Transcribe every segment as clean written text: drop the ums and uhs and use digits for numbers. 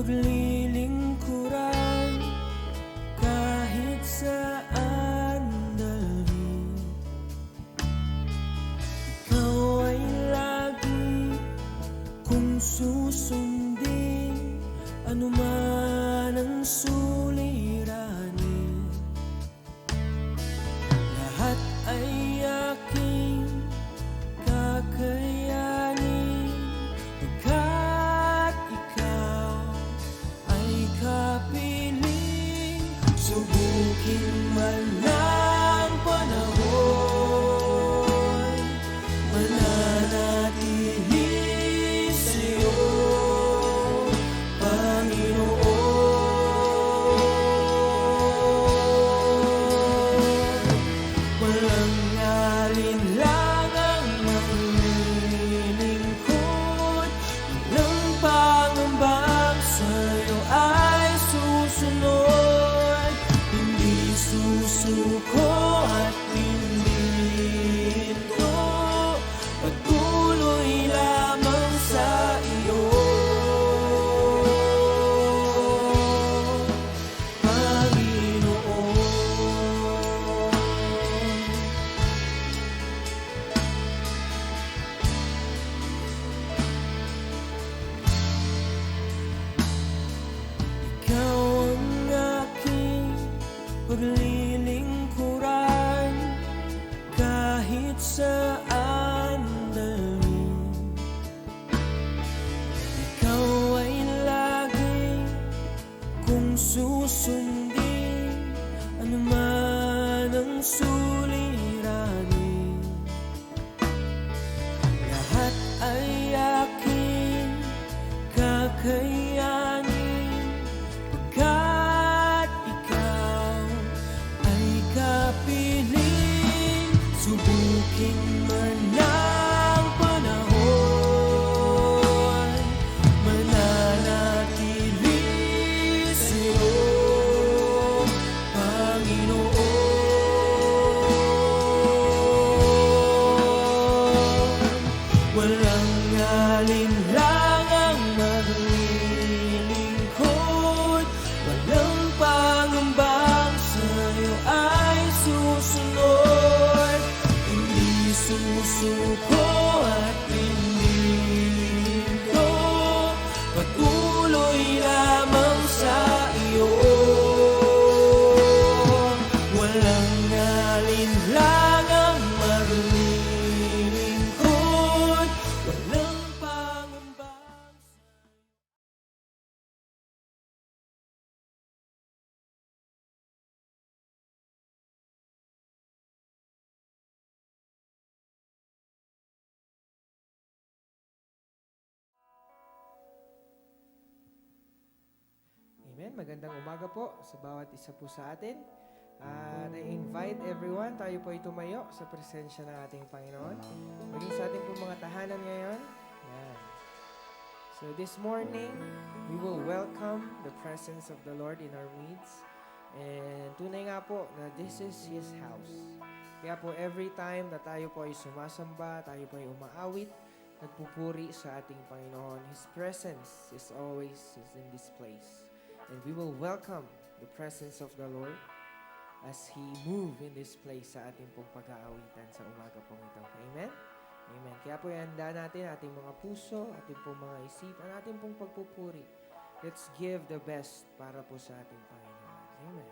paglilingkuran, kahit saan dalhin. Ikaw ay lagi kung susundin, anuman ang suliranin. Lahat ay aking kakayanin, pagkat ikaw ay kapiling. Subukin man ng panahon, mananatili sa'yo, Panginoon. Walang alinlangang maglilingkod, walang pangambang sa'yo ay susunod. Hindi susuko at hindi ito, patuloy lamang sa iyo, Panginoon. Ikaw ang aking paglilingkuran, kahit saan dalhin. Ikaw ay lagi kung susundin, anuman ang suliranin. Lahat ay aking kakayanin, pagkat ikaw ay kapiling. Subukin man ng panahon, mananatili sa'yo, Panginoon. Walang alinlangang maglilingkod, walang pangambang sa'yo ay susunod. Hindi susuko at hindi ito, patuloy lamang sa iyo. Walang alinlangang maglilingkod, walang pangambang. Amen. Magandang umaga po sa bawat isa po sa atin. Na-invite everyone, tayo po ay tumayo sa presensya ng ating Panginoon. Maging sa ating po mga tahanan ngayon. Yan. So this morning, we will welcome the presence of the Lord in our midst. And tunay nga po na this is His house. Kaya po every time na tayo po ay sumasamba, tayo po ay umaawit, nagpupuri sa ating Panginoon, His presence is always in this place. And we will welcome the presence of the Lord as He move in this place sa ating pong pag-aawitan sa umaga pong ito. Amen? Amen. Kaya po ihanda natin ating mga puso, ating pong mga isipan, ating pong pagpupuri. Let's give the best para po sa ating Panginoon. Amen.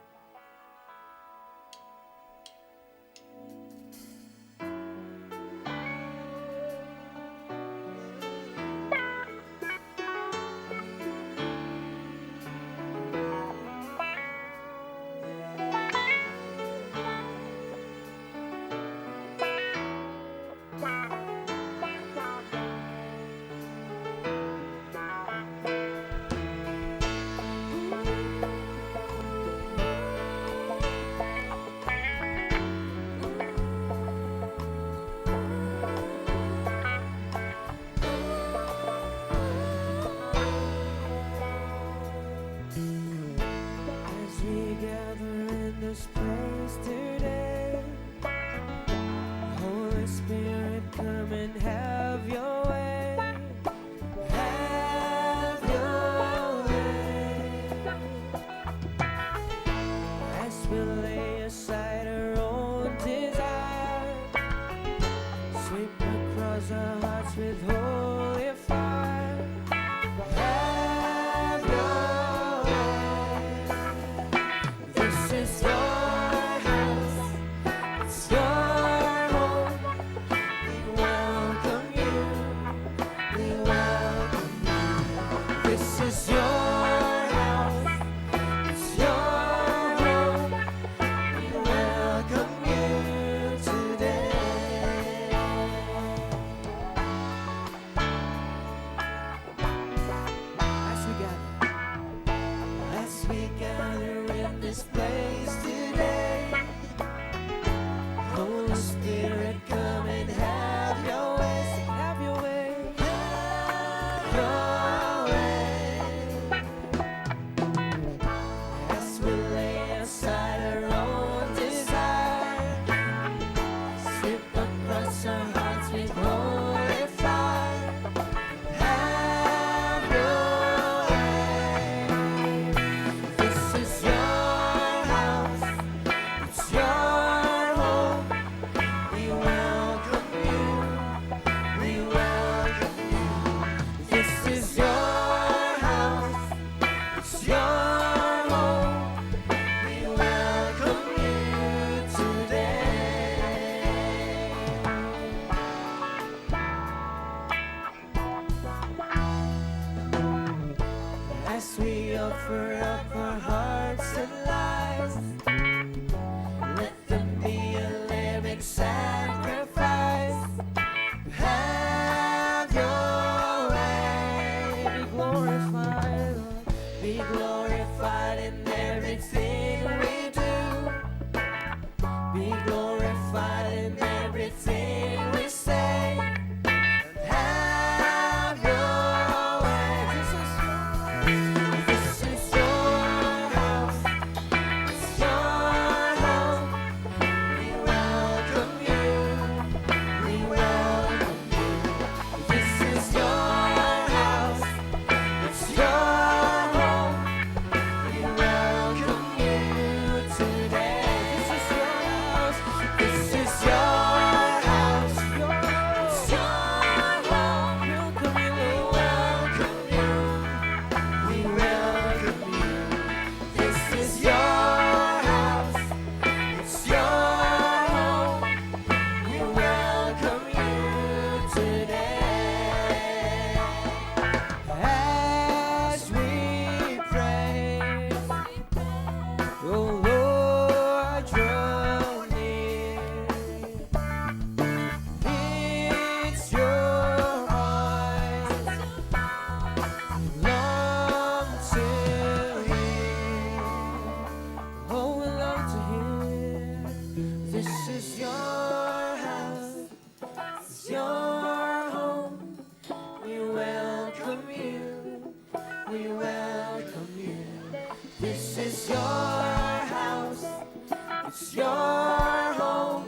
as we offer up our hearts and lives. Let them be a living sacrifice. Have your way. Be glorified, Lord. Be glorified in everything we do. Be glorified in everything we say. Have your way. This is your house. It's your home. We welcome you. We welcome you. This is your house. It's your home. We welcome you today. This is your house. This is your house. It's your home. We welcome you. We welcome you. This is your house. It's your home. We welcome you today. As we pray, oh Lord, draw near. It's your heart long to hear. Oh, we long to hear. This is your house. It's your home. We welcome you. We welcome you. This is your house. It's your home.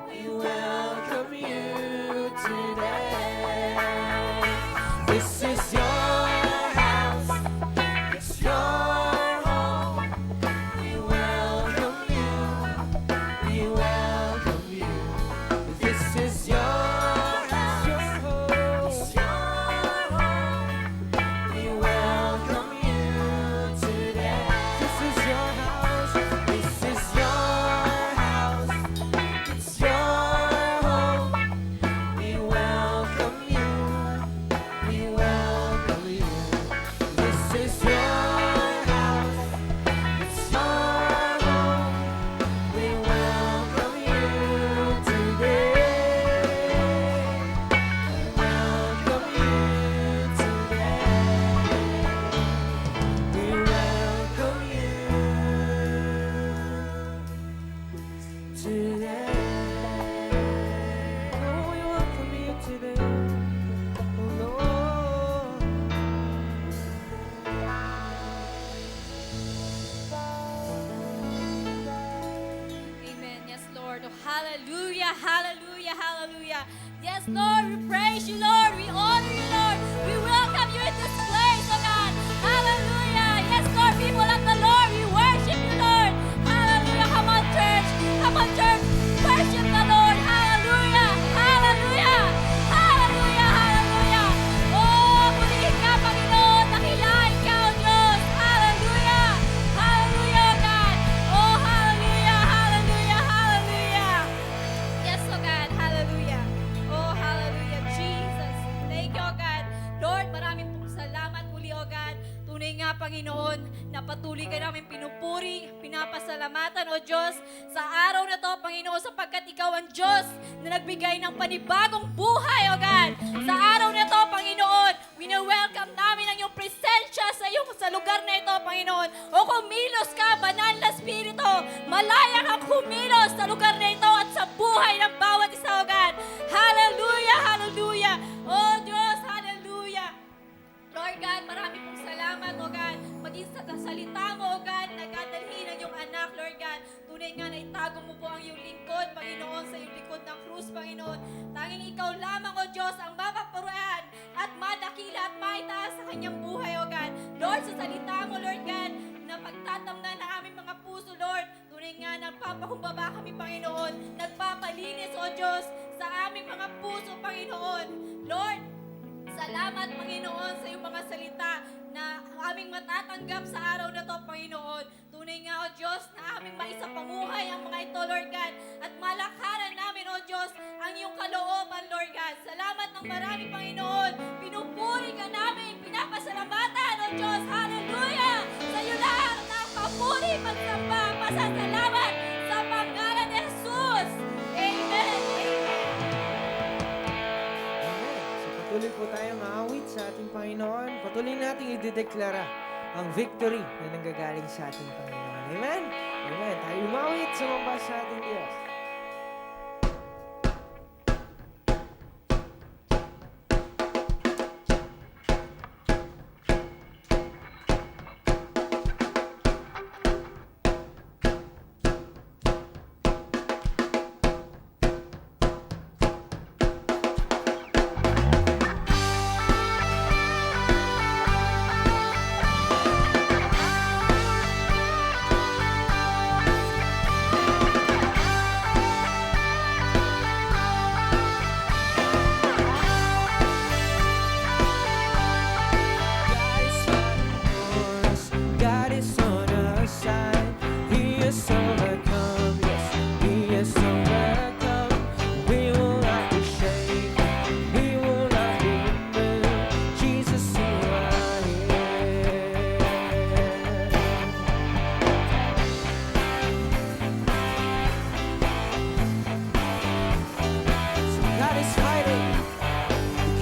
We welcome you today. This is your house. It's your home. We welcome you. We welcome you. This is your house. It's your home. We welcome you today. This is your house. This is your house. It's your home. We welcome you. We welcome you. This is your house. It's your home. We welcome you today. Welcome you today. We welcome you today. Oh, we welcome you today. Oh, Lord. Amen. Yes, Lord. Oh, hallelujah, hallelujah, hallelujah. Yes, Lord, we praise you, Lord. We honor you, Lord. We welcome you in this place, oh God. Hallelujah. Yes, Lord, people of the Lord, we worship you, Lord. Hallelujah. Come on, church. Come on, church. Worship the Lord. Hallelujah. Hallelujah. Hallelujah. Hallelujah. Oh, purihin ka, Panginoon. Dakilain ka, O Diyos. Hallelujah. Hallelujah, God. Oh, hallelujah. Hallelujah. Hallelujah. Yes, oh God. Hallelujah. Oh, hallelujah. Jesus. Thank you, oh God. Lord, maraming pong salamat muli, oh God. Tunay nga, Panginoon, na patuloy ka namin pinupuri, pinapasalamatan, O Diyos, sa araw na to, Panginoon, sapagkat Ikaw ang Diyos na nagbigay ng panibagong buhay, O God. Sa araw na to, Panginoon, wina-welcome namin ang iyong presensya sa lugar na ito, Panginoon. O kumilos ka, Banal na Espiritu, malaya kang kumilos sa lugar na ito at sa buhay ng bawat isa, O God. Hallelujah, hallelujah. O Diyos, hallelujah. Lord God, marami pong salamat, O God. Maging sa salita mo, O God, nagdadalhin ang iyong anak, Lord God. Tunay nga na itago mo po ang iyong lingkod, Panginoon, sa iyong likod ng krus, Panginoon. Tanging ikaw lamang, O Diyos, ang mapapurihan at madakila at maitaas sa kanyang buhay, O God. Lord, sa salita mo, Lord God, na pagtatamnan ng aming mga puso, Lord. Tunay nga, nagpapakumbaba kami, Panginoon. Nagpapalinis, O Diyos, sa aming mga puso, Panginoon. Lord, salamat, Panginoon, sa iyong mga salita na aming matatanggap sa araw na to, Panginoon. Tunay nga, O Diyos, na aming maisapamuhay ang mga ito, Lord God. At malakaran namin, O Diyos, ang iyong kalooban, Lord God. Salamat ng marami, Panginoon. Pinupuri ka namin, pinapasalamatan, O Diyos. Hallelujah. ating Panginoon, patuloy natin idedeklara ang victory na nanggagaling sa ating Panginoon. Amen? Amen. Tayo umawit sa mamba sa ating Diyos. God is on our side. He has overcome. Yes, He has overcome. We will not be shaken. We will not be moved. Jesus, You are here. So God is fighting.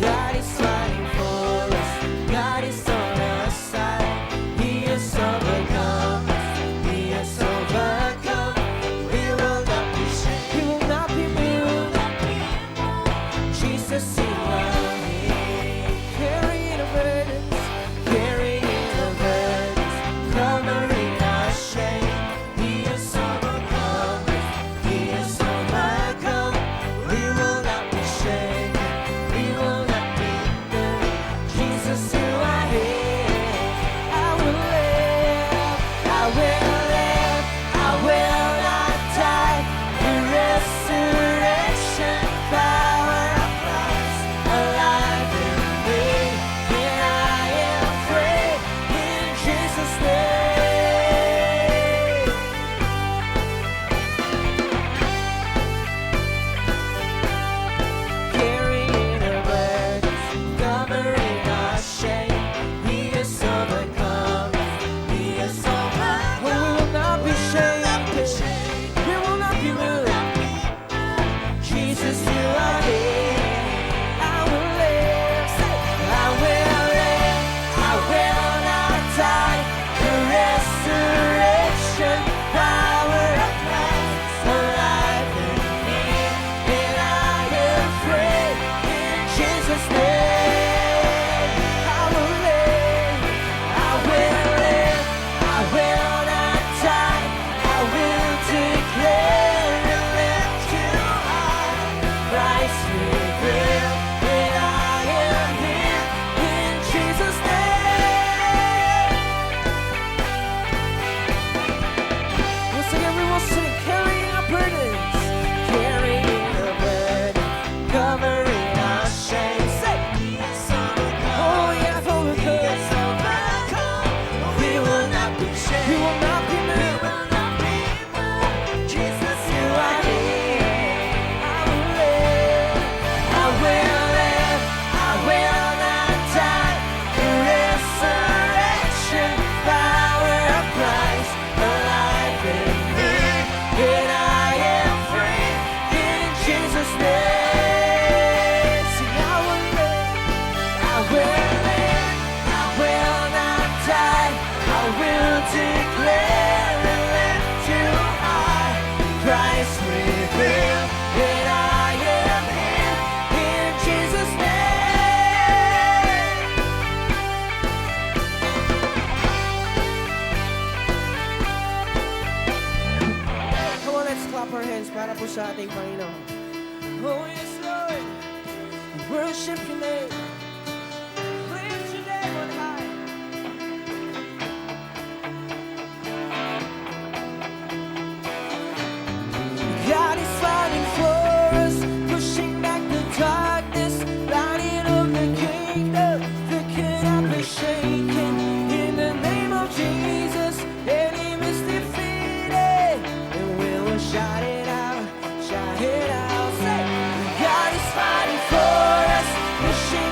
God is fighting for us. God is on our side. He has overcome. He has overcome. We will not be shaken. We will not be moved. Jesus, You are here. Carrying the burdens. Carrying the burdens. Covering our shame. He has overcome. He has overcome. We will not be shaken. We will not be moved. Jesus, You are here. I will live. I will live. I will not die. The resurrection power of Christ alive in me. And I am free in Jesus' name. Carrying our burdens, covering our shame. He has overcome. He has overcome. We will not be shaken. We will not be moved. Jesus, You are here. I will live. I will live. I will not die. The resurrection power of Christ alive in me. And I am free in Jesus' name. I will live. I will live. I will not die. I will declare and lift You high. Christ revealed. And I am here in Jesus' name. Once again, we will sing, carrying our burdens, carrying our burden, covering our shame. Say, oh, He has overcome. We will not be shaken. We will not be moved. Jesus, You are here. I will live. I will live. I will not die. The resurrection power of Christ alive in me. And I am free in Jesus' name. Sing, I will live. I will live. I will not die. I will declare and lift You high. Christ revealed. And I am here in Jesus' name. Come on, let's clap our hands para po sa ating Panginoon. Oh yes, Lord. We worship Your name. Lift Your name on high. God is fighting for us, pushing back the darkness, lighting up the kingdom that cannot be shaken. In the name of Jesus, enemy is defeated, and we will shout it out, shout it out. Say, God is fighting for us, pushing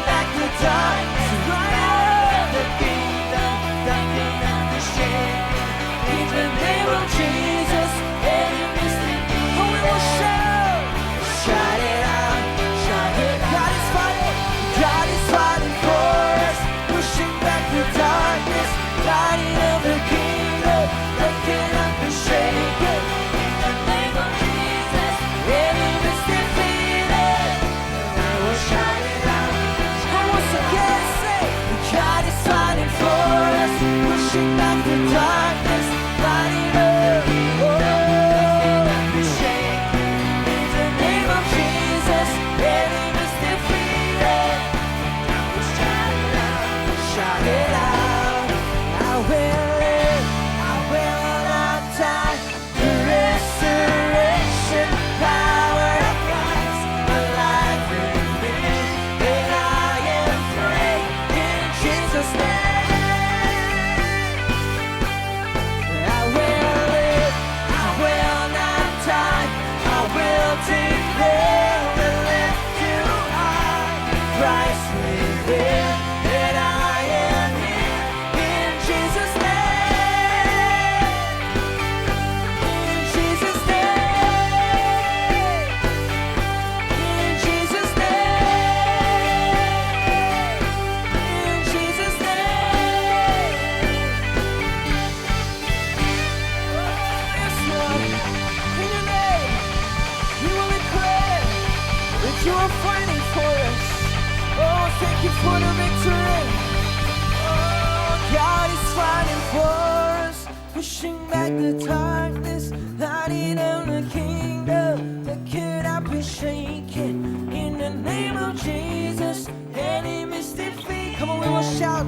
pushing back the darkness, lighting up the kingdom that cannot be shaken. In the name of Jesus, enemies defeat. Come on, we will shout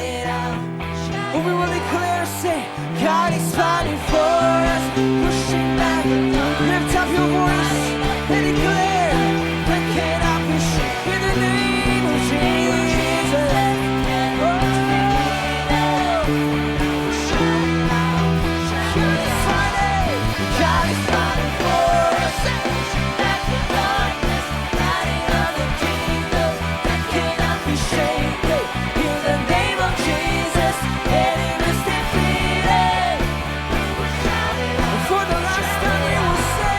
it out. And we will declare, say, God is fighting for us, pushing back. Lift up your voice and declare, that cannot be shaken. In the name of Jesus. God is fighting for us, pushing back the darkness, lighting up the kingdom that cannot be shaken. In the name of Jesus, enemies defeated. For the last time we will say,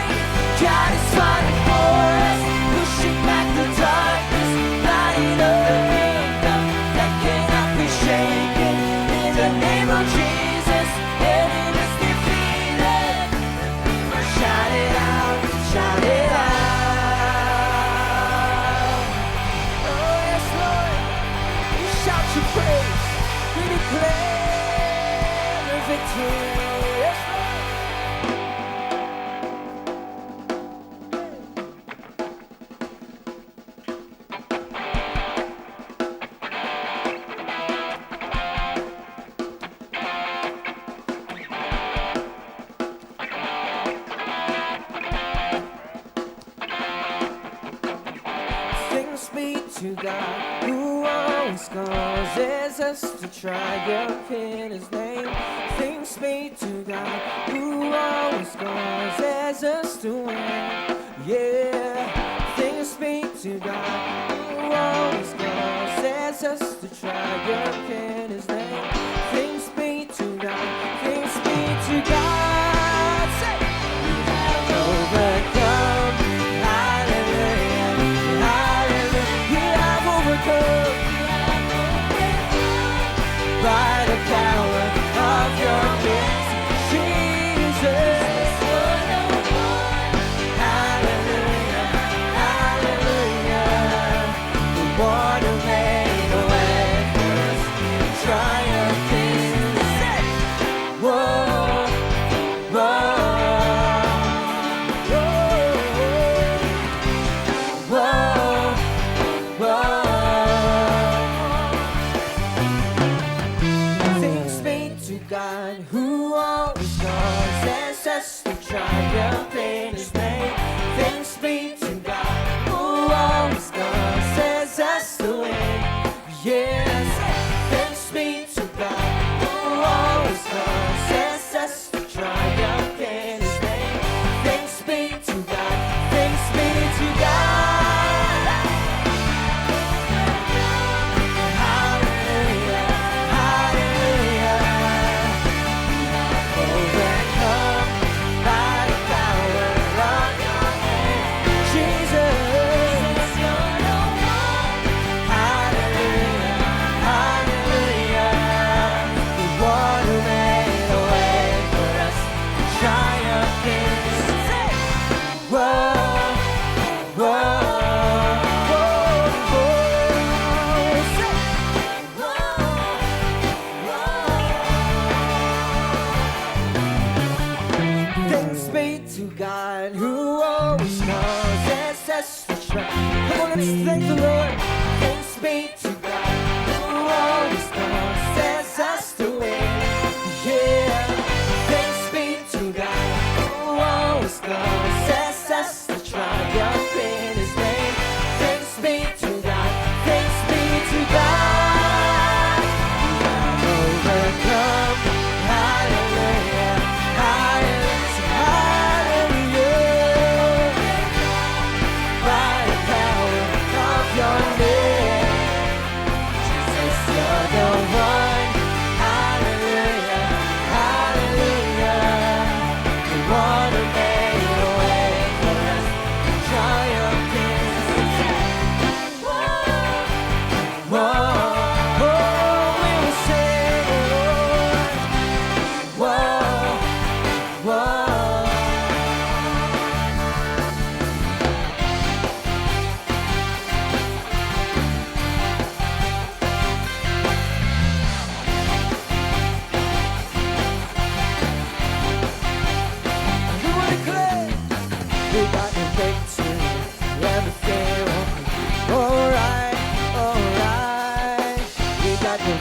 God is fighting for us, pushing back the darkness, lighting up the kingdom that cannot be shaken. In the name of Jesus, enemies defeated. Shout it out, shout it out. Oh yes, Lord, we shout your praise, we declare the victory. Yes, Lord. Thanks be to God who always causes us to triumph in His name. Thanks be to God who always causes us to win. Yeah. Thanks be to God who always causes us to triumph in His name. Thanks be to God. Thanks be to God. Say, we have overcome. Hallelujah. Hallelujah. We have overcome by the power of your grace, Jesus. Hallelujah. Hallelujah. The one who made a way for us, triumphing. Say, whoa, whoa, whoa, whoa.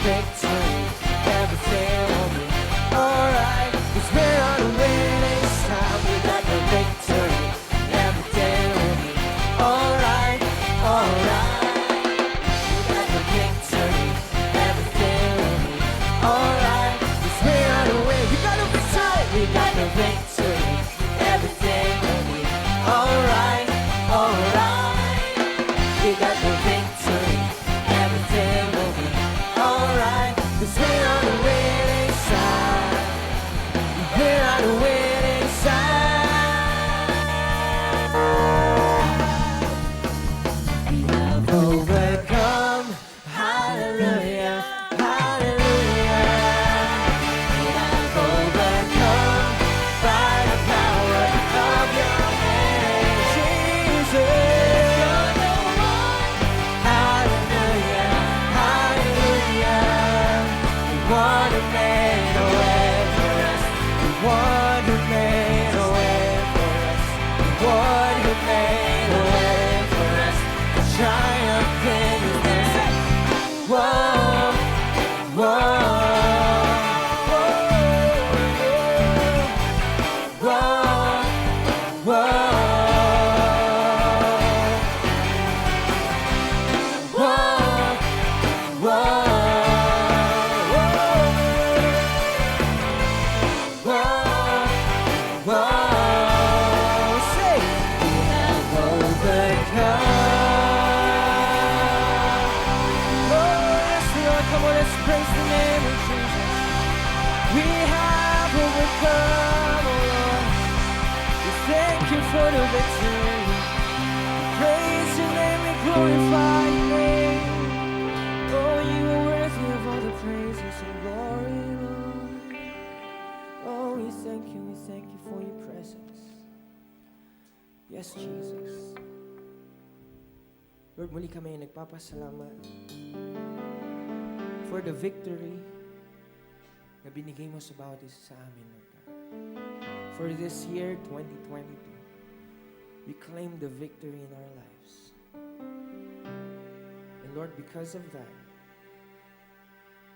victory. Everything will be alright. 'Cause we're on a winning side. We got the victory. Everything will be alright, alright. We got the victory. Everything will be alright. 'Cause we're on a win. We got the victory. We got the victory. Everything will be alright, alright. We got the victory. Everything will be alright. 'Cause we're on the winning side. We're on the winning side. We have overcome. Hallelujah, hallelujah. We have overcome by the power of your name, Jesus. You're the one. Hallelujah, hallelujah. The one who made a way for us. The one who made a way for us. The one who made a way for us. The triumph in his name. Whoa, whoa, whoa, whoa, whoa. Say, we have overcome. Oh, yes, Lord, come on, let's praise the name of Jesus. We have overcome, oh Lord. We thank you for the victory. We praise your name, we glorify your name. Oh, you are worthy of all the praises and glory, Lord. Oh, we thank you for your presence. Yes, Jesus. Lord, muli kami nagpapasalamat for the victory na binigay mo sa bawat isa sa amin, Lord God. For this year, 2022, we claim the victory in our lives. And Lord, because of that,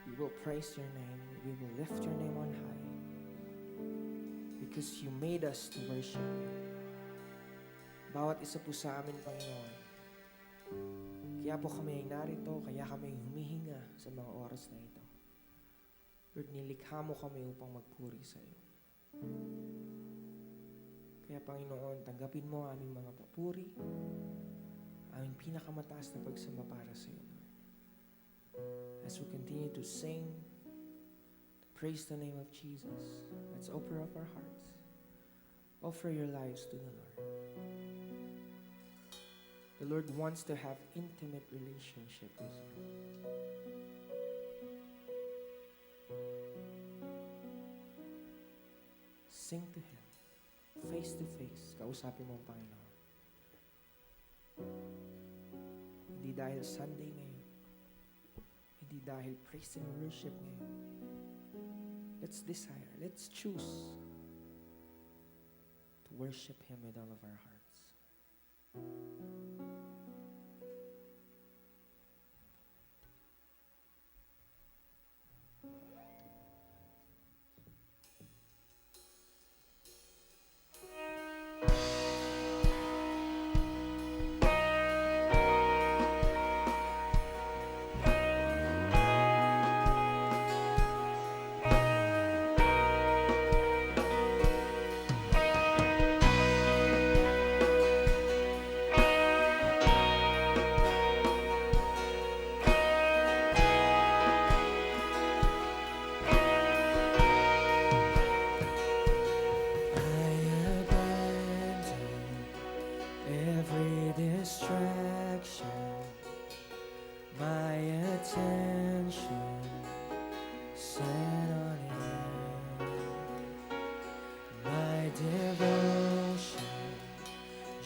we will praise your name, we will lift your name on high. Because you made us to worship you. Bawat isa po sa amin, Panginoon. Kaya po kami ay narito, kaya kami ay humihinga sa mga oras na ito. Lord, nilikha mo kami upang magpuri sa iyo. Kaya Panginoon, tanggapin mo ang aming mga papuri, aming pinakamataas na pagsamba para sa iyo, Lord. As we continue to sing, to praise the name of Jesus, let's open up our hearts. Offer your lives to the Lord. The Lord wants to have intimate relationship with you. Sing to Him, face to face. Kausapin mo ang Panginoon. Hindi dahil Sunday ngayon. Hindi dahil praise and worship ngayon. Let's desire, let's choose to worship Him with all of our hearts.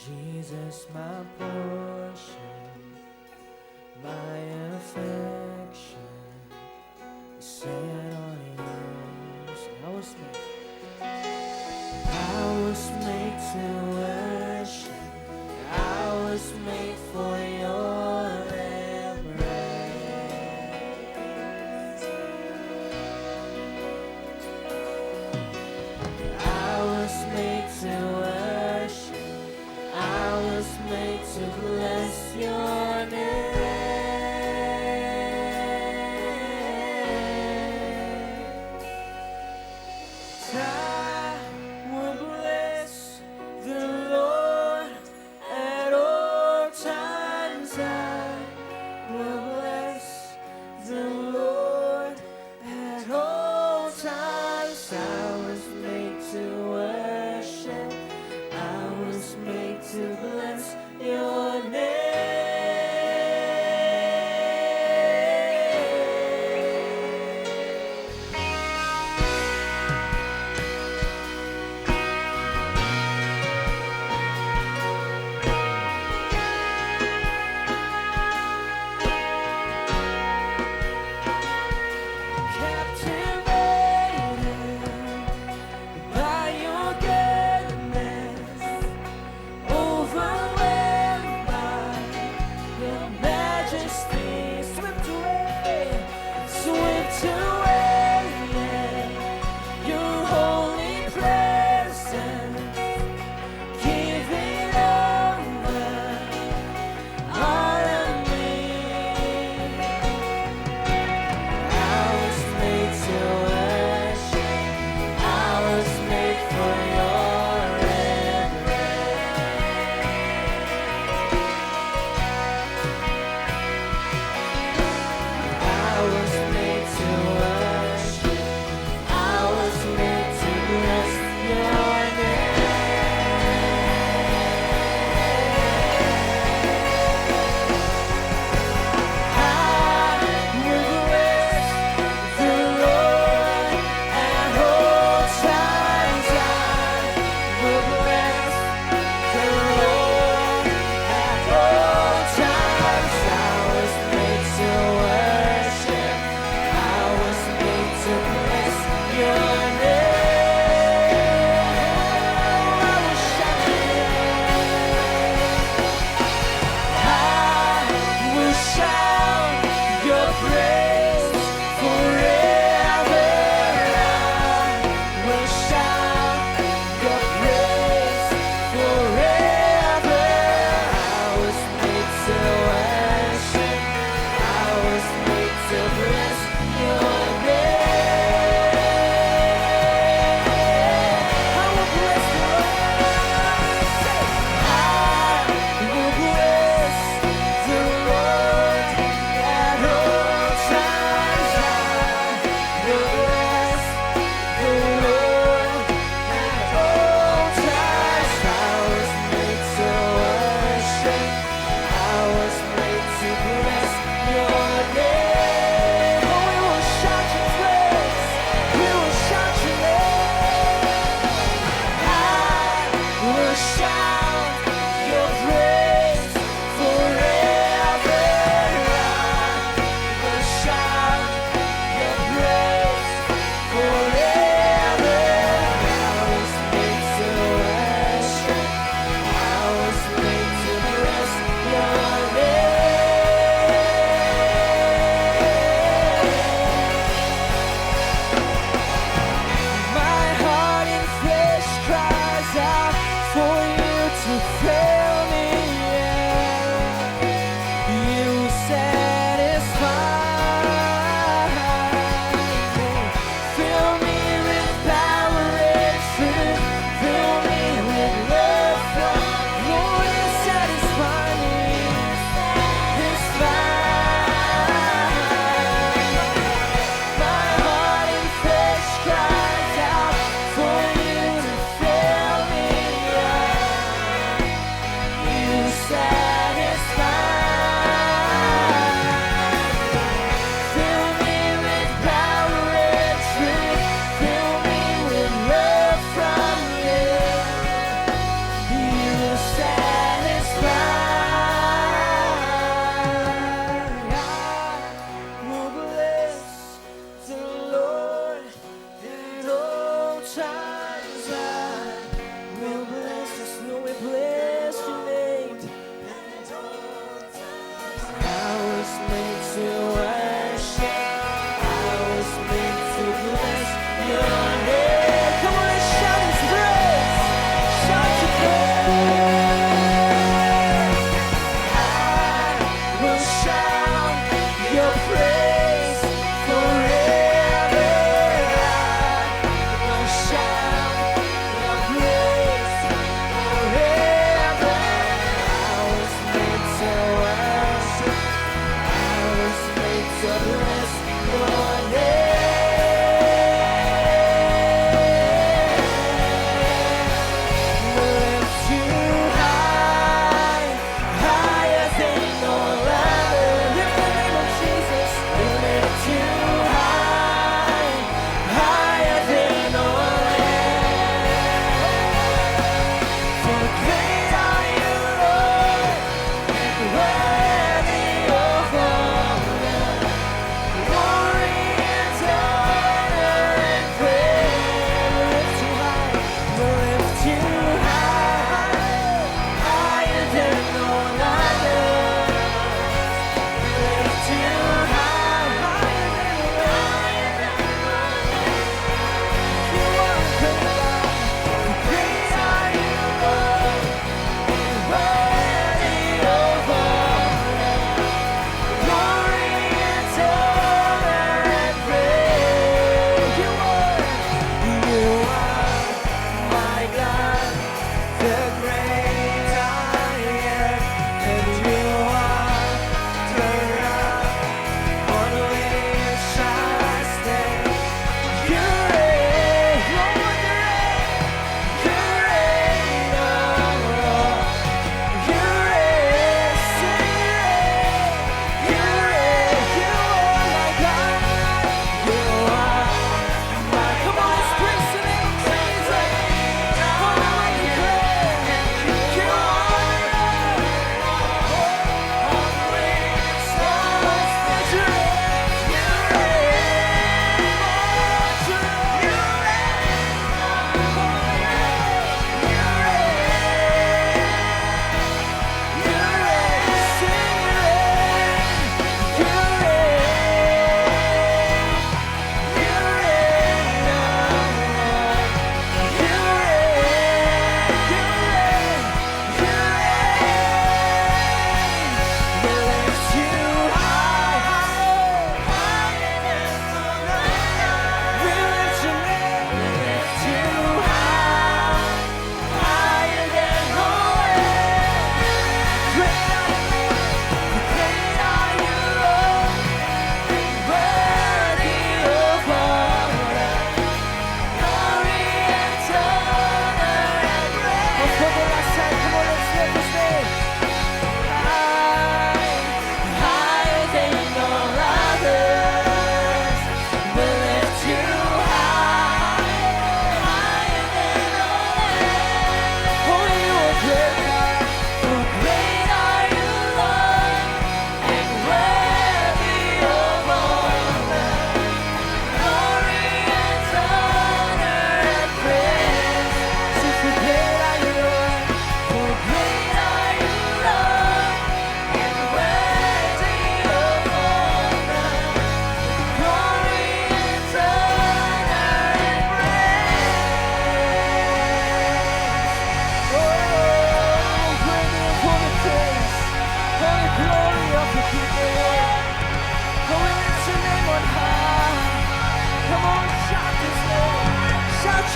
Jesus, my portion, my affection, set on you. So I was made to worship. I was made for your embrace.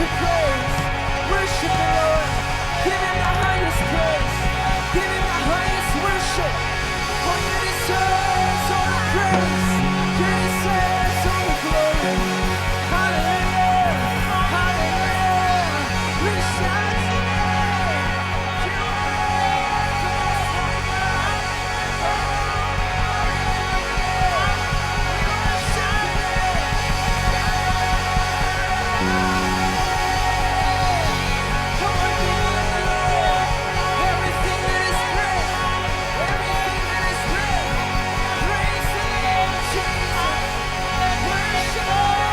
worship praise. Worship the Lord. Give Him the highest praise. Give Him the highest worship. For you deserve all the praise. You deserve all the glory. Hallelujah. Hallelujah. We shout your name. You are the most high God. We worship your name. Come on, give Him the Lord. Everything that is great. Everything that is great. Praise the name of Jesus. Worship the Lord.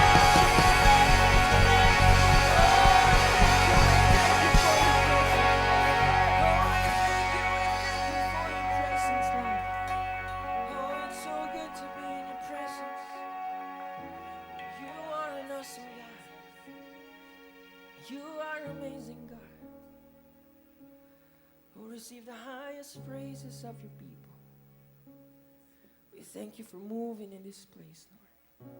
You are amazing, God, who receive the highest praises of your people. We thank you for moving in this place, Lord.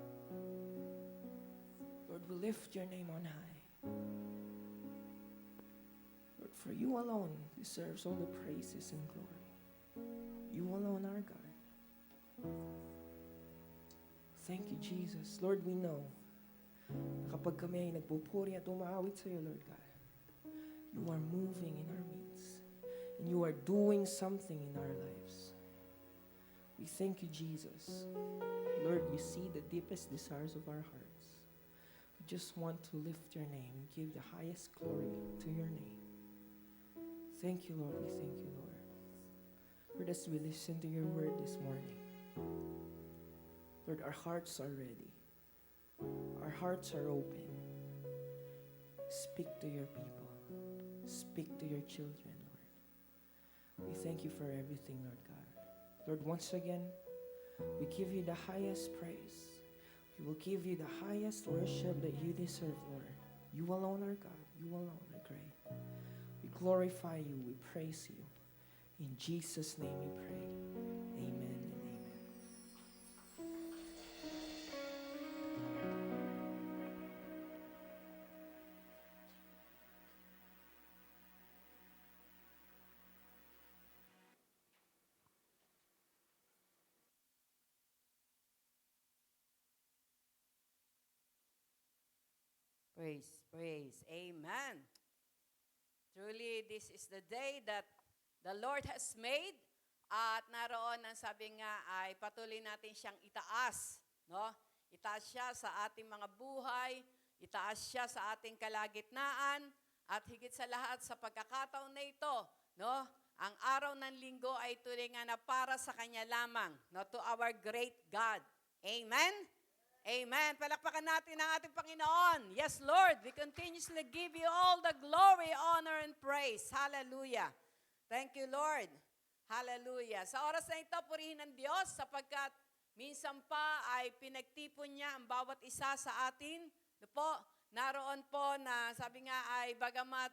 Lord, we lift your name on high. Lord, for you alone deserves all the praises and glory. You alone are God. Thank you, Jesus. Lord, we know na kapag kami ay nagpupuri at umaawit sa iyo, Lord God, you are moving in our midst. And you are doing something in our lives. We thank you, Jesus. Lord, you see the deepest desires of our hearts. We just want to lift your name and give the highest glory to your name. Thank you, Lord. We thank you, Lord. Lord, as we listen to your word this morning, Lord, our hearts are ready. Our hearts are open. Speak to your people. Speak to your children, Lord. We thank you for everything, Lord God. Lord, once again, we give you the highest praise. We will give you the highest worship that you deserve, Lord. You alone are God. You alone are great. We glorify you. We praise you. In Jesus' name we pray. Amen and amen. Praise, praise. Amen. Truly, this is the day that the Lord has made. At naroon ang sabi nga ay patuloy natin siyang itaas. No? Itaas siya sa ating mga buhay. Itaas siya sa ating kalagitnaan. At higit sa lahat sa pagkakataon na ito, no? Ang araw ng linggo ay tunay nga na para sa Kanya lamang. No? To our great God. Amen? Amen. Palakpakan natin ang ating Panginoon. Yes, Lord, we continuously give you all the glory, honor, and praise. Hallelujah. Thank you, Lord. Hallelujah. Sa oras na ito, purihin ng Diyos sapagkat minsan pa ay pinagtipon niya ang bawat isa sa atin. No po, naroon po na sabi nga ay bagamat,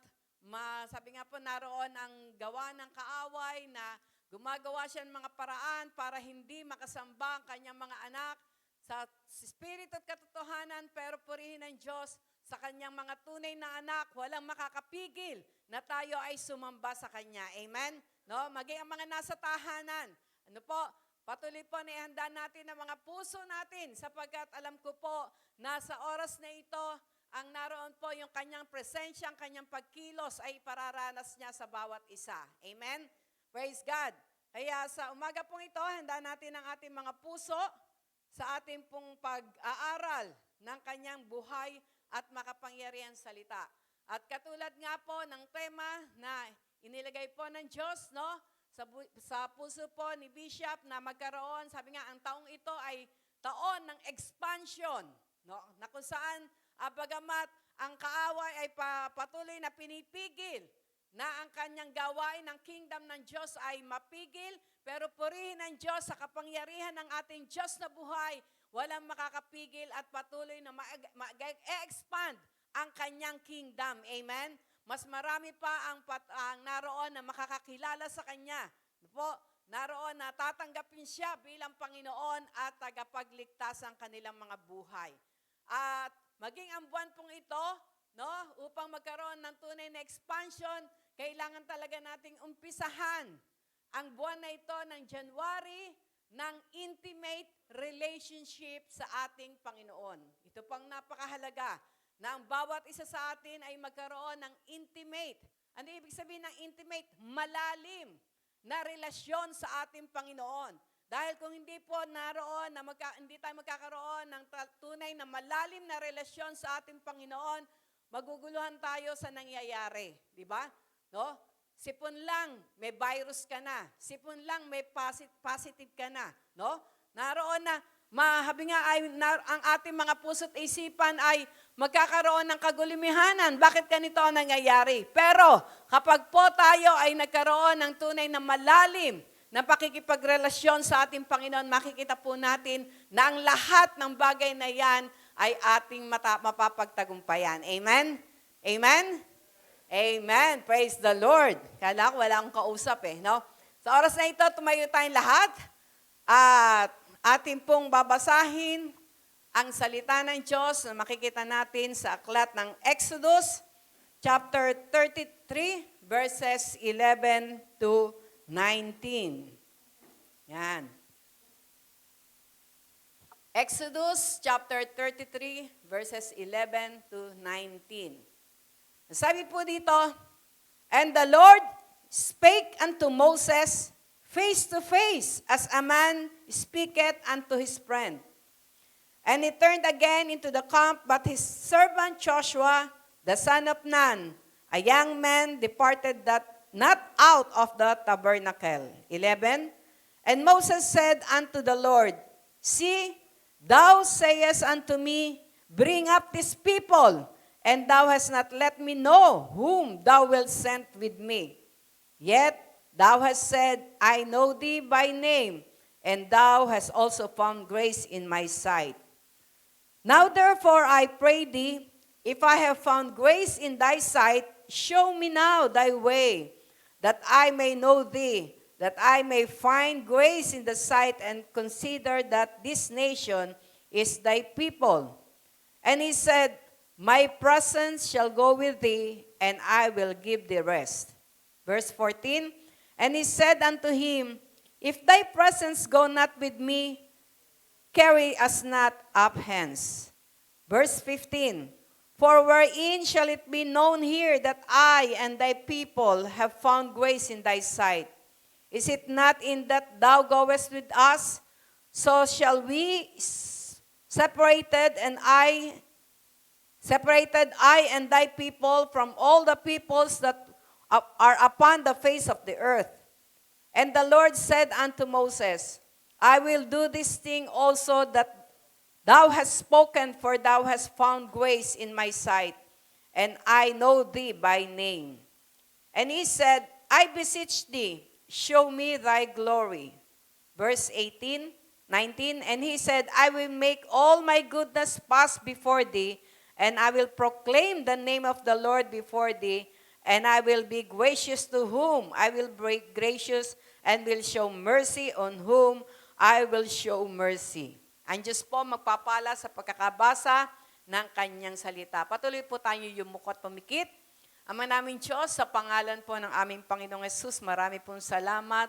sabi nga po naroon ang gawa ng kaaway na gumagawa siya ng mga paraan para hindi makasamba ang kanyang mga anak sa Espiritu at katotohanan, pero purihin ng Diyos sa kanyang mga tunay na anak, walang makakapigil na tayo ay sumamba sa Kanya. Amen? No? Maging ang mga nasa tahanan. Ano po? Patuloy po na ihanda natin ang mga puso natin sapagkat alam ko po na sa oras na ito, ang naroon po yung kanyang presensya, ang kanyang pagkilos ay pararanas niya sa bawat isa. Amen? Praise God. Kaya sa umaga pong ito, handa natin ang ating mga puso sa ating pong pag-aaral ng kanyang buhay at makapangyarihan salita. At katulad nga po ng tema na inilagay po ng Diyos, no? Sa puso po ni Bishop na magkaroon, sabi nga, ang taong ito ay taon ng expansion, no? Na kung saan, bagamat ang kaaway ay patuloy na pinipigil na ang kanyang gawain ng kingdom ng Diyos ay mapigil, pero purihin ng Diyos sa kapangyarihan ng ating Diyos na buhay, walang makakapigil at patuloy na ma-expand ang kanyang kingdom. Amen? Mas marami pa ang naroon na makakakilala sa Kanya. Po, naroon na tatanggapin siya bilang Panginoon at tagapagligtas ang kanilang mga buhay. At maging ang buwan pong ito, no? Upang magkaroon ng tunay na expansion, kailangan talaga nating umpisahan ang buwan na ito ng January ng intimate relationship sa ating Panginoon. Ito pang napakahalaga na ang bawat isa sa atin ay magkaroon ng intimate. Ano ibig sabihin ng intimate? Malalim na relasyon sa ating Panginoon. Dahil kung hindi po naroon, hindi tayo magkakaroon ng tunay na malalim na relasyon sa ating Panginoon, maguguluhan tayo sa nangyayari. Di ba? No? Sipon lang, may virus ka na. Sipon lang, may positive ka na. No? Naroon na, mahabi nga ay ang ating mga puso't isipan ay magkakaroon ng kagulimahanan. Bakit ganito ang nangyayari? Pero kapag po tayo ay nagkaroon ng tunay na malalim na pakikipagrelasyon sa ating Panginoon, makikita po natin na ang lahat ng bagay na yan ay ating mapapagtagumpayan. Amen? Amen? Amen. Praise the Lord. Kala ko wala akong kausap no? Sa oras na ito, tumayo tayong lahat at ating pong babasahin ang salita ng Diyos na makikita natin sa aklat ng Exodus, chapter 33, verses 11 to 19. Yan. Exodus, chapter 33, verses 11 to 19. Sabi po dito, "And the Lord spake unto Moses face to face, as a man speaketh unto his friend. And he turned again into the camp, but his servant Joshua, the son of Nun, a young man, departed not out of the tabernacle." 11, "And Moses said unto the Lord, See, thou sayest unto me, Bring up this people, and thou hast not let me know whom thou wilt send with me. Yet thou hast said, I know thee by name, and thou hast also found grace in my sight. Now therefore I pray thee, if I have found grace in thy sight, show me now thy way, that I may know thee, that I may find grace in the sight, and consider that this nation is thy people. And he said, My presence shall go with thee, and I will give thee rest. Verse 14, And he said unto him, If thy presence go not with me, carry us not up hence. Verse 15, For wherein shall it be known here that I and thy people have found grace in thy sight? Is it not in that thou goest with us? So shall we separated I and thy people from all the peoples that are upon the face of the earth. And the Lord said unto Moses, I will do this thing also that thou hast spoken, for thou hast found grace in my sight, and I know thee by name. And he said, I beseech thee, show me thy glory. Verse 18, 19, And he said, I will make all my goodness pass before thee, and I will proclaim the name of the Lord before thee, and I will be gracious to whom I will be gracious, and will show mercy on whom I will show mercy. Ang Diyos po magpapala sa pagkakabasa ng kanyang salita. Patuloy po tayo yumuko at pumikit. Ama namin Diyos, sa pangalan po ng aming Panginoong Yesus, marami pong salamat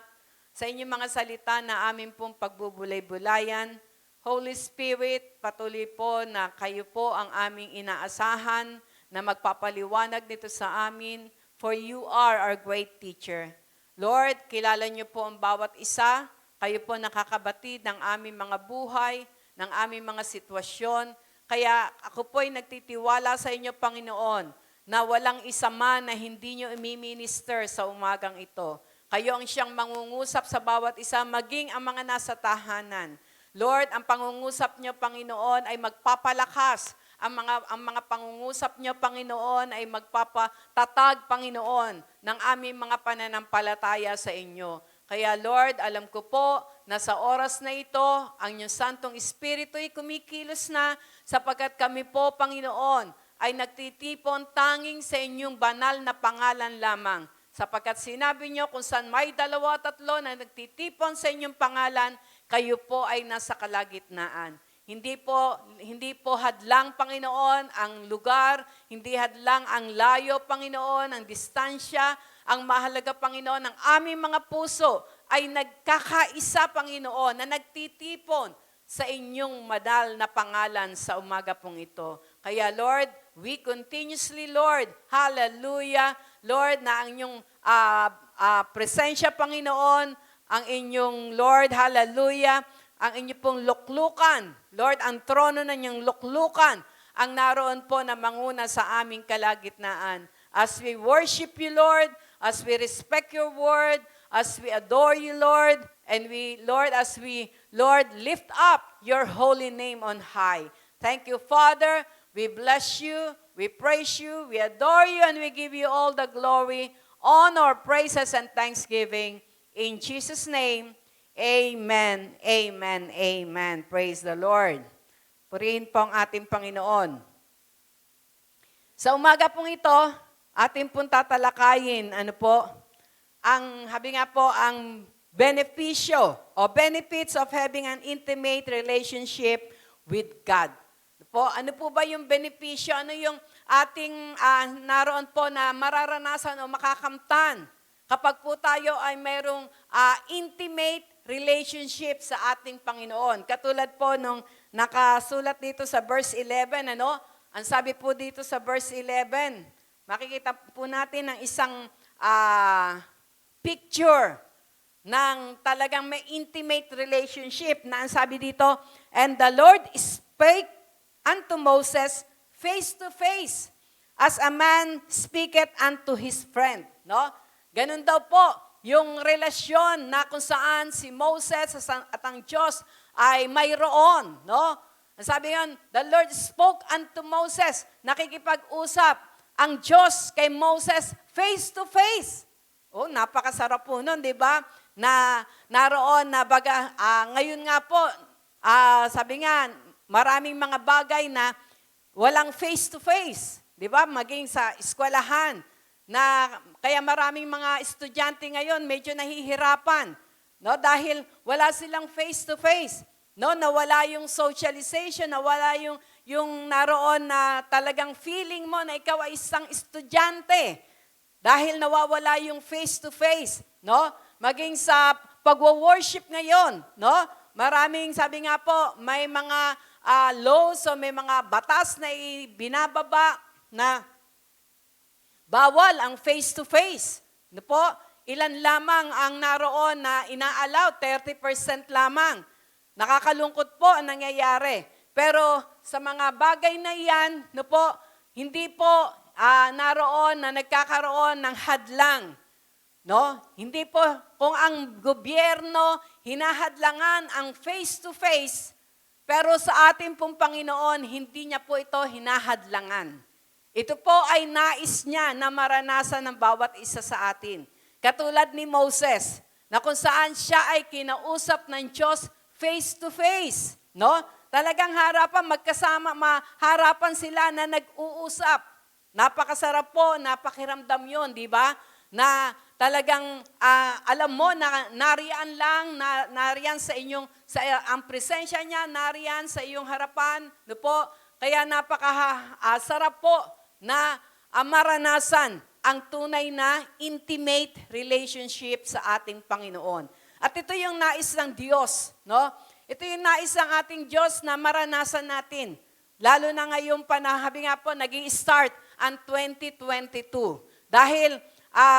sa inyong mga salita na aming pong pagbubulay-bulayan. Holy Spirit, patuloy po na kayo po ang aming inaasahan na magpapaliwanag nito sa amin, for you are our great teacher. Lord, kilala niyo po ang bawat isa. Kayo po nakakabatid ng aming mga buhay, ng aming mga sitwasyon. Kaya ako po ay nagtitiwala sa inyo, Panginoon, na walang isa man na hindi niyo imiminister sa umagang ito. Kayo ang siyang mangungusap sa bawat isa, maging ang mga nasa tahanan. Lord, ang pangungusap niyo, Panginoon, ay magpapalakas. Ang mga pangungusap niyo, Panginoon, ay magpapatatag, Panginoon, ng aming mga pananampalataya sa inyo. Kaya, Lord, alam ko po na sa oras na ito, ang inyong Santong Espiritu ay kumikilos na sapagkat kami po, Panginoon, ay nagtitipon tanging sa inyong banal na pangalan lamang. Sapagkat sinabi niyo kung saan may 2 o 3 na nagtitipon sa inyong pangalan, kayo po ay nasa kalagitnaan. Hindi po hadlang, Panginoon, ang lugar, hindi hadlang ang layo, Panginoon, ang distansya. Ang mahalaga, Panginoon, ang aming mga puso ay nagkakaisa, Panginoon, na nagtitipon sa inyong madal na pangalan sa umaga pong ito. Kaya, Lord, we continuously, Lord, hallelujah, Lord, na ang inyong presensya, Panginoon, ang inyong, Lord, hallelujah, ang inyong pong luklukan, Lord, ang trono na inyong luklukan, ang naroon po na manguna sa aming kalagitnaan. As we worship you, Lord, as we respect your word, as we adore you, Lord, and we, Lord, as we, Lord, lift up your holy name on high. Thank you, Father. We bless you, we praise you, we adore you, and we give you all the glory, honor, praises, and thanksgiving. In Jesus' name, amen, amen, amen. Praise the Lord. Purihin po ang ating Panginoon. Sa umaga pong ito, ating pong tatalakayin, habi nga po, ang benepisyo o benefits of having an intimate relationship with God. Ano po ba yung benepisyo? Ano yung ating naroon po na mararanasan o makakamtan kapag po tayo ay mayroong intimate relationship sa ating Panginoon? Katulad po nung nakasulat dito sa verse 11, Ang sabi po dito sa verse 11, makikita po natin ng isang picture ng talagang may intimate relationship na ang sabi dito, and the Lord spake unto Moses face to face, as a man speaketh unto his friend. Ganun daw po yung relasyon na kung saan si Moses at ang Diyos ay mayroon. Ang sabi yan, the Lord spoke unto Moses, nakikipag-usap ang Diyos kay Moses face to face. Napakasarap po nun, di ba? Na naroon na ngayon nga po, sabi nga, maraming mga bagay na walang face-to-face. Di ba? Maging sa eskwelahan. Kaya maraming mga estudyante ngayon medyo nahihirapan. Dahil wala silang face-to-face. Nawala yung socialization, nawala yung naroon na talagang feeling mo na ikaw ay isang estudyante. Dahil nawawala yung face-to-face. Maging sa pagwo-worship ngayon. Maraming, sabi nga po, may mga laws o may mga batas na binababa na bawal ang face-to-face. Ilan lamang ang naroon na ina-allow, 30% lamang. Nakakalungkot po ang nangyayari. Pero sa mga bagay na yan, hindi po naroon na nagkakaroon ng hadlang. Hindi po kung ang gobyerno hinahadlangan ang face-to-face, pero sa ating pong Panginoon, hindi niya po ito hinahadlangan. Ito po ay nais niya na maranasan ng bawat isa sa atin. Katulad ni Moses, na kung saan siya ay kinausap ng Diyos face-to-face. Talagang harapan sila na nag-uusap. Napakasarap po, napakiramdam yon, di ba? Na talagang alam mo na nariyan sa inyong, ang presensya niya, nariyan sa iyong harapan. Kaya napakasarap po na maranasan ang tunay na intimate relationship sa ating Panginoon. At ito yung nais ng Diyos. Ito yung nais ng ating Diyos na maranasan natin. Lalo na ngayong panahabi nga po, nag-i-start ang 2022. Dahil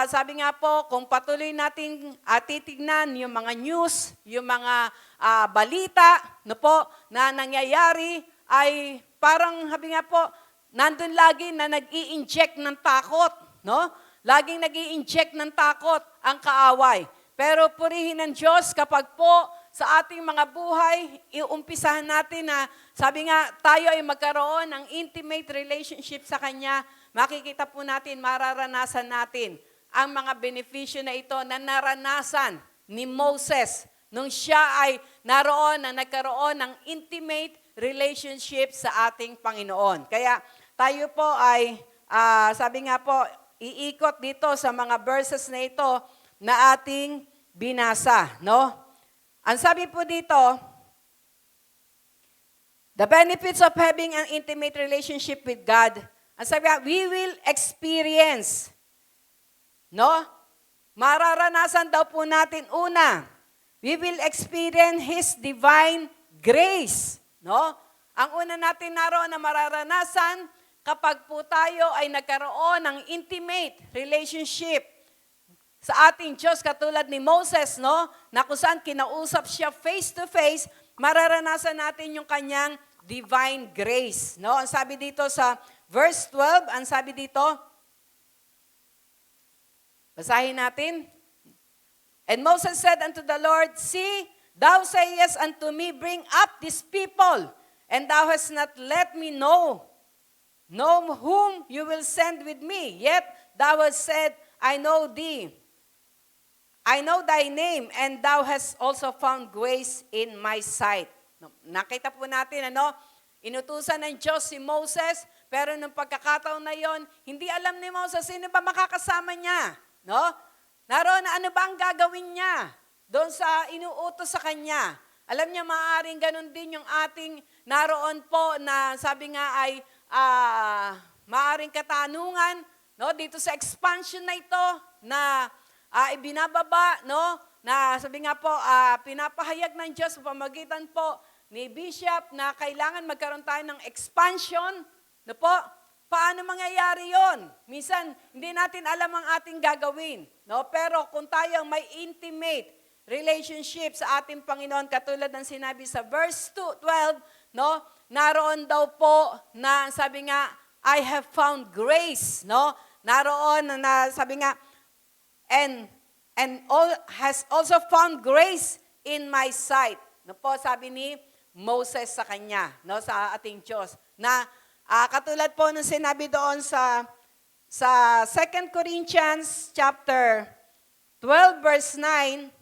sabi nga po, kung patuloy natin titignan yung mga news, yung mga balita na nangyayari, ay parang sabi nga po, nandun lagi na nag-i-inject ng takot. Laging nag-i-inject ng takot ang kaaway. Pero purihin ng Diyos kapag po sa ating mga buhay, iumpisahan natin na sabi nga tayo ay magkaroon ng intimate relationship sa Kanya, makikita po natin, mararanasan natin ang mga benepisyo na ito na naranasan ni Moses nung siya ay naroon na nagkaroon ng intimate relationship sa ating Panginoon. Kaya tayo po ay, sabi nga po, iikot dito sa mga verses na ito na ating binasa. Ang sabi po dito, The benefits of having an intimate relationship with God, ang sabi nga, we will experience, no? Mararanasan daw po natin una, we will experience His divine grace, no? Ang una natin naroon na mararanasan kapag po tayo ay nagkaroon ng intimate relationship sa ating Diyos katulad ni Moses, no? Na kung saan kinausap siya face to face, mararanasan natin yung kanyang divine grace, no? Ang sabi dito sa verse 12, ang sabi dito, basahin natin. And Moses said unto the Lord, See, thou sayest unto me, Bring up these people, and thou hast not let me know whom you will send with me. Yet thou hast said, I know thee. I know thy name, and thou hast also found grace in my sight. Nakita po natin, inutusan ng Diyos si Moses, pero nung pagkakataon na yon, hindi alam ni Moses sino ba makakasama niya. No? Naroon na ano ba ang gagawin niya doon sa inuutos sa kanya. Alam niya, maaaring ganun din yung ating naroon po na sabi nga ay maaaring katanungan, no? Dito sa expansion na ito na ibinababa, no? Na sabi nga po, pinapahayag ng Diyos sa pamagitan po ni Bishop na kailangan magkaroon tayo ng expansion. No po? Paano mangyayari yon? Minsan, hindi natin alam ang ating gagawin. No? Pero kung tayo may intimate relationship sa ating Panginoon, katulad ng sinabi sa verse 12, no? Naroon daw po na sabi nga, I have found grace. No? Naroon na sabi nga, and all has also found grace in my sight. No po, sabi ni Moses sa kanya, no, sa ating Diyos. Na katulad po nung sinabi doon sa 2 Corinthians chapter 12 verse 9,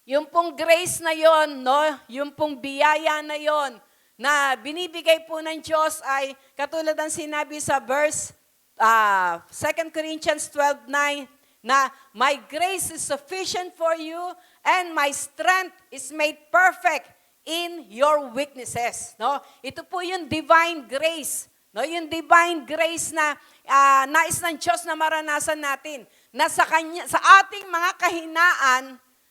yung pong grace na yon, no, yung pong biyaya na yon na binibigay po ng Diyos ay katulad ng sinabi sa verse 2 Corinthians 12:9 na my grace is sufficient for you and my strength is made perfect in your weaknesses. No? Ito po yung divine grace. No? Yung divine grace na nais ng Diyos na maranasan natin. Na sa ating mga kahinaan,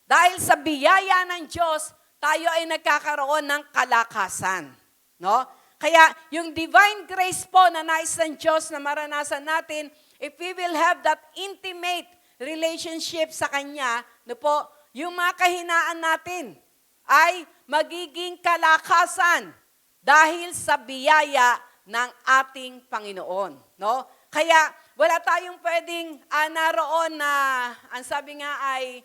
dahil sa biyaya ng Diyos, tayo ay nagkakaroon ng kalakasan. No? Kaya yung divine grace po na nais ng Diyos na maranasan natin, if we will have that intimate relationship sa Kanya, no po, yung mga kahinaan natin ay magiging kalakasan dahil sa biyaya ng ating Panginoon. No? Kaya wala tayong pwedeng naroon na, ang sabi nga ay,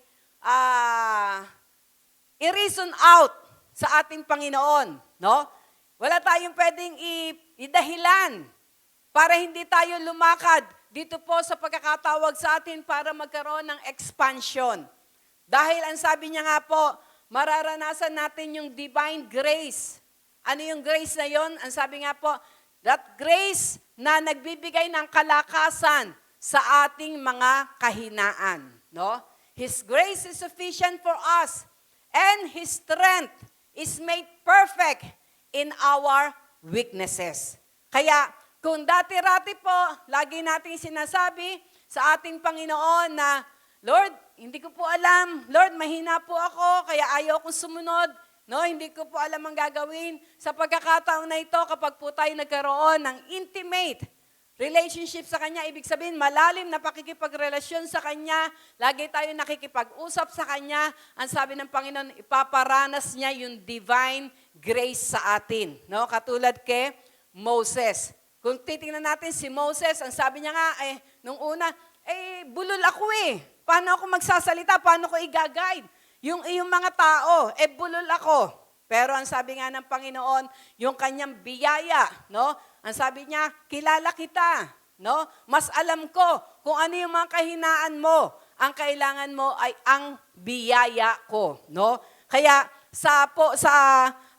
i-reason out sa ating Panginoon. No? Wala tayong pwedeng idahilan para hindi tayo lumakad dito po sa pagkakatawag sa atin para magkaroon ng expansion. Dahil ang sabi niya nga po, mararanasan natin yung divine grace. Ano yung grace na yon? Ang sabi nga po, that grace na nagbibigay ng kalakasan sa ating mga kahinaan. No? His grace is sufficient for us, and His strength is made perfect in our weaknesses. Kaya, kung dati-rati po, lagi nating sinasabi sa ating Panginoon na, Lord, hindi ko po alam. Lord, mahina po ako, kaya ayaw kong sumunod. No, hindi ko po alam ang gagawin. Sa pagkakataon na ito, kapag po tayo nagkaroon ng intimate relationship sa Kanya, ibig sabihin, malalim na pakikipagrelasyon sa Kanya, lagi tayo nakikipag-usap sa Kanya, ang sabi ng Panginoon, ipaparanas niya yung divine grace sa atin. No, katulad kay Moses. Kung titingnan natin si Moses, ang sabi niya nga, nung una, bulol ako Paano ako magsasalita? Paano ko i-guide? Yung mga tao, bulol ako. Pero ang sabi nga ng Panginoon, yung kanyang biyaya, no? Ang sabi niya, kilala kita, no? Mas alam ko kung ano yung mga kahinaan mo. Ang kailangan mo ay ang biyaya ko, no? Kaya sa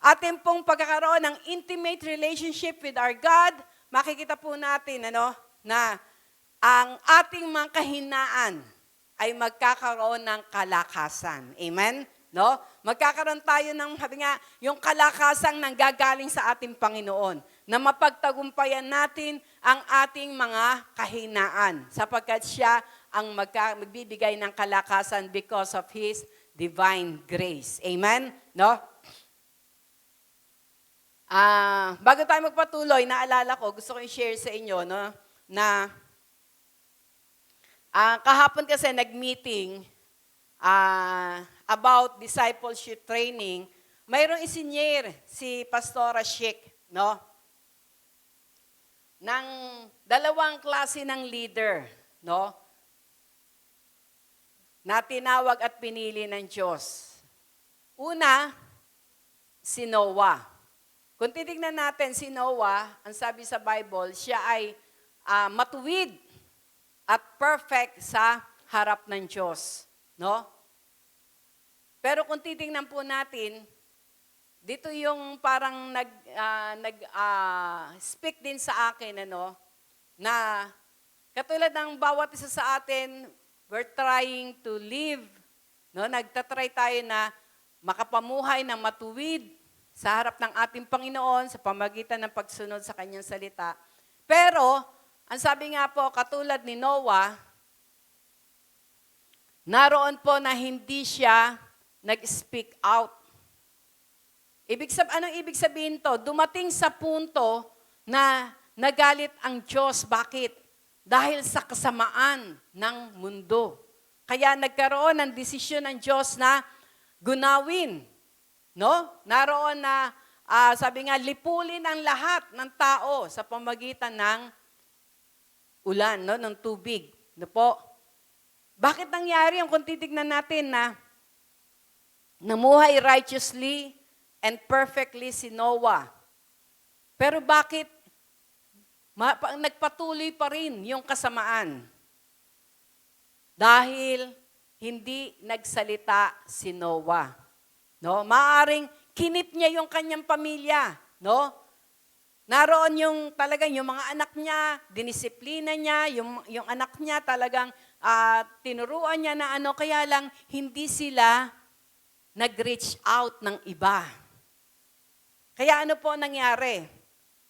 ating pong pagkakaroon ng intimate relationship with our God, makikita po natin na ang ating mga kahinaan ay magkakaroon ng kalakasan. Amen? No? Magkakaroon tayo ng, sabi nga, yung kalakasang nanggagaling sa ating Panginoon na mapagtagumpayan natin ang ating mga kahinaan sapagkat siya ang magbibigay ng kalakasan because of His divine grace. Amen? No? Bago tayo magpatuloy, naalala ko, gusto ko i-share sa inyo, no, na kahapon kasi nag-meeting about discipleship training. Mayroong isinyer si Pastora Sheik, no, ng dalawang klase ng leader, no, na tinawag at pinili ng Diyos. Una, si Noah. Kung titignan natin si Noah, ang sabi sa Bible, siya ay matuwid at perfect sa harap ng Diyos. No? Pero kung titignan po natin, dito yung parang speak din sa akin, ano, na katulad ng bawat isa sa atin, we're trying to live, no? Nagtatry tayo na makapamuhay ng matuwid sa harap ng ating Panginoon sa pamagitan ng pagsunod sa Kanyang salita. Pero, ang sabi nga po, katulad ni Noah, naroon po na hindi siya nag-speak out. Anong ibig sabihin to? Dumating sa punto na nagalit ang Diyos. Bakit? Dahil sa kasamaan ng mundo. Kaya nagkaroon ng desisyon ng Diyos na gunawin. No? Naroon na, sabi nga, lipulin ang lahat ng tao sa pamagitan ng ulan, no? Ng tubig. No po? Bakit nangyari yung kung titignan natin na namuhay righteously and perfectly si Noah? Pero bakit nagpatuloy pa rin yung kasamaan? Dahil hindi nagsalita si Noah. No, maaring kinip niya yung kanyang pamilya, no? Naroon yung talagang yung mga anak niya, dinisiplina niya, yung anak niya talagang tinuruan niya na ano, kaya lang hindi sila nag-reach out ng iba. Kaya ano po nangyari?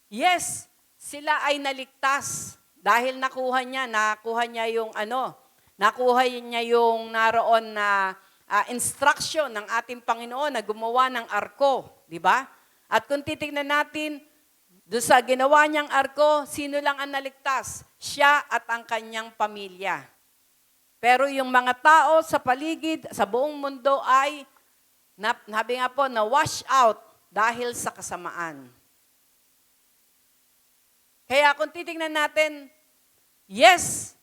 Yes, sila ay naligtas dahil nakuha niya yung naroon na instruction ng ating Panginoon na gumawa ng arko, di ba? At kung titignan natin, doon sa ginawa niyang arko, sino lang ang naligtas? Siya at ang kanyang pamilya. Pero yung mga tao sa paligid, sa buong mundo ay, sabi nga po, na-wash out dahil sa kasamaan. Kaya kung titignan natin, yes,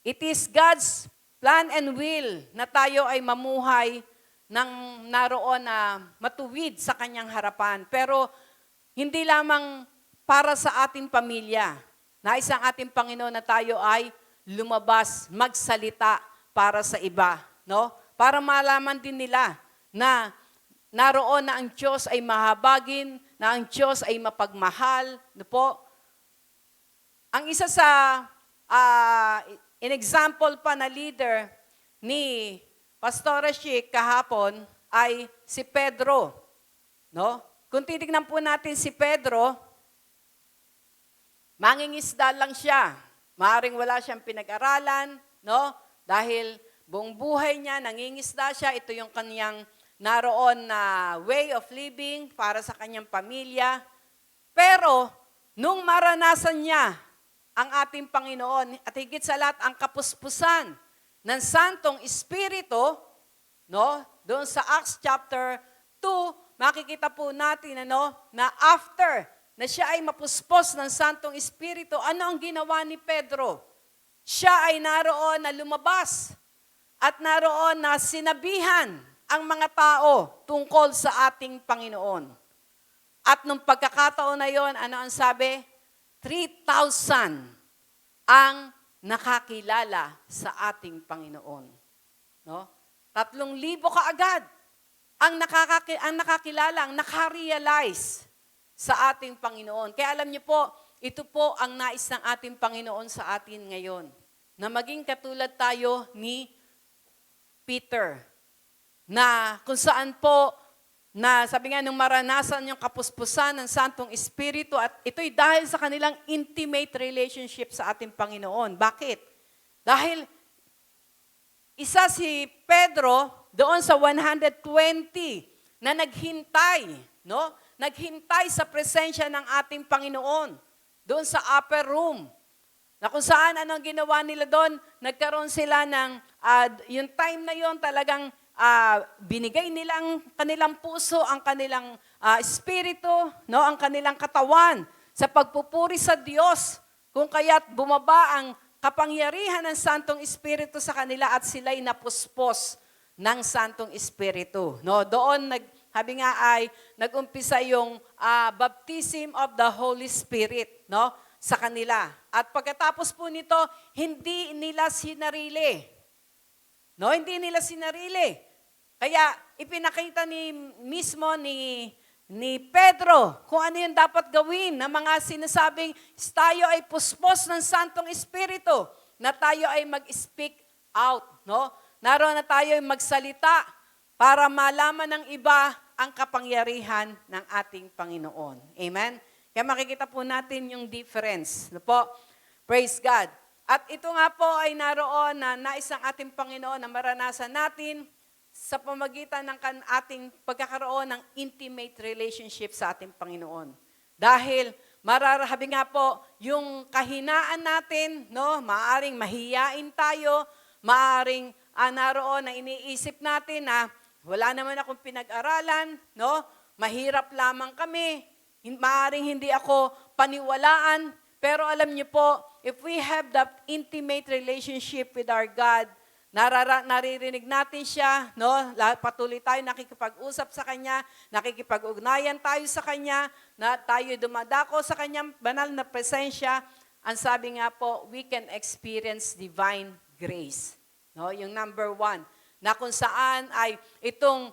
it is God's plan and will na tayo ay mamuhay ng naroon na matuwid sa kanyang harapan. Pero hindi lamang para sa ating pamilya. Nais ang ating Panginoon na tayo ay lumabas, magsalita para sa iba. No? Para malaman din nila na naroon na ang Diyos ay mahabagin, na ang Diyos ay mapagmahal. No po? Ang isa sa in example pa na leader ni Pastora Sheik kahapon ay si Pedro. No? Kung titignan po natin si Pedro, mangingisda lang siya. Maaring wala siyang pinag-aralan, no? Dahil buong buhay niya, nangingisda siya. Ito yung kanyang naroon na way of living para sa kanyang pamilya. Pero, nung maranasan niya ang ating Panginoon at higit sa lahat ang kapuspusan ng Santong Espiritu, no? Doon sa Acts chapter 2, makikita po natin na after na siya ay mapuspos ng Santong Espiritu, ano ang ginawa ni Pedro? Siya ay naroon na lumabas at naroon na sinabihan ang mga tao tungkol sa ating Panginoon. At nung pagkakataon na yon, ano ang sabi? 3,000 ang nakakilala sa ating Panginoon. No? 3,000 kaagad ang nakakilala, ang nakarealize sa ating Panginoon. Kaya alam niyo po, ito po ang nais ng ating Panginoon sa atin ngayon. Na maging katulad tayo ni Peter. na kung saan po na sabi nga nung maranasan yung kapuspusan ng Santong Espiritu at ito'y dahil sa kanilang intimate relationship sa ating Panginoon. Bakit? Dahil isa si Pedro doon sa 120 na naghintay, no? Naghintay sa presensya ng ating Panginoon doon sa upper room. Na kung saan anong ginawa nila doon, nagkaroon sila ng, yung time na yon talagang binigay nilang kanilang puso, ang kanilang espiritu, no, ang kanilang katawan sa pagpupuri sa Diyos. Kung kaya't bumaba ang kapangyarihan ng Santong Espiritu sa kanila at sila'y napuspos ng Santong Espiritu. No, doon sabi nga ay nag-umpisa yung baptism of the Holy Spirit, no, sa kanila. At pagkatapos po nito, hindi nila sinarili. No, hindi nila sinarili. Kaya ipinakita mismo ni Pedro kung ano yung dapat gawin na mga sinasabing tayo ay puspos ng Santong Espiritu, na tayo ay mag-speak out, no? Naroon na tayo ay magsalita para malaman ng iba ang kapangyarihan ng ating Panginoon. Amen? Kaya makikita po natin yung difference. No po? Praise God. At ito nga po ay naroon na nais ng ating Panginoon na maranasan natin sa pamagitan ng ating pagkakaroon ng intimate relationship sa ating Panginoon. Dahil mararahabi nga po yung kahinaan natin, no, maaring mahiyain tayo, maaring naroon na iniisip natin na wala naman akong pinag-aralan, no, mahirap lamang kami, maaring hindi ako paniwalaan, pero alam niyo po, if we have that intimate relationship with our God, naririnig natin siya, no? Patuloy tayo nakikipag-usap sa Kanya, nakikipag-ugnayan tayo sa Kanya, na tayo dumadako sa Kanyang banal na presensya. Ang sabi nga po, we can experience divine grace. No? Yung number 1, na kung saan ay itong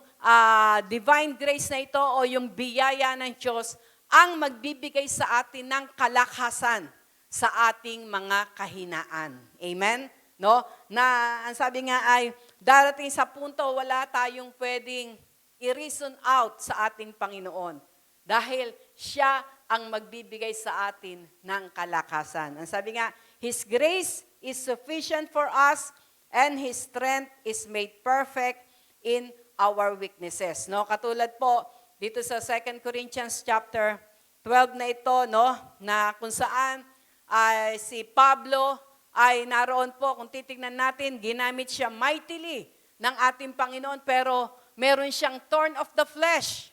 divine grace na ito o yung biyaya ng Diyos ang magbibigay sa atin ng kalakasan sa ating mga kahinaan. Amen? No? Na ang sabi nga ay darating sa punto wala tayong pwedeng i-reason out sa ating Panginoon dahil siya ang magbibigay sa atin ng kalakasan. Ang sabi nga, His grace is sufficient for us and His strength is made perfect in our weaknesses. No? Katulad po dito sa 2 Corinthians chapter 12 na ito, no, na kung saan ay si Pablo ay naroon po, kung titignan natin, ginamit siya mightily ng ating Panginoon, pero meron siyang thorn of the flesh.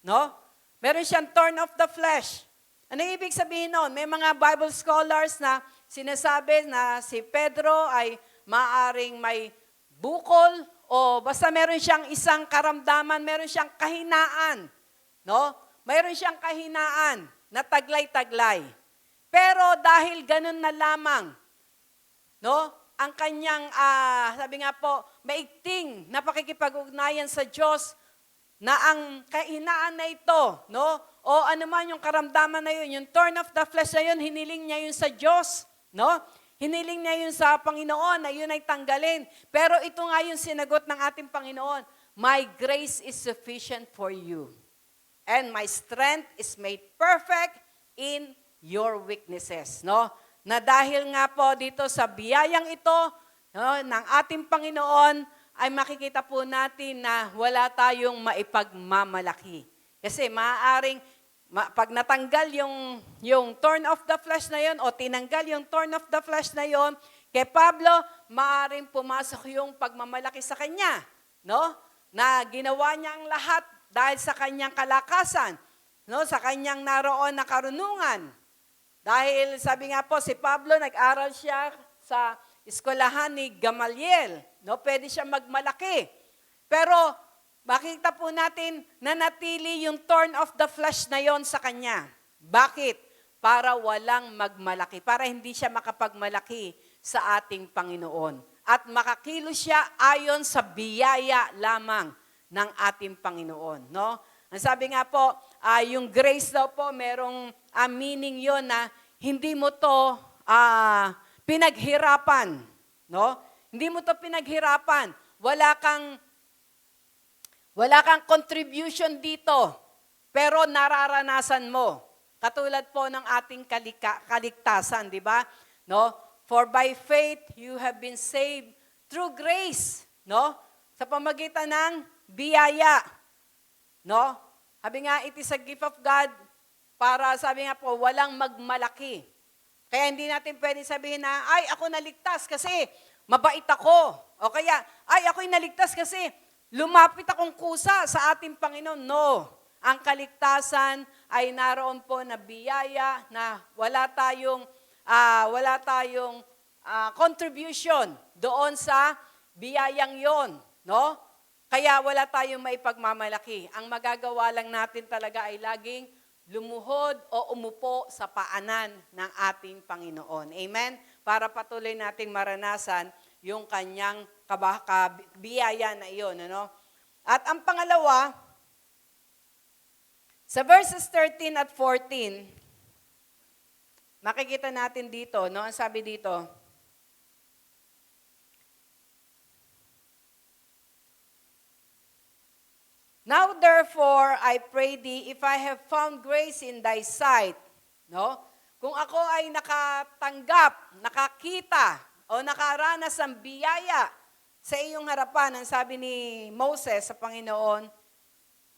No? Meron siyang thorn of the flesh. Ano ibig sabihin nun? May mga Bible scholars na sinasabi na si Pedro ay maaring may bukol o basta meron siyang isang karamdaman, meron siyang kahinaan. No? Meron siyang kahinaan na taglay-taglay. Pero dahil ganun na lamang, no? Ang kanyang, sabi nga po, maigting na pakikipag-ugnayan sa Diyos na ang kahinaan na ito, no? O ano man yung karamdaman na yun, yung thorn of the flesh na yun, hiniling niya yun sa Diyos, no? Hiniling niya yun sa Panginoon na yun ay tanggalin. Pero ito nga yung sinagot ng ating Panginoon, my grace is sufficient for you. And my strength is made perfect in your weaknesses, no? Na dahil nga po dito sa biyayang ito, no, ng ating Panginoon, ay makikita po natin na wala tayong maipagmamalaki. Kasi maaaring, pag natanggal yung thorn of the flesh na yon o tinanggal yung thorn of the flesh na yon, kay Pablo, maaaring pumasok yung pagmamalaki sa kanya, no? Na ginawa niya ang lahat dahil sa kanyang kalakasan, no? Sa kanyang naroon na karunungan. Dahil sabi nga po, si Pablo, nag-aral siya sa eskwelahan ni Gamaliel. No? Pwede siya magmalaki. Pero makikita po natin na natili yung thorn of the flesh na yon sa kanya. Bakit? Para walang magmalaki. Para hindi siya makapagmalaki sa ating Panginoon. At makakilos siya ayon sa biyaya lamang ng ating Panginoon. No? Ang sabi nga po, yung grace daw po, merong meaning yon na hindi mo to pinaghirapan. No? Hindi mo to pinaghirapan. Wala kang Wala kang contribution dito, pero nararanasan mo. Katulad po ng ating kaligtasan, di ba? No? For by faith you have been saved through grace, no? Sa pamagitan ng biyaya, no? Sabi nga, it is a gift of God para, sabi nga po, walang magmalaki. Kaya hindi natin pwede sabihin na, ay, ako naligtas kasi mabait ako. O kaya, ay, ako'y naligtas kasi lumapit akong kusa sa ating Panginoon. No. Ang kaligtasan ay naroon po na biyaya na wala tayong contribution doon sa biyayang yon, no? Kaya wala tayong maipagmamalaki. Ang magagawa lang natin talaga ay laging lumuhod o umupo sa paanan ng ating Panginoon. Amen? Para patuloy nating maranasan yung kanyang biyaya na iyon. Ano? At ang pangalawa, sa verses 13 at 14, makikita natin dito, no? Ang sabi dito, now therefore, I pray thee, if I have found grace in thy sight, no? Kung ako ay nakatanggap, nakakita, o nakaranas ng biyaya sa iyong harapan, ang sabi ni Moses sa Panginoon,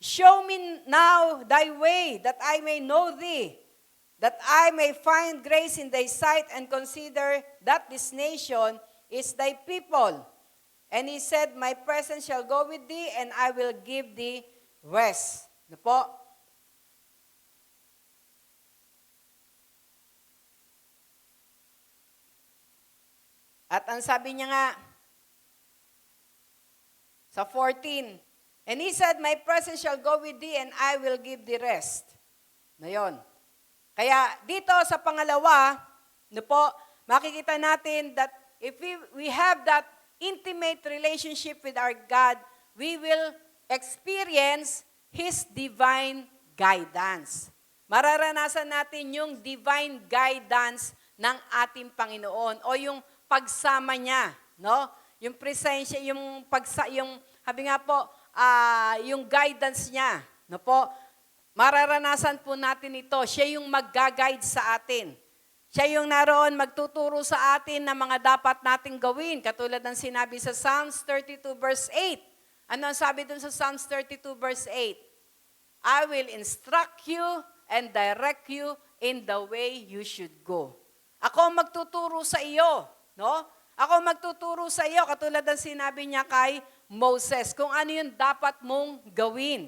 show me now thy way, that I may know thee, that I may find grace in thy sight, and consider that this nation is thy people. And he said, my presence shall go with thee, and I will give thee rest. Ano po? At ang sabi niya nga, sa 14, and he said, my presence shall go with thee, and I will give thee rest. Na yun. Kaya dito sa pangalawa, ano po, makikita natin that if we have that intimate relationship with our God, we will experience His divine guidance. Mararanasan natin yung divine guidance ng ating Panginoon o yung pagsama niya, no? Yung presensya, yung sabi nga po, yung guidance niya, no po? Mararanasan po natin ito. Siya yung mag-guide sa atin. Siya yung naroon magtuturo sa atin ng mga dapat nating gawin. Katulad ng sinabi sa Psalms 32 verse 8. Ano ang sabi dun sa Psalms 32 verse 8? I will instruct you and direct you in the way you should go. Ako ang magtuturo sa iyo. No? Ako ang magtuturo sa iyo. Katulad ng sinabi niya kay Moses. Kung ano yung dapat mong gawin.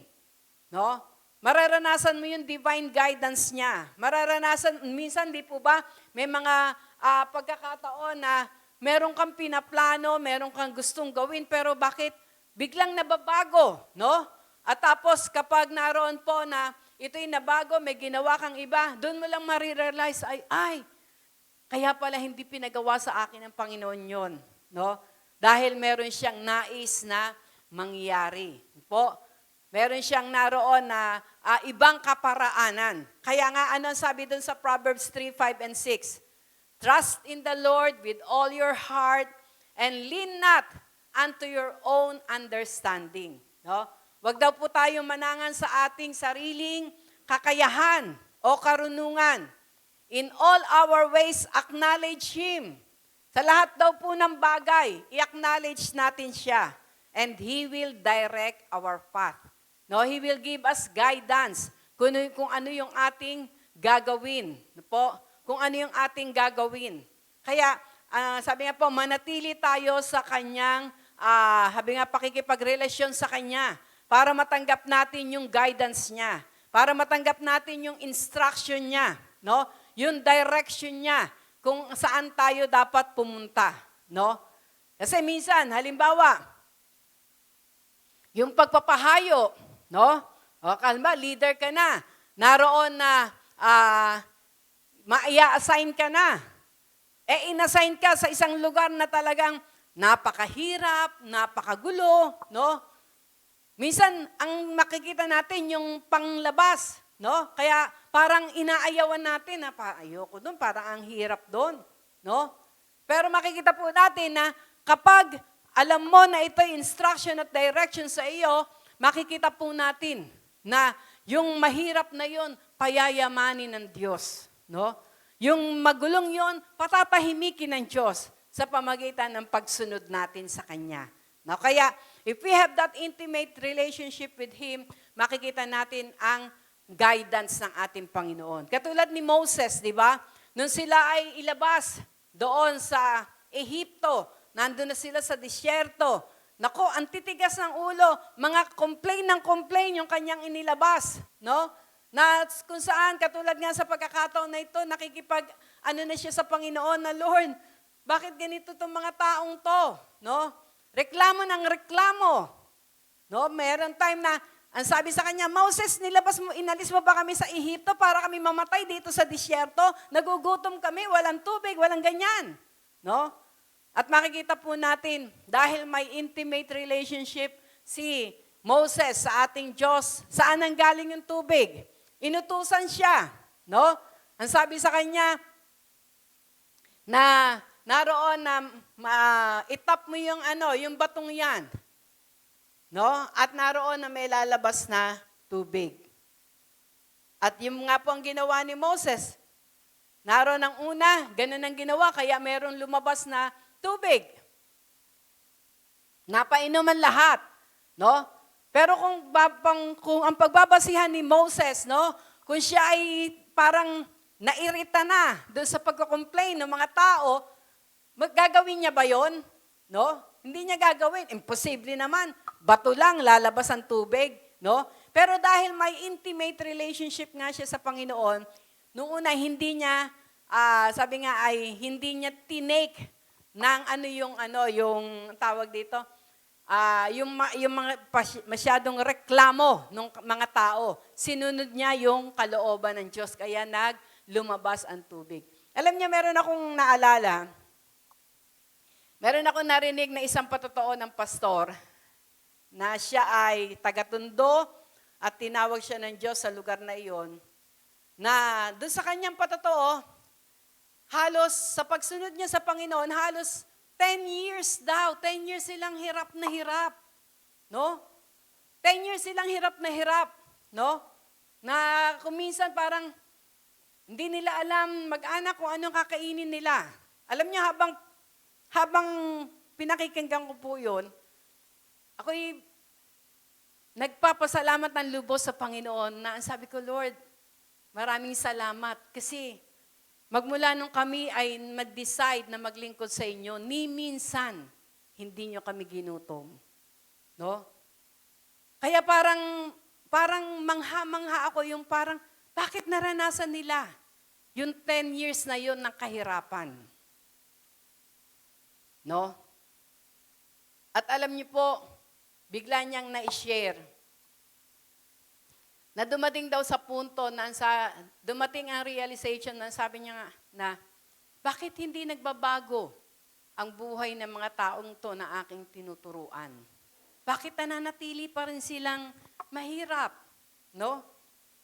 No? Mararanasan mo yung divine guidance niya. Mararanasan, minsan di po ba, may mga pagkakataon na meron kang pinaplano, meron kang gustong gawin, pero bakit biglang nababago, no? At tapos kapag naroon po na ito'y nabago, may ginawa kang iba, doon mo lang marirealize, ay, kaya pala hindi pinagawa sa akin ng Panginoon yon, no? Dahil meron siyang nais na mangyari. Po, meron siyang naroon na ibang kaparaanan. Kaya nga, ano sabi dun sa Proverbs 3, 5, and 6? Trust in the Lord with all your heart and lean not unto your own understanding. No? Huwag daw po tayong manangan sa ating sariling kakayahan o karunungan. In all our ways, acknowledge Him. Sa lahat daw po ng bagay, i-acknowledge natin siya. And He will direct our path. No, He will give us guidance kung ano yung ating gagawin. Po? Kung ano yung ating gagawin. Kaya, sabi nga po, manatili tayo sa Kanyang, sabi nga, pakikipagrelasyon sa Kanya para matanggap natin yung guidance niya. Para matanggap natin yung instruction niya. No? Yung direction niya kung saan tayo dapat pumunta. No? Kasi minsan, halimbawa, yung pagpapahayo, no? O, kalma, leader ka na. Naroon na ma-assign ka na. In-assign ka sa isang lugar na talagang napakahirap, napakagulo, no? Minsan, ang makikita natin yung panglabas, no? Kaya parang inaayawan natin na ayoko doon, parang ang hirap doon, no? Pero makikita po natin na kapag alam mo na ito'y instruction at direction sa iyo, makikita po natin na yung mahirap na yon payayamanin ng Diyos. No? Yung magulong yon patatahimikin ng Diyos sa pamagitan ng pagsunod natin sa Kanya. No? Kaya, if we have that intimate relationship with Him, makikita natin ang guidance ng ating Panginoon. Katulad ni Moses, di ba? Nung sila ay ilabas doon sa Ehipto, nandun na sila sa disyerto. Nako, ang titigas ng ulo, mga complain yung kanyang inilabas, no? Na kung saan, katulad nga sa pagkakataon na ito, na siya sa Panginoon na, Lord, bakit ganito itong mga taong to? No? Reklamo ng reklamo. No? Meron time na, ang sabi sa kanya, Moses, inalis mo ba kami sa Ehipto para kami mamatay dito sa disyerto? Nagugutom kami, walang tubig, walang ganyan. No? At makikita po natin, dahil may intimate relationship si Moses sa ating Diyos, saan ang galing yung tubig? Inutusan siya. No? Ang sabi sa kanya, na naroon na itap mo yung batong yan. No? At naroon na may lalabas na tubig. At yung nga po ang ginawa ni Moses, naroon ang una, ganun ang ginawa, kaya meron lumabas na tubig. Napainuman lahat. No? Pero kung ang pagbabasihan ni Moses, no, kung siya ay parang nairita na doon sa pagko-complain ng mga tao, gagawin niya ba yon? No? Hindi niya gagawin. Imposible naman. Bato lang, lalabas ang tubig. No? Pero dahil may intimate relationship nga siya sa Panginoon, noong una hindi niya, sabi nga ay hindi niya tinake ng yung tawag dito, yung mga masyadong reklamo ng mga tao. Sinunod niya yung kalooban ng Diyos, kaya lumabas ang tubig. Alam niya, meron akong narinig na isang patotoo ng pastor na siya ay taga-Tondo at tinawag siya ng Diyos sa lugar na iyon, na doon sa kanyang patotoo, halos sa pagsunod niya sa Panginoon, halos 10 years daw. 10 years silang hirap na hirap. No? 10 years silang hirap na hirap. No? Na kuminsan parang hindi nila alam mag-anak kung anong kakainin nila. Alam niyo, habang pinakikinggan ko po yun, ako'y nagpapasalamat ng lubos sa Panginoon na sabi ko, Lord, maraming salamat kasi magmula nung kami ay mag-decide na maglingkod sa inyo, ni minsan, hindi nyo kami ginutom. No? Kaya parang mangha-mangha ako yung parang, bakit naranasan nila yung 10 years na yun ng kahirapan? No? At alam niyo po, bigla niyang na-share na dumating daw sa punto na dumating ang realization na sabi niya nga na, bakit hindi nagbabago ang buhay ng mga taong to na aking tinuturuan? Bakit nananatili pa rin silang mahirap? No?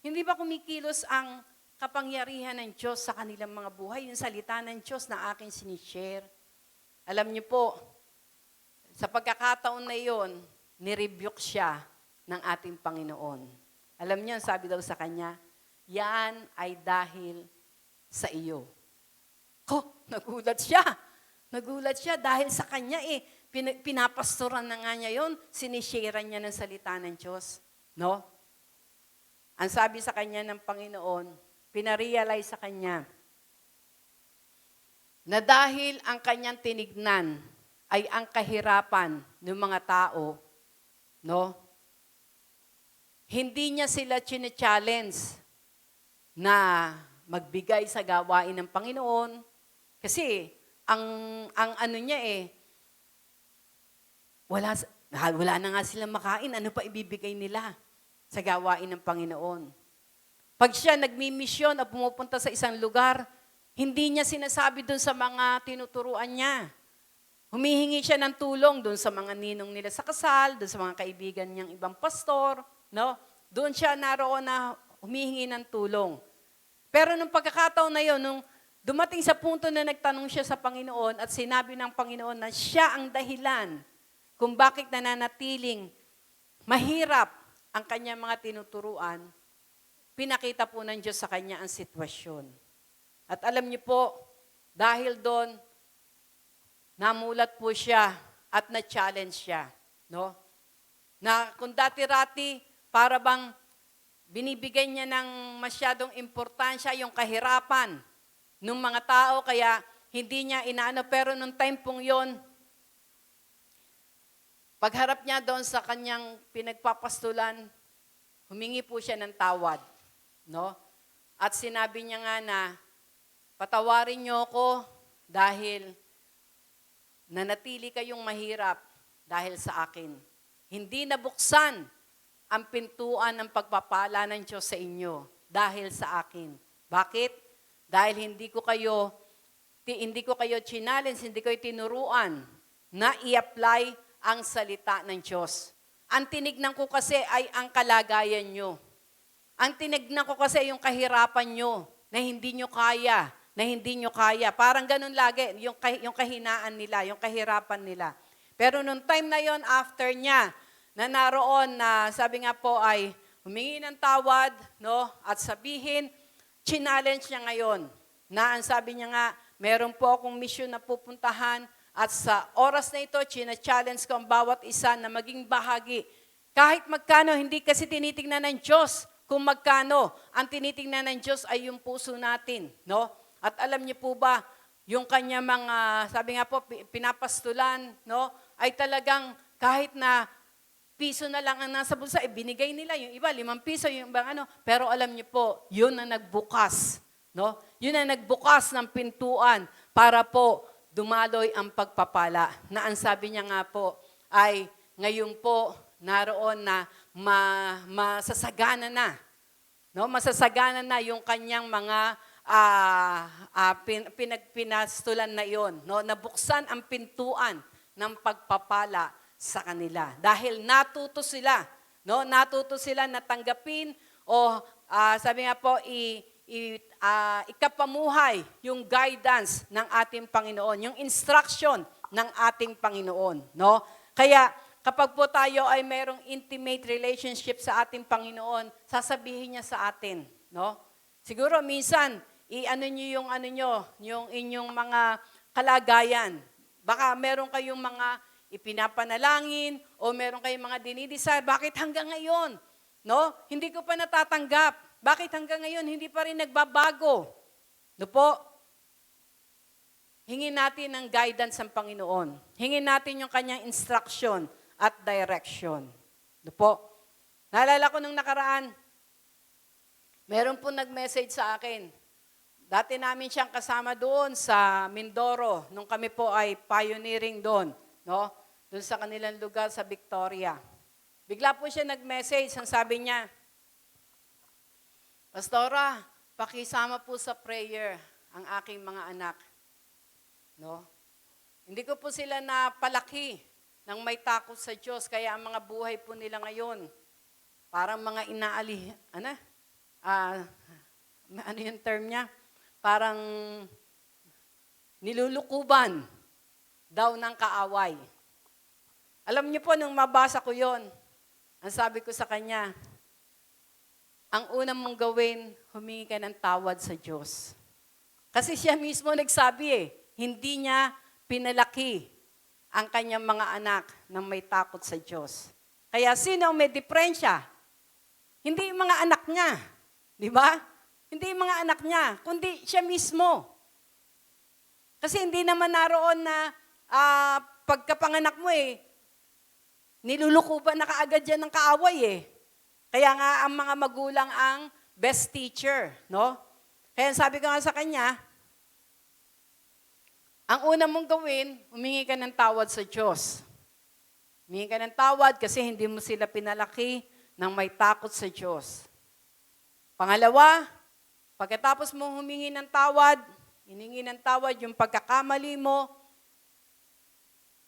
Hindi ba kumikilos ang kapangyarihan ng Diyos sa kanilang mga buhay? Yung salita ng Diyos na aking sinishare. Alam niyo po, sa pagkakataon na iyon, nirebuke siya ng ating Panginoon. Alam niyo, sabi daw sa kanya, yan ay dahil sa iyo. Nagulat siya. Nagulat siya dahil sa kanya pinapastoran na nga niya yun, sinishare niya ng salita ng Diyos. No? Ang sabi sa kanya ng Panginoon, pinarealize sa kanya na dahil ang kanyang tinignan ay ang kahirapan ng mga tao, no? Hindi niya sila chine-challenge na magbigay sa gawain ng Panginoon kasi ang ano niya wala na nga silang makain, ano pa ibibigay nila sa gawain ng Panginoon. Pag siya nagmi-misyon o pumupunta sa isang lugar, hindi niya sinasabi doon sa mga tinuturuan niya. Humihingi siya ng tulong doon sa mga ninong nila sa kasal, doon sa mga kaibigan niyang ibang pastor, no? Doon siya naroon na humihingi ng tulong. Pero nung pagkakataon na yon, nung dumating sa punto na nagtanong siya sa Panginoon at sinabi ng Panginoon na siya ang dahilan kung bakit nananatiling mahirap ang kanyang mga tinuturuan, pinakita po ng Diyos sa kanya ang sitwasyon. At alam niyo po, dahil doon, namulat po siya at na-challenge siya. No? Na kung dati-rati, para bang binibigay niya ng masyadong importansya yung kahirapan ng mga tao, kaya hindi niya inaano. Pero nung time pong yon, pagharap niya doon sa kanyang pinagpapastulan, humingi po siya ng tawad. No? At sinabi niya nga na, patawarin niyo ako dahil nanatili kayong mahirap dahil sa akin. Hindi nabuksan ang pintuan ng pagpapala ng Diyos sa inyo dahil sa akin. Bakit? Dahil hindi ko kayo challenge, hindi ko tinuruan na i-apply ang salita ng Diyos. Ang tinignan ko kasi ay ang kalagayan nyo. Ang tinignan ko kasi yung kahirapan nyo na hindi nyo kaya, Parang ganun lagi, yung kahinaan nila, yung kahirapan nila. Pero nung time na yon, after niya, na naroon na sabi nga po ay humingi ng tawad, no? At sabihin, challenge niya ngayon. Na ang sabi niya nga, meron po akong mission na pupuntahan at sa oras na ito, challenge ko ang bawat isa na maging bahagi. Kahit magkano, hindi kasi tinitingnan ng Diyos kung magkano. Ang tinitingnan ng Diyos ay yung puso natin, no? At alam niyo po ba, yung kanya mga, sabi nga po, pinapastulan, no? Ay talagang kahit na piso na lang ang nasa bulsa, binigay nila. Yung iba, 5 piso, yung ibang ano. Pero alam niyo po, yun ang nagbukas, no? Yun ang nagbukas ng pintuan para po dumaloy ang pagpapala. Na ang sabi niya nga po, ay ngayon po, naroon na masasagana na. No? Masasagana na yung kanyang mga pinagpinastulan na iyon, no? Nabuksan ang pintuan ng pagpapala sa kanila. Dahil natuto sila, no? Natuto sila na tanggapin o sabi nga po, ikapamuhay yung guidance ng ating Panginoon, yung instruction ng ating Panginoon, no? Kaya kapag po tayo ay mayroong intimate relationship sa ating Panginoon, sasabihin niya sa atin, no? Siguro minsan yung inyong mga kalagayan. Baka meron kayong mga ipinapanalangin o meron kayong mga dinidesire. Bakit hanggang ngayon? No? Hindi ko pa natatanggap. Bakit hanggang ngayon hindi pa rin nagbabago? No po? Hingin natin ng guidance ng Panginoon. Hingin natin yung kanyang instruction at direction. No po? Naalala ko nung nakaraan, meron po nag-message sa akin. Dati namin siyang kasama doon sa Mindoro, nung kami po ay pioneering doon, no? Doon sa kanilang lugar sa Victoria. Bigla po siya nag-message, ang sabi niya, Pastora, pakisama po sa prayer ang aking mga anak. No? Hindi ko po sila napalaki ng may takot sa Diyos, kaya ang mga buhay po nila ngayon, parang mga ano yung term niya? Parang nilulukuban daw ng kaaway. Alam niyo po, nung mabasa ko yon, ang sabi ko sa kanya, ang unang mong gawin, humingi ka ng tawad sa Diyos. Kasi siya mismo nagsabi hindi niya pinalaki ang kanyang mga anak ng may takot sa Diyos. Kaya sino ang may diferensya? Hindi yung mga anak niya. Di ba? Hindi yung mga anak niya, kundi siya mismo. Kasi hindi naman naroon na pagkapanganak mo nilulukuban na kaagad yan ng kaaway Kaya nga ang mga magulang ang best teacher, no? Kaya sabi ko nga sa kanya, ang una mong gawin, humingi ka ng tawad sa Diyos. Humingi ka ng tawad kasi hindi mo sila pinalaki ng may takot sa Diyos. Pangalawa, pagkatapos mo humingi ng tawad, hiningi ng tawad yung pagkakamali mo,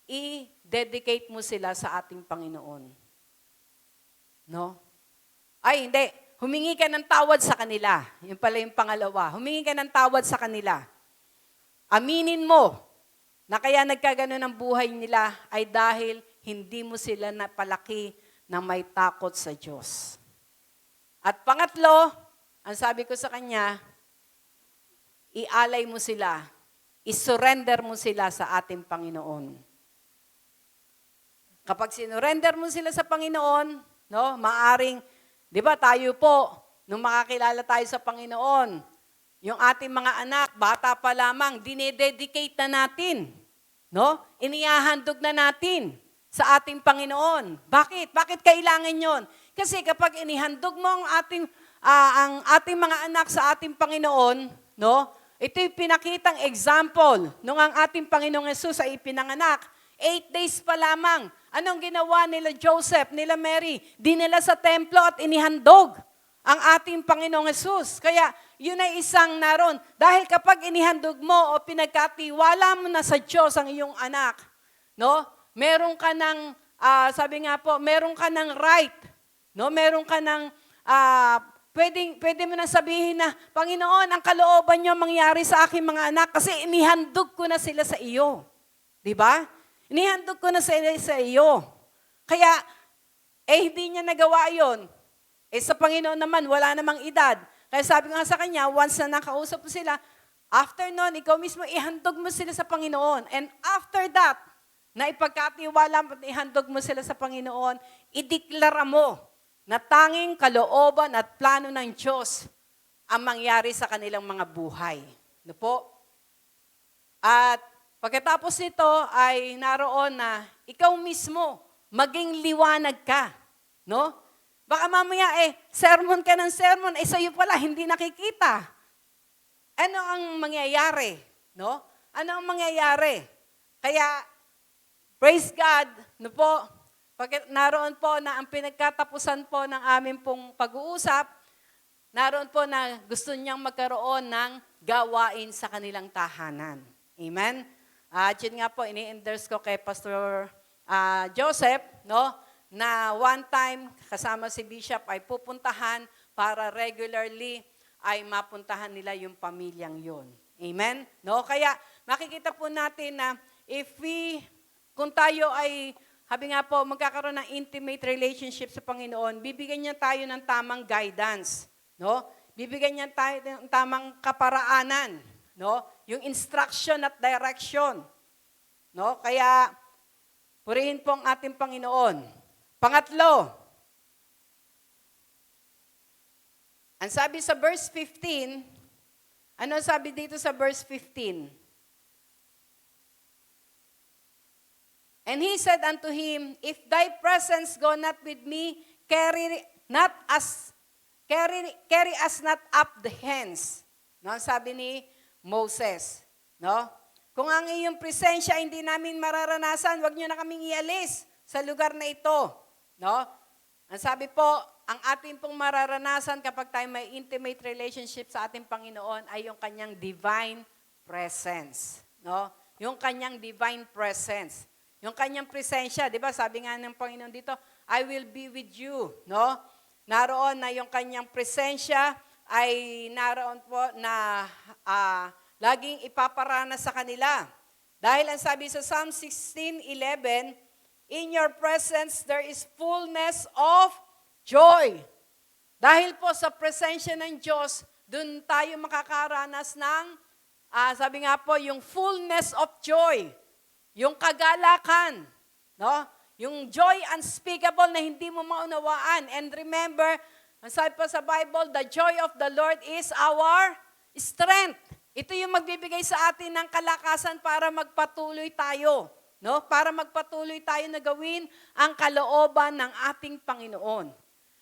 i-dedicate mo sila sa ating Panginoon. No? Ay, hindi. Humingi ka ng tawad sa kanila. Yun pala yung pangalawa. Humingi ka ng tawad sa kanila. Aminin mo na kaya nagkagano ng buhay nila ay dahil hindi mo sila napalaki na may takot sa Diyos. At pangatlo, ang sabi ko sa kanya, ialay mo sila, isurrender mo sila sa ating Panginoon. Kapag sinurrender mo sila sa Panginoon, no, maaring, di ba tayo po, nung makakilala tayo sa Panginoon, yung ating mga anak, bata pa lamang, dinededicate na natin. No? Inihahandog na natin sa ating Panginoon. Bakit? Bakit kailangan yon? Kasi kapag inihandog mo ang ating mga anak sa ating Panginoon, no? Ito'y pinakitang example nung ang ating Panginoong Yesus ay ipinanganak. 8 days pa lamang. Anong ginawa nila Joseph, nila Mary? Dinala sa templo at inihandog ang ating Panginoong Yesus. Kaya yun ay isang naroon. Dahil kapag inihandog mo o pinagkatiwala mo na sa Diyos ang iyong anak, no? Meron ka ng, sabi nga po, meron ka ng right. No? Meron ka ng, pwede mo nang sabihin na, Panginoon, ang kalooban niyo mangyari sa aking mga anak kasi inihandog ko na sila sa iyo. Di ba? Inihandog ko na sila sa iyo. Kaya, hindi niya nagawa yon. Sa Panginoon naman, wala namang edad. Kaya sabi ko nga sa kanya, once na nakausap mo sila, after nun, ikaw mismo ihandog mo sila sa Panginoon. And after that, na ipagkatiwala mo at ihandog mo sila sa Panginoon, ideklara mo na tanging kalooban at plano ng Diyos ang mangyari sa kanilang mga buhay. Ano po? At pagkatapos nito ay naroon na ikaw mismo maging liwanag ka. No? Baka mamaya sermon ka ng sermon, sa'yo pala hindi nakikita. Ano ang mangyayari? No? Ano ang mangyayari? Kaya, praise God, no po, naroon po na ang pinagkatapusan po ng aming pong pag-uusap, naroon po na gusto niyang magkaroon ng gawain sa kanilang tahanan. Amen? At yun nga po, ini-endorse ko kay Pastor Joseph, no, na one time kasama si Bishop ay pupuntahan para regularly ay mapuntahan nila yung pamilyang yun. Amen? No? Kaya makikita po natin na kung tayo ay, habi nga po, magkakaroon ng intimate relationship sa Panginoon, bibigyan niya tayo ng tamang guidance. No? Bibigyan niya tayo ng tamang kaparaanan. No? Yung instruction at direction. No? Kaya, purihin po ang ating Panginoon. Pangatlo, ang sabi sa verse 15, ano sabi dito sa verse 15? And he said unto him, if thy presence go not with me, carry us not up the hands. No, sabi ni Moses. No? Kung ang iyong presensya hindi namin mararanasan, wag niyo na kaming ialis sa lugar na ito. No? Ang sabi po, ang ating pong mararanasan kapag tayo may intimate relationship sa ating Panginoon ay yung kanyang divine presence. No? Yung kanyang divine presence. Yung kanyang presensya, di ba? Sabi nga ng Panginoon dito, I will be with you. No? Naroon na yung kanyang presensya ay naroon po na laging ipaparanas sa kanila. Dahil ang sabi sa Psalm 16:11, in your presence there is fullness of joy. Dahil po sa presensya ng Diyos, dun tayo makakaranas ng, sabi nga po, yung fullness of joy. Yung kagalakan. No? Yung joy unspeakable na hindi mo maunawaan. And remember, ang sabi pa sa Bible, the joy of the Lord is our strength. Ito yung magbibigay sa atin ng kalakasan para magpatuloy tayo. No? Para magpatuloy tayo na gawin ang kalooban ng ating Panginoon.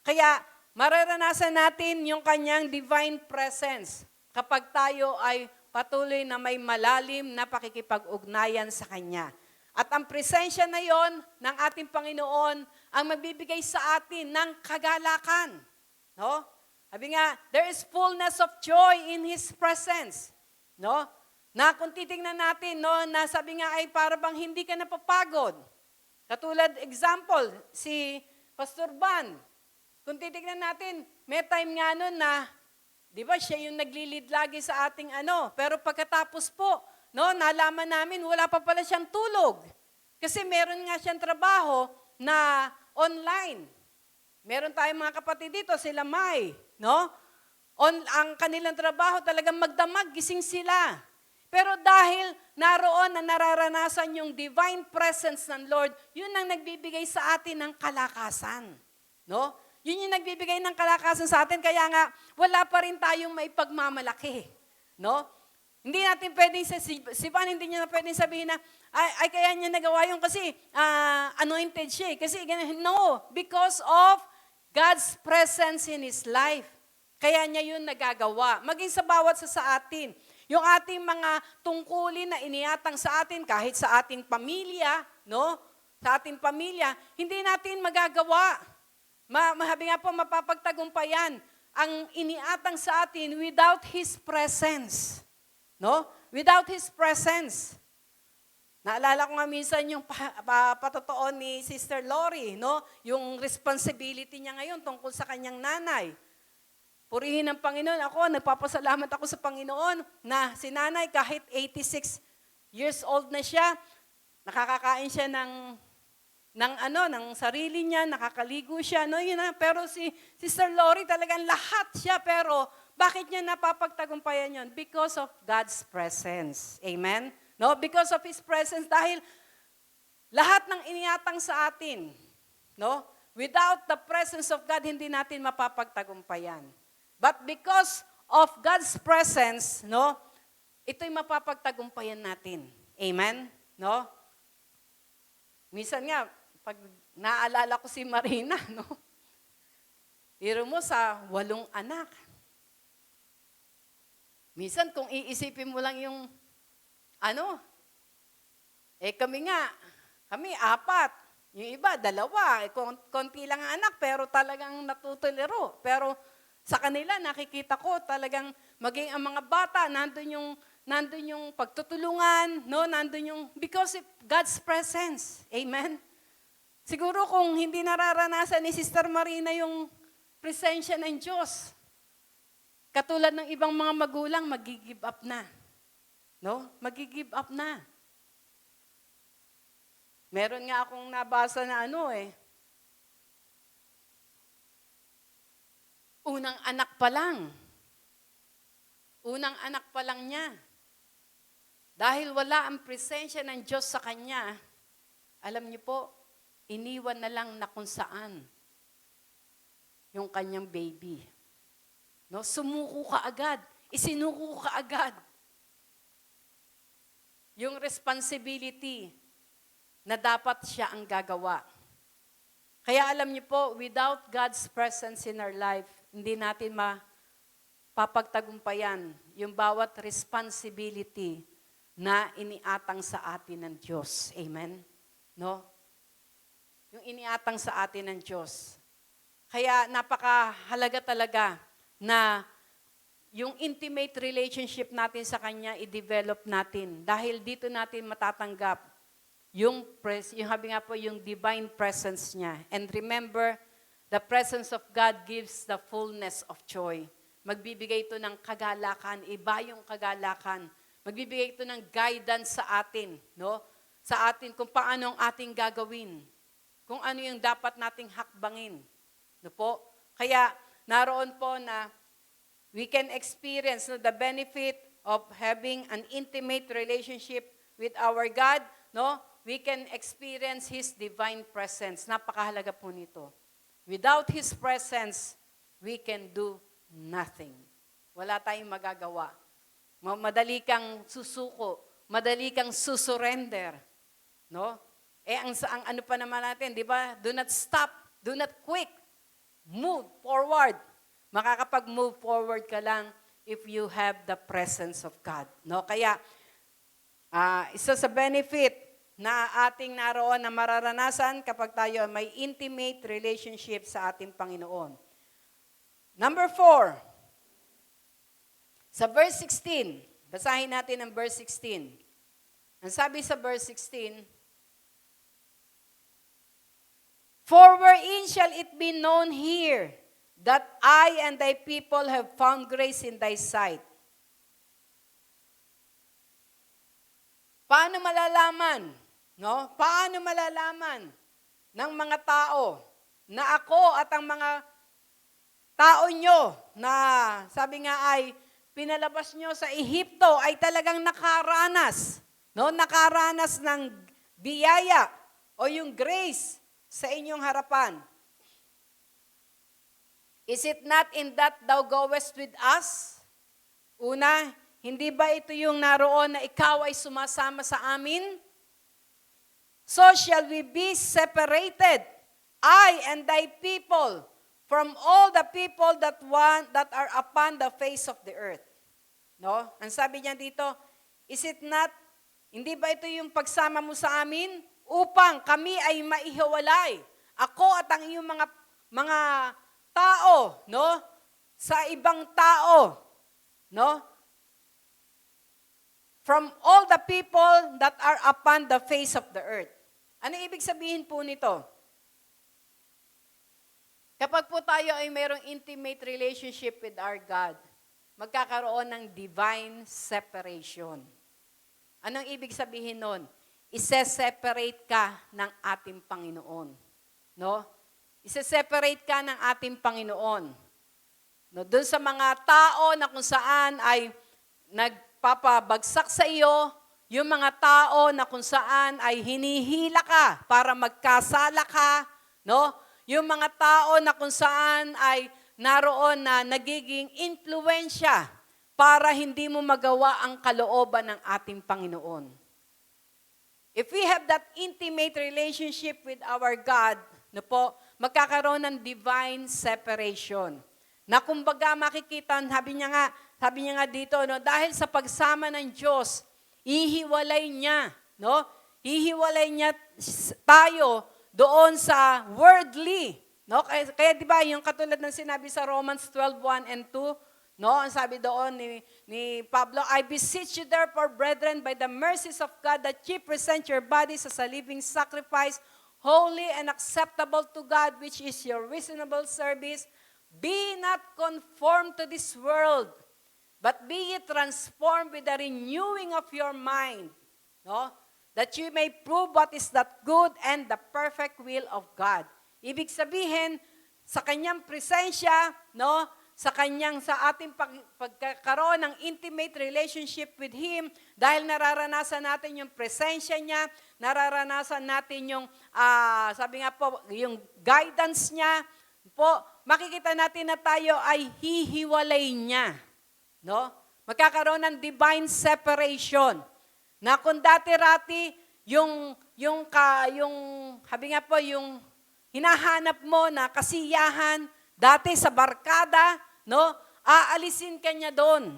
Kaya mararanasan natin yung kanyang divine presence kapag tayo ay patuloy na may malalim na pakikipag-ugnayan sa Kanya. At ang presensya na yon ng ating Panginoon ang magbibigay sa atin ng kagalakan. No? Sabi nga, there is fullness of joy in His presence. No? Na kung titingnan natin, no, na sabi nga ay para bang hindi ka napapagod. Katulad, example, si Pastor Van. Kung titingnan natin, may time nga nun na, di ba, siya yung naglilid lagi sa ating pero pagkatapos po, no, nalaman namin, wala pa pala siyang tulog. Kasi meron nga siyang trabaho na online. Meron tayong mga kapatid dito, sila May, no? Ang kanilang trabaho talagang magdamag, gising sila. Pero dahil naroon na nararanasan yung divine presence ng Lord, yun ang nagbibigay sa atin ng kalakasan. No? Yun yung nagbibigay ng kalakasan sa atin, kaya nga wala pa rin tayong maipagmamalaki. No? Hindi natin pwedeng, si Van, hindi niya na pwedeng sabihin na, ay kaya niya nagawa yun kasi anointed siya. Kasi no, because of God's presence in His life. Kaya niya yun nagagawa. Maging sa bawat sa atin. Yung ating mga tungkulin na iniatang sa atin, kahit sa ating pamilya, no? Sa ating pamilya, hindi natin magagawa. Mahabi nga po, mapapagtagumpayan ang iniatang sa atin without His presence. No? Without His presence. Naalala ko nga minsan yung patotoo ni Sister Lori, no? Yung responsibility niya ngayon tungkol sa kanyang nanay. Purihin ng Panginoon. Ako, nagpapasalamat ako sa Panginoon na si nanay kahit 86 years old na siya, nakakakain siya ng sarili niya, nakakaligo siya, no? Yun na. Pero si Sister Lori talagang lahat siya, pero bakit niya napapagtagumpayan yun? Because of God's presence. Amen? No? Because of His presence, dahil lahat ng iniatang sa atin, no? Without the presence of God, hindi natin mapapagtagumpayan. But because of God's presence, no, ito'y mapapagtagumpayan natin. Amen? No? Minsan nga, pag naalala ko si Marina, no? Iro mo sa 8 anak. Minsan kung iisipin mo lang yung, kami 4. Yung iba, 2. Konti lang ang anak, pero talagang natutuliro. Pero sa kanila, nakikita ko talagang maging ang mga bata, nandun yung pagtutulungan, no? Nandun yung, because of God's presence. Amen? Siguro kung hindi nararanasan ni Sister Marina yung presensya ng Diyos, katulad ng ibang mga magulang, mag-give up na. No? Mag-give up na. Meron nga akong nabasa na unang anak pa lang. Unang anak pa lang niya. Dahil wala ang presensya ng Diyos sa kanya, alam niyo po, iniwan na lang na kung saan yung kanyang baby. No? Sumuko ka agad. Isinuko ka agad. Yung responsibility na dapat siya ang gagawa. Kaya alam niyo po, without God's presence in our life, hindi natin mapapagtagumpayan yung bawat responsibility na iniatang sa atin ng Diyos. Amen? No? Yung iniatang sa atin ng Diyos. Kaya napakahalaga talaga na yung intimate relationship natin sa Kanya, i-develop natin. Dahil dito natin matatanggap yung habi nga po, yung divine presence niya. And remember, the presence of God gives the fullness of joy. Magbibigay ito ng kagalakan, iba yung kagalakan. Magbibigay ito ng guidance sa atin, no? Sa atin kung paano ang ating gagawin. Kung ano yung dapat nating hakbangin. No po? Kaya naroon po na we can experience the benefit of having an intimate relationship with our God, no? We can experience His divine presence. Napakahalaga po nito. Without His presence, we can do nothing. Wala tayong magagawa. Madali kang susuko, madali kang susurrender. No? Ang ano pa naman natin, di ba? Do not stop, do not quit. Move forward. Makakapag-move forward ka lang if you have the presence of God. No? Kaya, isa sa benefit na ating naroon na mararanasan kapag tayo may intimate relationship sa ating Panginoon. Number 4, sa verse 16, basahin natin ang verse 16. Ang sabi sa verse 16, "For wherein shall it be known here that I and thy people have found grace in thy sight?" Paano malalaman? No? Paano malalaman ng mga tao na ako at ang mga tao nyo na sabi nga ay pinalabas nyo sa Ehipto ay talagang nakaranas, no? Nakaranas ng biyaya o yung grace sa inyong harapan. Is it not in that thou goest with us? Una, hindi ba ito yung naroon na ikaw ay sumasama sa amin? So shall we be separated, I and thy people, from all the people that are upon the face of the earth. No? Ang sabi niya dito, is it not, hindi ba ito yung pagsama mo sa amin upang kami ay maihiwalay? Ako at ang iyong mga tao, no? Sa ibang tao, no? From all the people that are upon the face of the earth. Ano ibig sabihin po nito? Kapag po tayo ay mayroong intimate relationship with our God, magkakaroon ng divine separation. Anong ibig sabihin nun? Ise-separate ka ng ating Panginoon. No? Ise-separate ka ng ating Panginoon. No? Doon sa mga tao na kung saan ay nagpapabagsak sa iyo, yung mga tao na kung saan ay hinihila ka para magkasala ka, no? Yung mga tao na kung saan ay naroon na nagiging impluwensya para hindi mo magawa ang kalooban ng ating Panginoon. If we have that intimate relationship with our God, no po, magkakaroon ng divine separation. Na kumbaga makikita, sabi niya nga dito, no, dahil sa pagsama ng Diyos, ihiwalay niya, no? Hihiwalay niya tayo doon sa worldly, no? Kaya 'di ba, yung katulad ng sinabi sa Romans 12:1 and 2, no? Ang sabi doon ni Pablo, I beseech you therefore, brethren, by the mercies of God, that ye present your bodies as a living sacrifice, holy and acceptable to God, which is your reasonable service. Be not conformed to this world, but be ye transformed with the renewing of your mind, no? That you may prove what is that good and the perfect will of God. Ibig sabihin, sa kanyang presensya, no? Sa ating pagkakaroon ng intimate relationship with Him, dahil nararanasan natin yung presensya niya, nararanasan natin yung, sabi nga po, yung guidance niya, po, makikita natin na tayo ay hihiwalay niya. No? Magkakaroon ng divine separation. Na kung dati-rati, yung habi nga po, yung hinahanap mo na kasiyahan, dati sa barkada, no? Aalisin ka niya doon.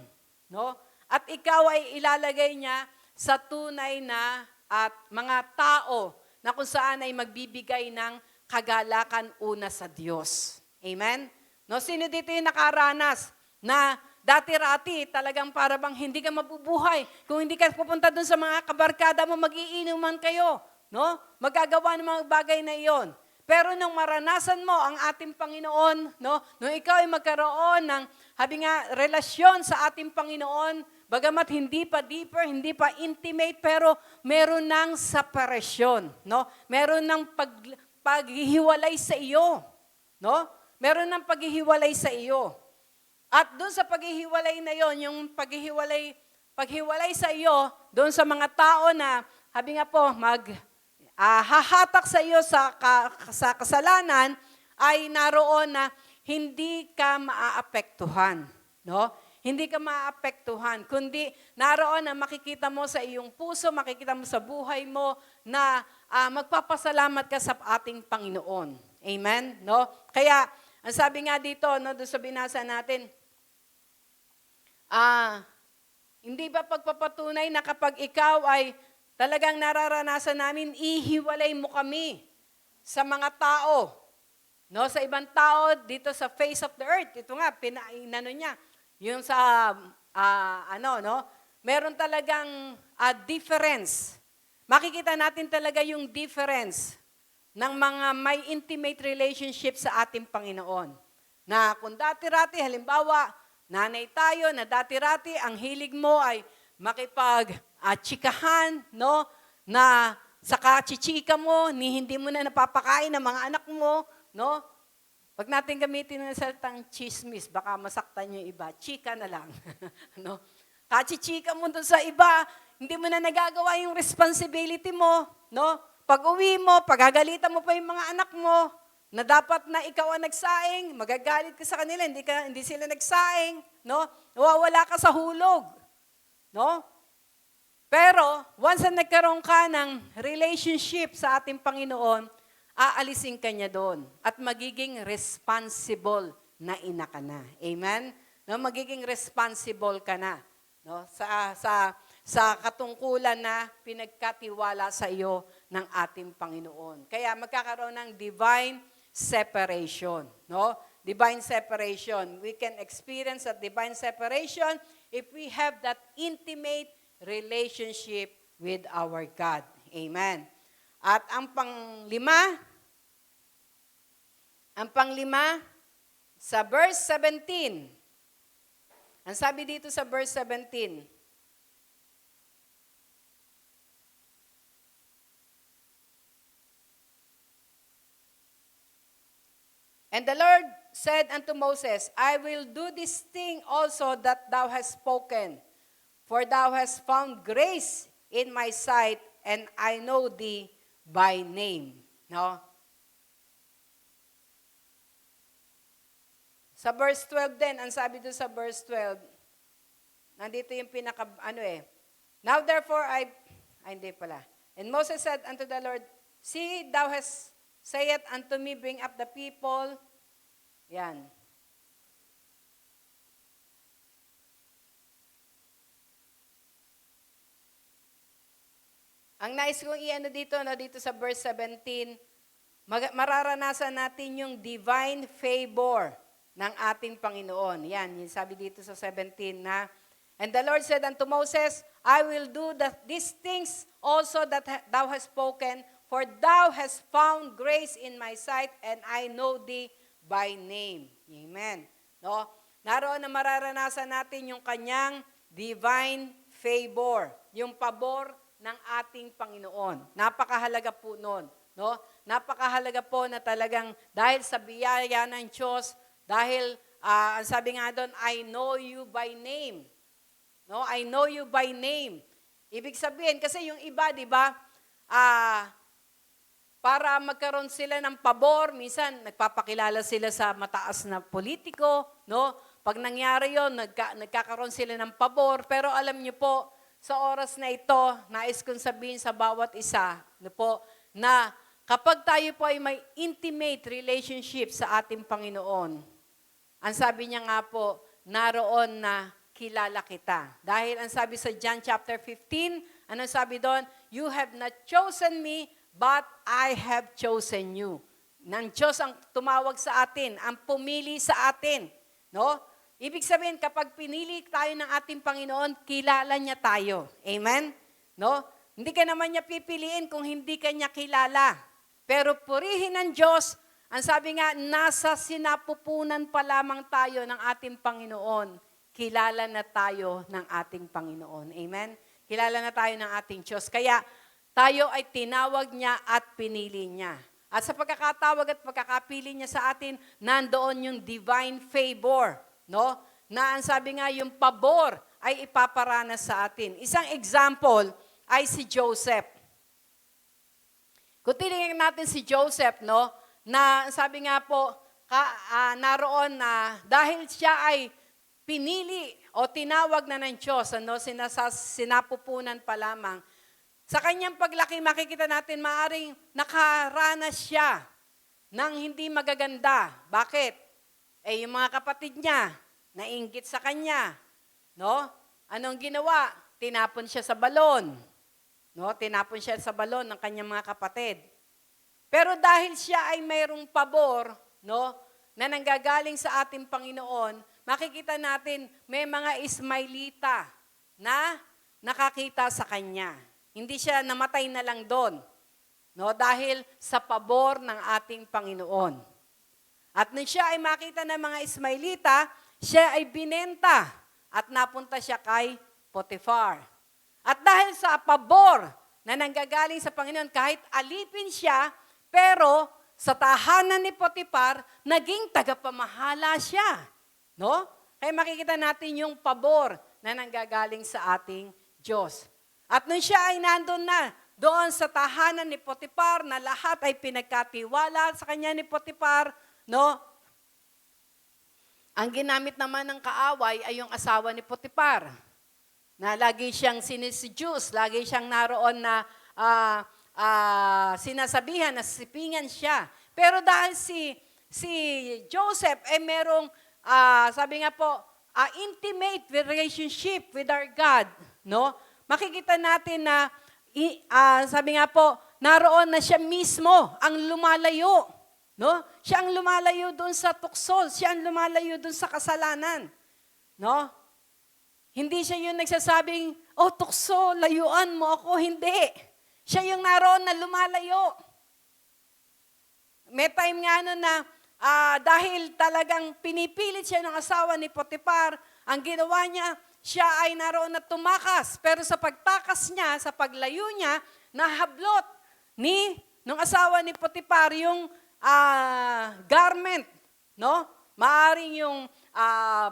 No? At ikaw ay ilalagay niya sa tunay na at mga tao na kung saan ay magbibigay ng kagalakan una sa Diyos. Amen? No, sino dito yung nakaranas na dati-rati talagang para bang hindi ka mabubuhay. Kung hindi ka pupunta dun sa mga kabarkada mo, mag-iinuman kayo. No? Magagawa ng mga bagay na iyon. Pero nung maranasan mo ang ating Panginoon, no? Nung ikaw ay magkaroon ng, habi nga, relasyon sa ating Panginoon, bagamat hindi pa deeper, hindi pa intimate, pero meron ng separation. No? Meron ng paghihiwalay sa iyo. No? Meron ng paghihiwalay sa iyo. At doon sa paghihiwalay na yon, yung paghiwalay sa iyo, doon sa mga tao na, habi nga po, hahatak sa iyo sa kasalanan, ay naroon na hindi ka maaapektuhan. No? Hindi ka maaapektuhan, kundi naroon na makikita mo sa iyong puso, makikita mo sa buhay mo na magpapasalamat ka sa ating Panginoon. Amen? No? Kaya, ang sabi nga dito, no, doon sa binasa natin, hindi ba pagpapatunay na kapag ikaw ay talagang nararanasan namin, ihiwalay mo kami sa mga tao, no, sa ibang tao dito sa face of the earth. Ito nga, inano niya, yung sa, no, meron talagang difference. Makikita natin talaga yung difference ng mga may intimate relationship sa ating Panginoon. Na kung dati-rati, halimbawa, nanay tayo na dati-rati, ang hilig mo ay makipag-chikahan, no? Na sa kachichika mo, hindi mo na napapakain ng mga anak mo, no? Pag natin gamitin ng salitang chismis, baka masaktan yung iba. Chika na lang. No? Kachichika mo doon sa iba, hindi mo na nagagawa yung responsibility mo. No? Pag uwi mo, pagagalitan mo pa yung mga anak mo, na dapat na ikaw ang nagsaing, magagalit ka sa kanila, hindi sila nagsaing. No? Nawawala ka sa hulog. No? Pero, once na nagkaroon ka ng relationship sa ating Panginoon, aalisin ka niya doon at magiging responsible na ina ka na. Amen? No, magiging responsible ka na, no, sa katungkulan na pinagkatiwala sa iyo ng ating Panginoon. Kaya magkakaroon ng divine separation, no? Divine separation. We can experience that divine separation if we have that intimate relationship with our God. Amen. At ang panglima, sa verse 17. Ang sabi dito sa verse 17, and the Lord said unto Moses, I will do this thing also that thou hast spoken, for thou hast found grace in my sight, and I know thee by name. No? Sa verse 12 din, ang sabi doon sa verse 12, nandito yung Now therefore hindi pala. And Moses said unto the Lord, See, thou hast said unto me, bring up the people. Yan. Ang nais kong dito sa verse 17, mararanasan natin yung divine favor ng ating Panginoon. Yan, yung sabi dito sa 17 na, and the Lord said unto Moses, I will do these things also that thou hast spoken, for thou hast found grace in my sight, and I know thee by name. Amen. No? Naroon na mararanasan natin yung kanyang divine favor, yung pabor ng ating Panginoon. Napakahalaga po nun. No? Napakahalaga po na talagang dahil sa biyaya ng Diyos, dahil ang sabi nga doon, I know you by name. No? I know you by name. Ibig sabihin, kasi yung iba, di ba, para magkaroon sila ng pabor, minsan nagpapakilala sila sa mataas na politiko, no? Pag nangyari yon, nagkakaroon sila ng pabor, pero alam niyo po, sa oras na ito, nais kong sabihin sa bawat isa, no po, na kapag tayo po ay may intimate relationship sa ating Panginoon, ang sabi niya nga po, naroon na kilala kita. Dahil ang sabi sa John chapter 15, anong sabi doon? You have not chosen me, but I have chosen you. Nang Diyos ang tumawag sa atin, ang pumili sa atin. No? Ibig sabihin, kapag pinili tayo ng ating Panginoon, kilala niya tayo. Amen? No? Hindi ka naman niya pipiliin kung hindi ka niya kilala. Pero purihin ng Diyos, ang sabi nga, nasa sinapupunan pa lamang tayo ng ating Panginoon. Kilala na tayo ng ating Panginoon. Amen? Kilala na tayo ng ating Diyos. Kaya tayo ay tinawag niya at pinili niya. At sa pagkakatawag at pagkakapili niya sa atin, nandoon yung divine favor. No? Na ang sabi nga, yung pabor ay ipaparanas sa atin. Isang example ay si Joseph. Kung tinignan natin si Joseph, no, na sabi nga po, naroon na dahil siya ay pinili o tinawag na ng Diyos, ano, sinapupunan pa lamang, sa kanyang paglaki, makikita natin maaring nakaranas siya ng hindi magaganda. Bakit? Yung mga kapatid niya, nainggit sa kanya. No? Anong ginawa? Tinapon siya sa balon. No? Tinapon siya sa balon ng kanyang mga kapatid. Pero dahil siya ay mayroong pabor, no, na nanggagaling sa ating Panginoon, makikita natin may mga Ismailita na nakakita sa kanya. Hindi siya namatay na lang doon. No? Dahil sa pabor ng ating Panginoon. At nung siya ay makita ng mga Ismailita, siya ay binenta at napunta siya kay Potiphar. At dahil sa pabor na nanggagaling sa Panginoon, kahit alipin siya, pero sa tahanan ni Potiphar, naging tagapamahala siya. No? Kaya makikita natin yung pabor na nanggagaling sa ating Diyos. At nung siya ay nandun na, doon sa tahanan ni Potiphar, na lahat ay pinagkatiwala sa kanya ni Potiphar, no? Ang ginamit naman ng kaaway ay yung asawa ni Potiphar, na lagi siyang sinisidyus, lagi siyang naroon na sinasabihan na sipingan siya. Pero dahil si Joseph ay merong, sabi nga po, intimate relationship with our God, no? Makikita natin na, sabi nga po, naroon na siya mismo ang lumalayo. No? Siya ang lumalayo doon sa tukso. Siya ang lumalayo doon sa kasalanan. No? Hindi siya yung nagsasabing, oh tukso, layuan mo ako. Hindi. Siya yung naroon na lumalayo. May time nga no na dahil talagang pinipilit siya ng asawa ni Potiphar, ang ginawa niya, siya ay naroon na tumakas. Pero sa pagtakas niya, sa paglayo niya, nahablot nung asawa ni Potiphar yung garment, no? Maaring yung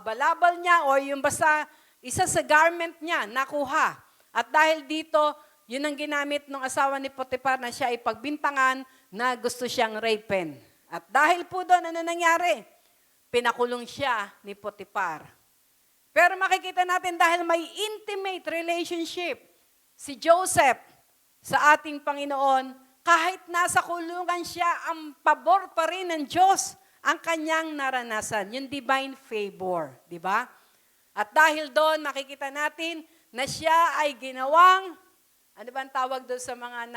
balabal niya o yung basta isa sa garment niya nakuha. At dahil dito, yun ang ginamit ng asawa ni Potiphar na siya ay pagbintangan na gusto siyang rapen. At dahil po doon, ano nangyari? Pinakulong siya ni Potiphar. Pero makikita natin dahil may intimate relationship si Joseph sa ating Panginoon, kahit nasa kulungan siya, ang pabor pa rin ng Diyos ang kanyang naranasan, yung divine favor, di ba? At dahil doon, makikita natin na siya ay ginawang, ano ba ang tawag doon sa mga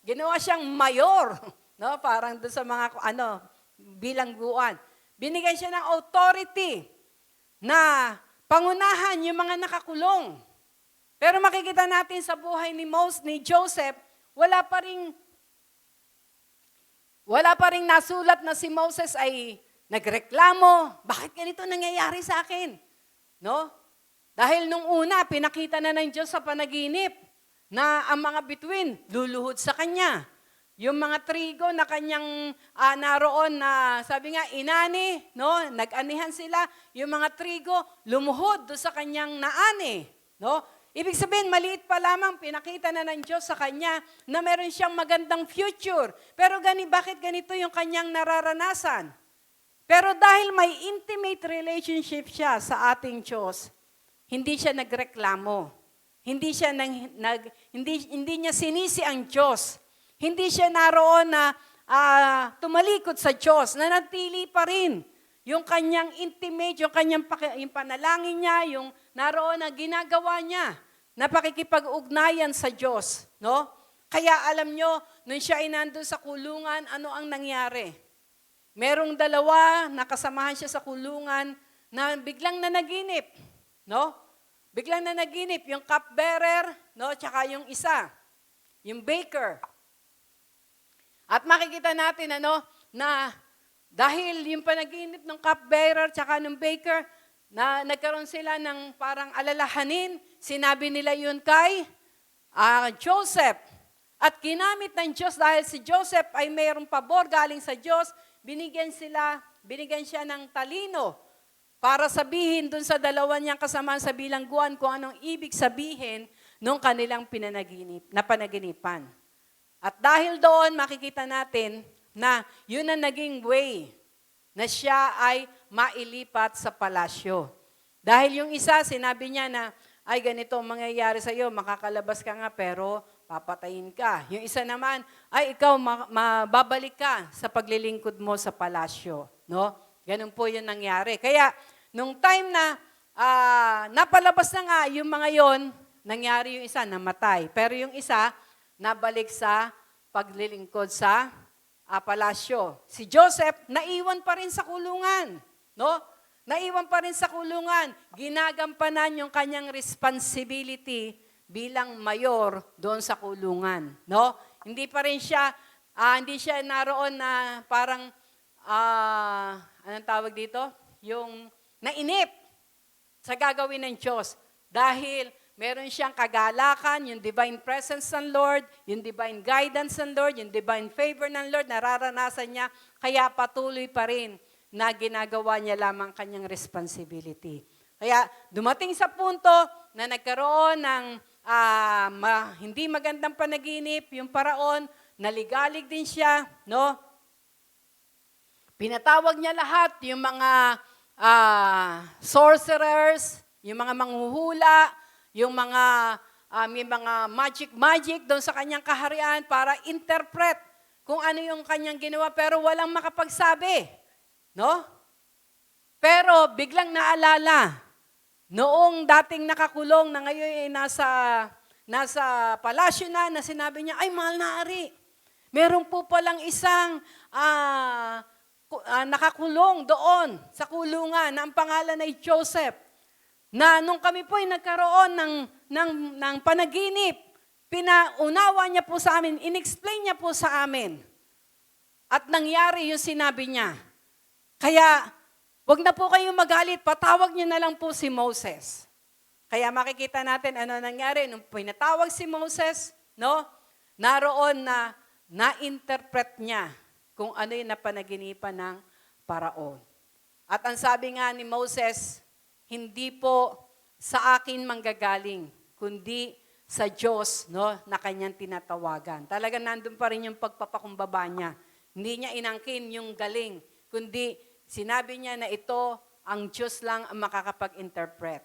ginawa siyang mayor, no? Parang doon sa mga, bilangguan. Binigyan siya ng authority na pangunahan yung mga nakakulong. Pero makikita natin sa buhay ni Joseph, wala pa ring nasulat na si Moses ay nagreklamo, bakit ganito nangyayari sa akin? No? Dahil nung una, pinakita na ng Diyos sa panaginip na ang mga bituin luluhod sa kanya. Yung mga trigo na kanyang naroon na, sabi nga, inani, no? Nag-anihan sila, yung mga trigo lumuhod do sa kanyang naani. No? Ibig sabihin, maliit pa lamang, pinakita na ng Diyos sa kanya na meron siyang magandang future. Pero bakit ganito yung kanyang nararanasan? Pero dahil may intimate relationship siya sa ating Diyos, hindi siya nagreklamo. Hindi niya sinisi ang Diyos. Hindi siya naroon na tumalikod sa Diyos. Nanatili pa rin yung kanyang intimate, yung kanyang yung panalangin niya, yung naroon na ginagawa niya na pakikipag-ugnayan sa Diyos. No? Kaya alam nyo, nung siya ay nandun sa kulungan, ano ang nangyari? Merong dalawa na kasamahan siya sa kulungan na biglang nanaginip. No? Biglang nanaginip, yung cupbearer, no? Tsaka yung isa, yung baker. At makikita natin na dahil yung panaginip ng cupbearer tsaka ng baker, na nagkaroon sila ng parang alalahanin, sinabi nila yun kay Joseph. At ginamit ng Diyos dahil si Joseph ay mayroong pabor galing sa Diyos, binigyan siya ng talino para sabihin dun sa dalawa niyang kasama sa bilangguan kung anong ibig sabihin nung kanilang panaginipan. At dahil doon, makikita natin na yun ang naging way na siya ay mailipat sa palasyo. Dahil yung isa, sinabi niya na, ay ganito ang mangyayari sa iyo, makakalabas ka nga pero papatayin ka. Yung isa naman, ay ikaw mababalik ka sa paglilingkod mo sa palasyo. No? Ganun po yung nangyari. Kaya, nung time na napalabas na nga yung mga yon, nangyari yung isa, namatay. Pero yung isa, nabalik sa paglilingkod sa palasyo. Si Joseph, naiwan pa rin sa kulungan. No? Naiwan pa rin sa kulungan. Ginagampanan yung kanyang responsibility bilang mayor doon sa kulungan. No? Hindi pa rin siya, hindi siya naroon na parang, anong tawag dito? Yung nainip sa gagawin ng Diyos. Dahil meron siyang kagalakan, yung divine presence ng Lord, yung divine guidance ng Lord, yung divine favor ng Lord, nararanasan niya, kaya patuloy pa rin na ginagawa niya lamang kanyang responsibility. Kaya dumating sa punto na nagkaroon ng hindi magandang panaginip, yung paraon, naligalig din siya, no? Pinatawag niya lahat, yung mga sorcerers, yung mga manghuhula, yung mga may mga magic doon sa kanyang kaharian para interpret kung ano yung kanyang ginawa, pero walang makapagsabi. No? Pero biglang naalala, noong dating nakakulong na ngayon ay nasa palasyo na sinabi niya, ay mahal na ari, meron po palang isang nakakulong doon sa kulungan na ang pangalan ay Joseph, na nung kami po ay nagkaroon ng panaginip, pinaunawa niya po sa amin, inexplain niya po sa amin. At nangyari yung sinabi niya. Kaya, wag na po kayong magalit, patawag niyo na lang po si Moses. Kaya makikita natin ano nangyari. Nung pinatawag si Moses, no, naroon na na-interpret niya kung ano yung napanaginipan ng paraon. At ang sabi nga ni Moses, hindi po sa akin manggagaling, kundi sa Diyos, no, na kanyang tinatawagan. Talaga nandun pa rin yung pagpapakumbaba niya. Hindi niya inangkin yung galing, kundi sinabi niya na ito, ang Diyos lang ang makakapag-interpret.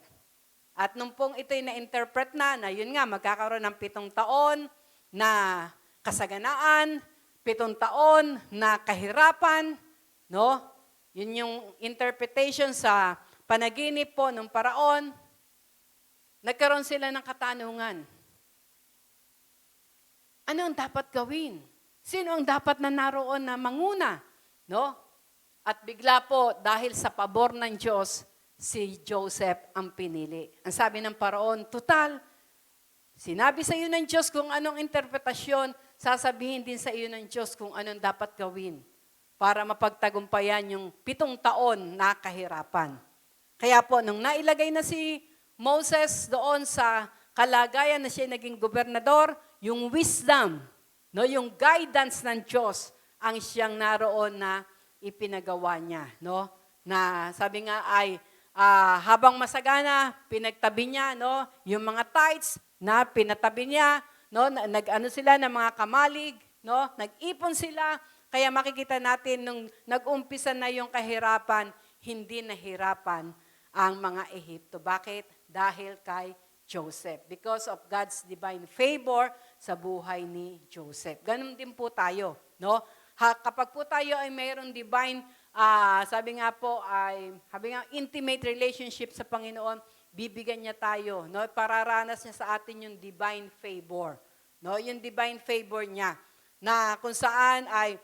At nung pong ito'y na-interpret na yun nga, magkakaroon ng 7 taon na kasaganaan, 7 taon na kahirapan, no? Yun yung interpretation sa panaginip po ng paraon. Nagkaroon sila ng katanungan. Ano ang dapat gawin? Sino ang dapat na naroon na manguna? No? At bigla po, dahil sa pabor ng Diyos, si Joseph ang pinili. Ang sabi ng paraon, total, sinabi sa iyo ng Diyos kung anong interpretasyon, sasabihin din sa iyo ng Diyos kung anong dapat gawin para mapagtagumpayan yung 7 taon na kahirapan. Kaya po, nung nailagay na si Moses doon sa kalagayan na siya naging gobernador, yung wisdom, no, yung guidance ng Diyos ang siyang naroon na ipinagawa niya. No? Na sabi nga ay, habang masagana, pinagtabi niya, no, yung mga tithes na pinatabi niya, no, nag-ano sila ng mga kamalig, no, nag-ipon sila, kaya makikita natin nung nag-umpisa na yung kahirapan, hindi nahirapan ang mga Ehipto. Bakit? Dahil kay Joseph. Because of God's divine favor sa buhay ni Joseph. Ganun din po tayo, no? Kapag po tayo ay mayroong divine, sabi nga po ay intimate relationship sa Panginoon, bibigyan niya tayo, no? Pararanas niya sa atin yung divine favor, no? Yung divine favor niya na kung saan ay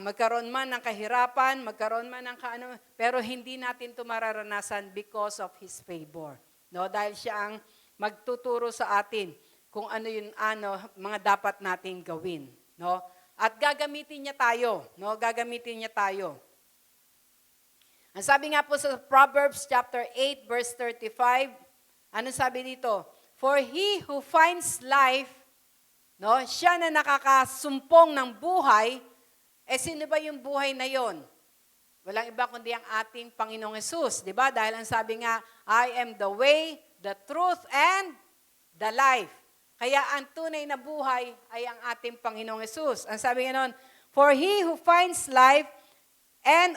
magkaroon man ng kahirapan, magkaroon man ng pero hindi natin ito mararanasan because of His favor. No? Dahil siya ang magtuturo sa atin kung ano yung mga dapat nating gawin. No? At gagamitin niya tayo. No? Gagamitin niya tayo. Ang sabi nga po sa Proverbs chapter 8 verse 35, ano sabi dito? For he who finds life, no, siya na nakakasumpong ng buhay, sino ba yung buhay na yon? Walang iba kundi ang ating Panginoong Hesus, di ba? Dahil ang sabi nga, I am the way, the truth, and the life. Kaya ang tunay na buhay ay ang ating Panginoong Hesus. Ang sabi nga nun, for he who finds life and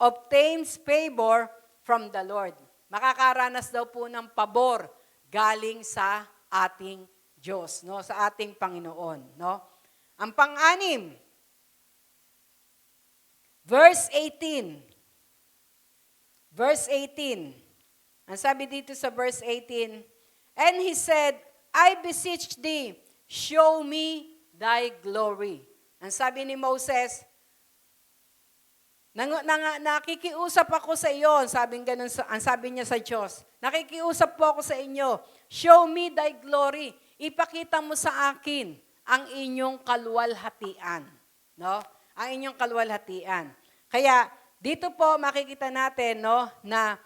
obtains favor from the Lord. Makakaranas daw po ng pabor galing sa ating Diyos, no? Sa ating Panginoon, no? Ang pang-anim, verse 18. Verse 18. Ang sabi dito sa verse 18, and he said, I beseech thee, show me thy glory. Ang sabi ni Moses, nakikiusap ako sa iyo, ang sabi niya sa Diyos, nakikiusap po ako sa inyo, show me thy glory. Ipakita mo sa akin ang inyong kaluwalhatian. No? Ang inyong kaluwalhatian. Kaya, dito po makikita natin, no, na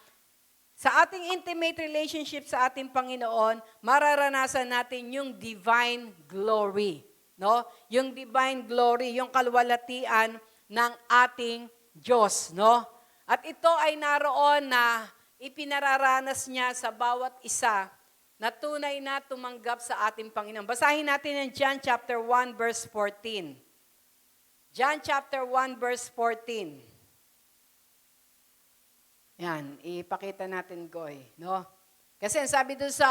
Sa ating intimate relationship sa ating Panginoon, mararanasan natin yung divine glory. No? Yung divine glory, yung kalwalatian ng ating Diyos. No? At ito ay naroon na ipinararanas niya sa bawat isa na tunay na tumanggap sa ating Panginoon. Basahin natin ang John chapter 1 verse 14. John chapter 1 verse 14. Yan, ipakita natin, Goy. No? Kasi ang sabi doon sa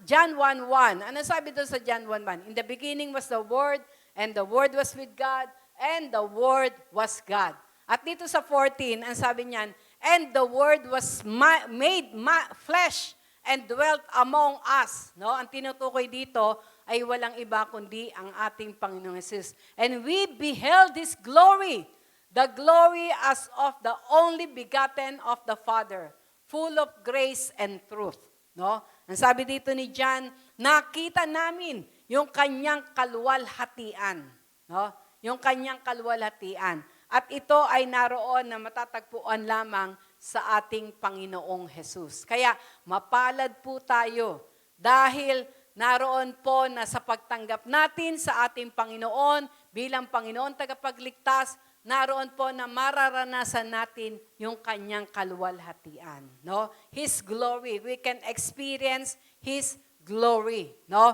John 1:1, ano sabi doon sa John 1:1? In the beginning was the Word, and the Word was with God, and the Word was God. At dito sa 14, ang sabi niyan, and the Word was made flesh and dwelt among us. No? Ang tinutukoy dito ay walang iba kundi ang ating Panginoong Jesus. And we beheld His glory, the glory as of the only begotten of the Father, full of grace and truth. No? Ang sabi dito ni John, nakita namin yung kanyang kaluwalhatian. No? Yung kanyang kaluwalhatian. At ito ay naroon na matatagpuan lamang sa ating Panginoong Jesus. Kaya mapalad po tayo dahil naroon po na sa pagtanggap natin sa ating Panginoon bilang Panginoon tagapagligtas, naroon po na mararanasan natin yung kanyang kaluwalhatian. No? His glory. We can experience His glory. No?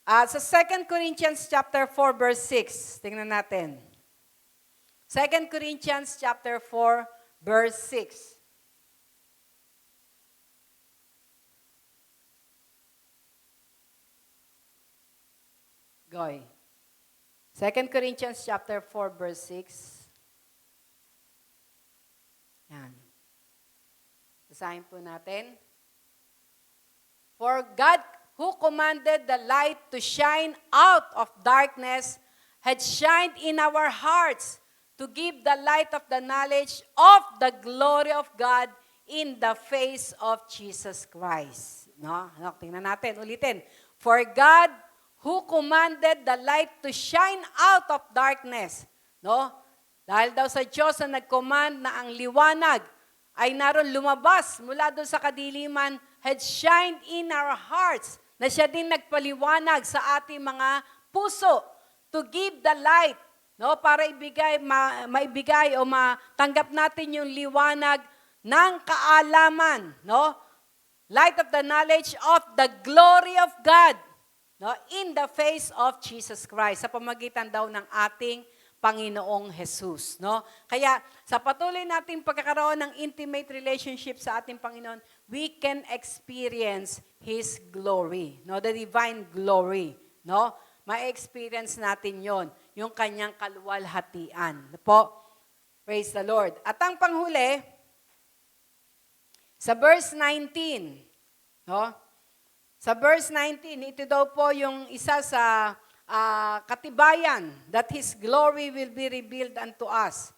Sa 2 Corinthians chapter 4 verse 6, tingnan natin. 2 Corinthians chapter 4 verse 6. Goy. 2 Corinthians chapter 4 verse 6. Yan. Basahin po natin. For God who commanded the light to shine out of darkness had shined in our hearts to give the light of the knowledge of the glory of God in the face of Jesus Christ. No? Tingnan natin, ulitin. For God who commanded the light to shine out of darkness. No? Dahil daw sa Diyos na nag-command na ang liwanag ay naroon lumabas mula doon sa kadiliman, had shined in our hearts, na siya din nagpaliwanag sa ating mga puso to give the light, no, para maibigay o matanggap natin yung liwanag ng kaalaman, no? Light of the knowledge of the glory of God, no, in the face of Jesus Christ, sa pamagitan daw ng ating Panginoong Jesus, no? Kaya sa patuloy nating pagkakaroon ng intimate relationship sa ating Panginoon, we can experience His glory, no? The divine glory, no? Ma-experience natin 'yon, yung kanyang kaluwalhatian. Po? Praise the Lord. At ang panghuli, sa verse 19, no? Sa verse 19, ito daw po yung isa sa katibayan that His glory will be revealed unto us.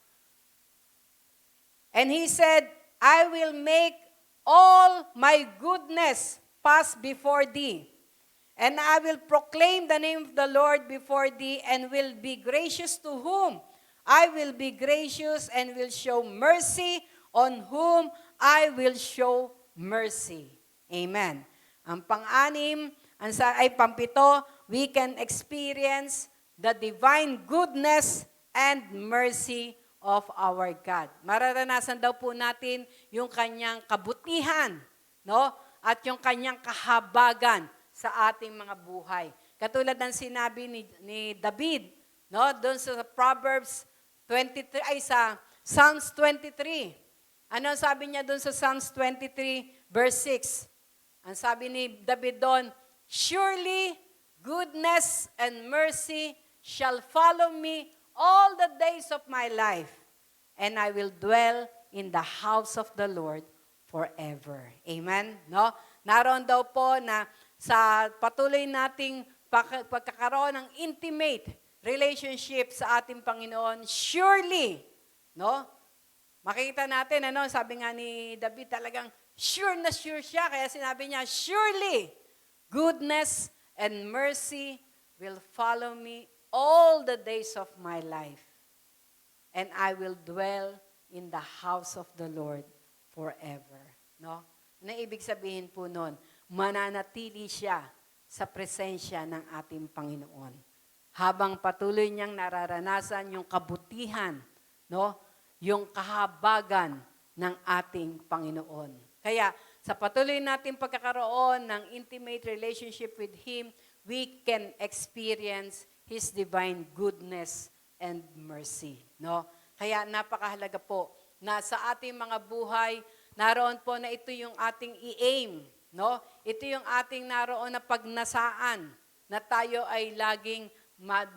And He said, I will make all my goodness pass before thee, and I will proclaim the name of the Lord before thee, and will be gracious to whom I will be gracious, and will show mercy on whom I will show mercy. Amen. Ang pang-anim, pampito, we can experience the divine goodness and mercy of our God. Mararanasan daw po natin yung kanyang kabutihan, no? At yung kanyang kahabagan sa ating mga buhay. Katulad ng sinabi ni David, no? Doon sa Proverbs 23, sa Psalms 23. Ano sabi niya doon sa Psalms 23 verse 6? Ang sabi ni David doon, surely goodness and mercy shall follow me all the days of my life, and I will dwell in the house of the Lord forever. Amen? No? Naroon daw po na sa patuloy nating pagkakaroon ng intimate relationship sa ating Panginoon, surely, no? Makita natin, ano, sabi nga ni David, talagang sure na sure siya, kaya sinabi niya, surely, goodness and mercy will follow me all the days of my life, and I will dwell in the house of the Lord forever. No? Ano ibig sabihin po nun? Mananatili siya sa presensya ng ating Panginoon. Habang patuloy niyang nararanasan yung kabutihan, no? Yung kahabagan ng ating Panginoon. Kaya sa patuloy nating pagkakaroon ng intimate relationship with Him, we can experience His divine goodness and mercy. No? Kaya napakahalaga po na sa ating mga buhay, naroon po na ito yung ating i-aim. No? Ito yung ating naroon na pagnasaan na tayo ay laging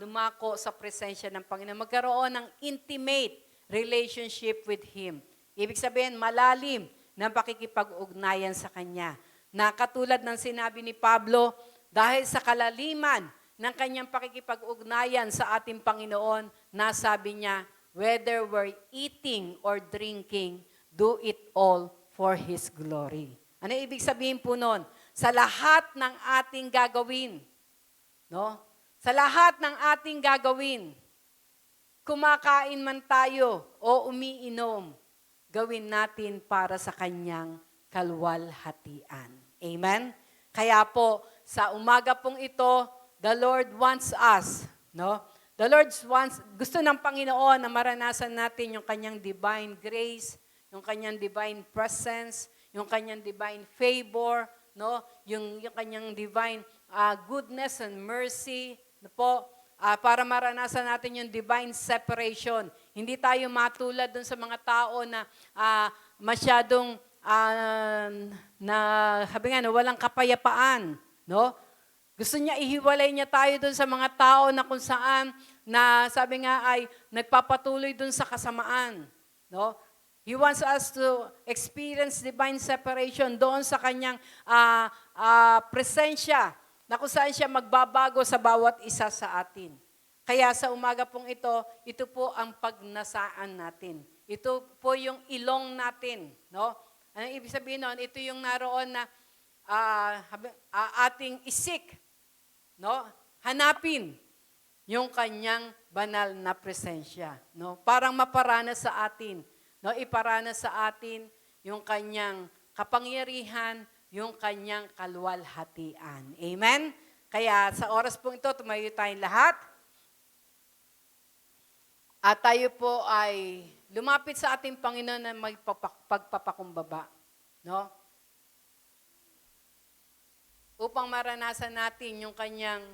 dumako sa presensya ng Panginoon. Magkaroon ng intimate relationship with Him. Ibig sabihin, malalim na pakikipag-ugnayan sa Kanya. Na katulad ng sinabi ni Pablo, dahil sa kalaliman ng kanyang pakikipag-ugnayan sa ating Panginoon, nasabi niya, whether we're eating or drinking, do it all for His glory. Ano ibig sabihin po nun? Sa lahat ng ating gagawin, no? Sa lahat ng ating gagawin, kumakain man tayo o umiinom, gawin natin para sa kanyang kalwalhatian. Amen? Kaya po, sa umaga pong ito, the Lord wants us, no? The Lord wants, gusto ng Panginoon na maranasan natin yung kanyang divine grace, yung kanyang divine presence, yung kanyang divine favor, no? Yung kanyang divine goodness and mercy, no po, para maranasan natin yung divine separation. Hindi tayo matulad dun sa mga tao na masyadong sabi nga, walang kapayapaan, no? Gusto niya ihiwalay niya tayo dun sa mga tao na kung saan na sabi nga ay nagpapatuloy dun sa kasamaan, no? He wants us to experience divine separation doon sa kanyang presensya na kung saan siya magbabago sa bawat isa sa atin. Kaya sa umaga pong ito po ang pagnasaan natin. Ito po yung ilong natin, no? Ano ibig sabihin noon? Ito yung naroon na ating isik, no? Hanapin yung kanyang banal na presensya, no? Parang maparanas sa atin, no? Iparanas sa atin yung kanyang kapangyarihan, yung kanyang kalwalhatian. Amen? Kaya sa oras po ito, tumayo tayong lahat. At tayo po ay lumapit sa ating Panginoon na magpagpapakumbaba, no? Upang maranasan natin yung kanyang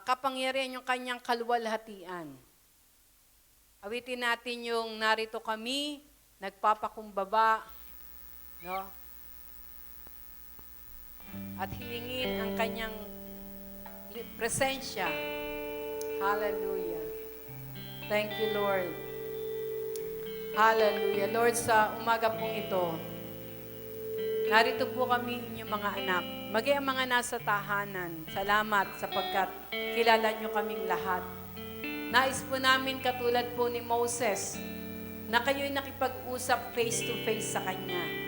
kapangyarihan, yung kanyang kalwalhatian. Awitin natin yung narito kami, nagpapakumbaba, no? At hilingin ang kanyang presensya. Hallelujah. Thank you, Lord. Hallelujah. Lord, sa umaga pong ito, narito po kami inyong mga anak. Maging ang mga nasa tahanan. Salamat sapagkat kilala nyo kaming lahat. Nais po namin katulad po ni Moses na kayo'y nakipag-usap face to face sa Kanya.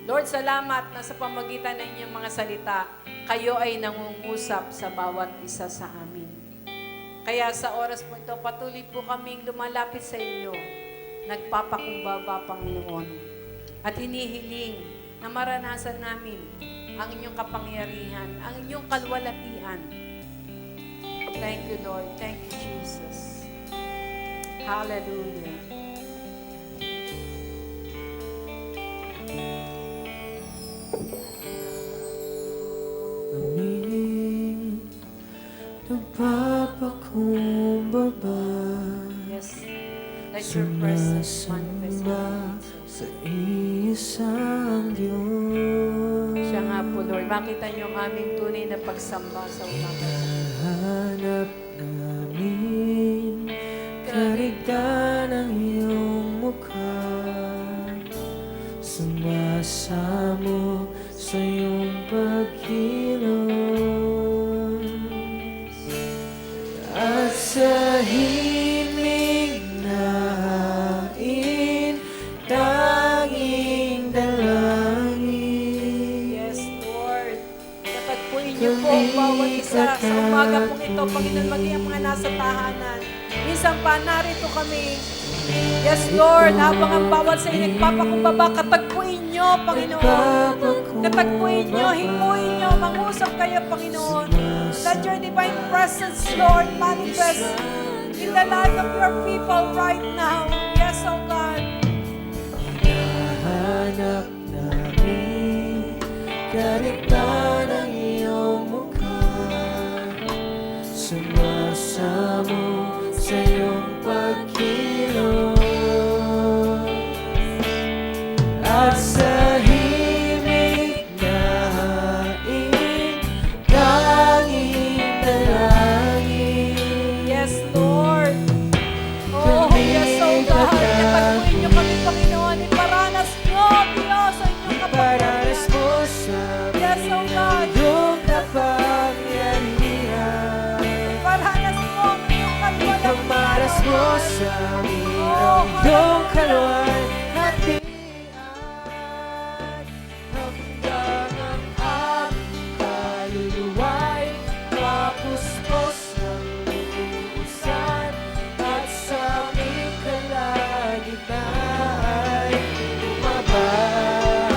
Lord, salamat na sa pamagitan ng inyong mga salita, kayo ay nangungusap sa bawat isa sa amin. Kaya sa oras po ito, patuloy po kaming lumalapit sa inyo, nagpapakumbaba, Panginoon, at hinihiling na maranasan namin ang inyong kapangyarihan, ang inyong kalwalatian. Thank you, Lord. Thank you, Jesus. Hallelujah. Kami nagpapakumbaba Yes. Let your presence manifest in sumasamba us. sa isang Diyos. Siya nga po, Lord. Makita niyo ang aming tunay na pagsamba sa umaga. Hanap namin karigtan ang iyong mukha, sumasamo sa iyong pagkilos, at sa himig na hain, tanging dalangin. Yes, Lord. Katagpuin niyo po ang bawat isa sa umaga pong ito, Panginoon, maging ang mga nasa tahanan. Minsan pa, narito kami. Yes, Lord, habang ang bawat sa inyo nagpapakumbaba, katagpuin nyo, Panginoon. Katagpuin nyo, hinguin nyo, mangusap kayo, Panginoon. Let your divine presence, Lord, manifest in the life of your people right now. Yes, oh God. Hanap namin karigtan ng iyong mukha. Sumasamo sa iyong pagkilos at sa himig na hain tanging dalangin. Yes, Lord. Oh, yes, oh God. Katagpuin nyo kami, Panginoon. Iparanas nyo, Diyos, ang inyong Paranas kapangyarihan. mo sa Yes, oh God. iyong kapangyarihan. Iparanas mo ang inyong Pagmaras mo sa amin Oh, ang iyong kaluwan at tiyan hanggang ang aming kaluluwa'y mapuspos ng lubusan at sa aming kalagitnaan ay lumabas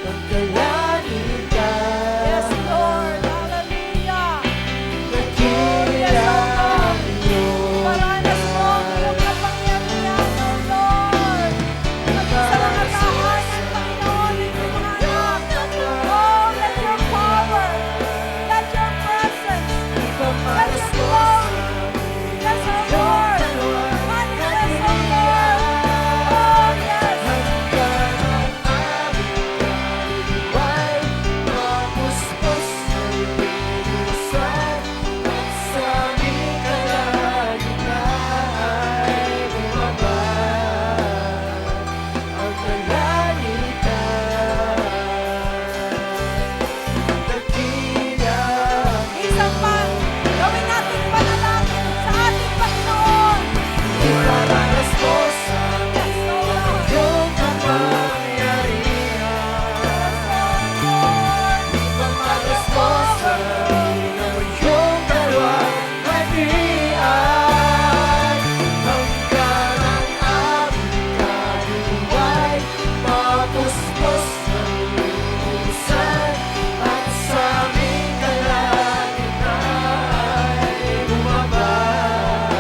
ang kalangitan. Yes, Lord. Hallelujah. Nakilang iyong Iparanas mo ang iyong kapangyarihan, oh Lord. Maging sa mga tahanan, Panginoon, ng iyong mga anak. Oh, let your power, let your presence, let your glory, yes, oh Lord, manifest, oh Lord. Oh, yes. Isang pa, gawin natin panalangin sa ating Panginoon. Yes, oh Lord. Yung kapangyarihan Lord. Pagmalas mo sa amin ang iyong kaluwan at tiyan hanggang ang aming kaluluwa'y mapuspos ng lubusan at sa aming kalagitnaan ay lumabas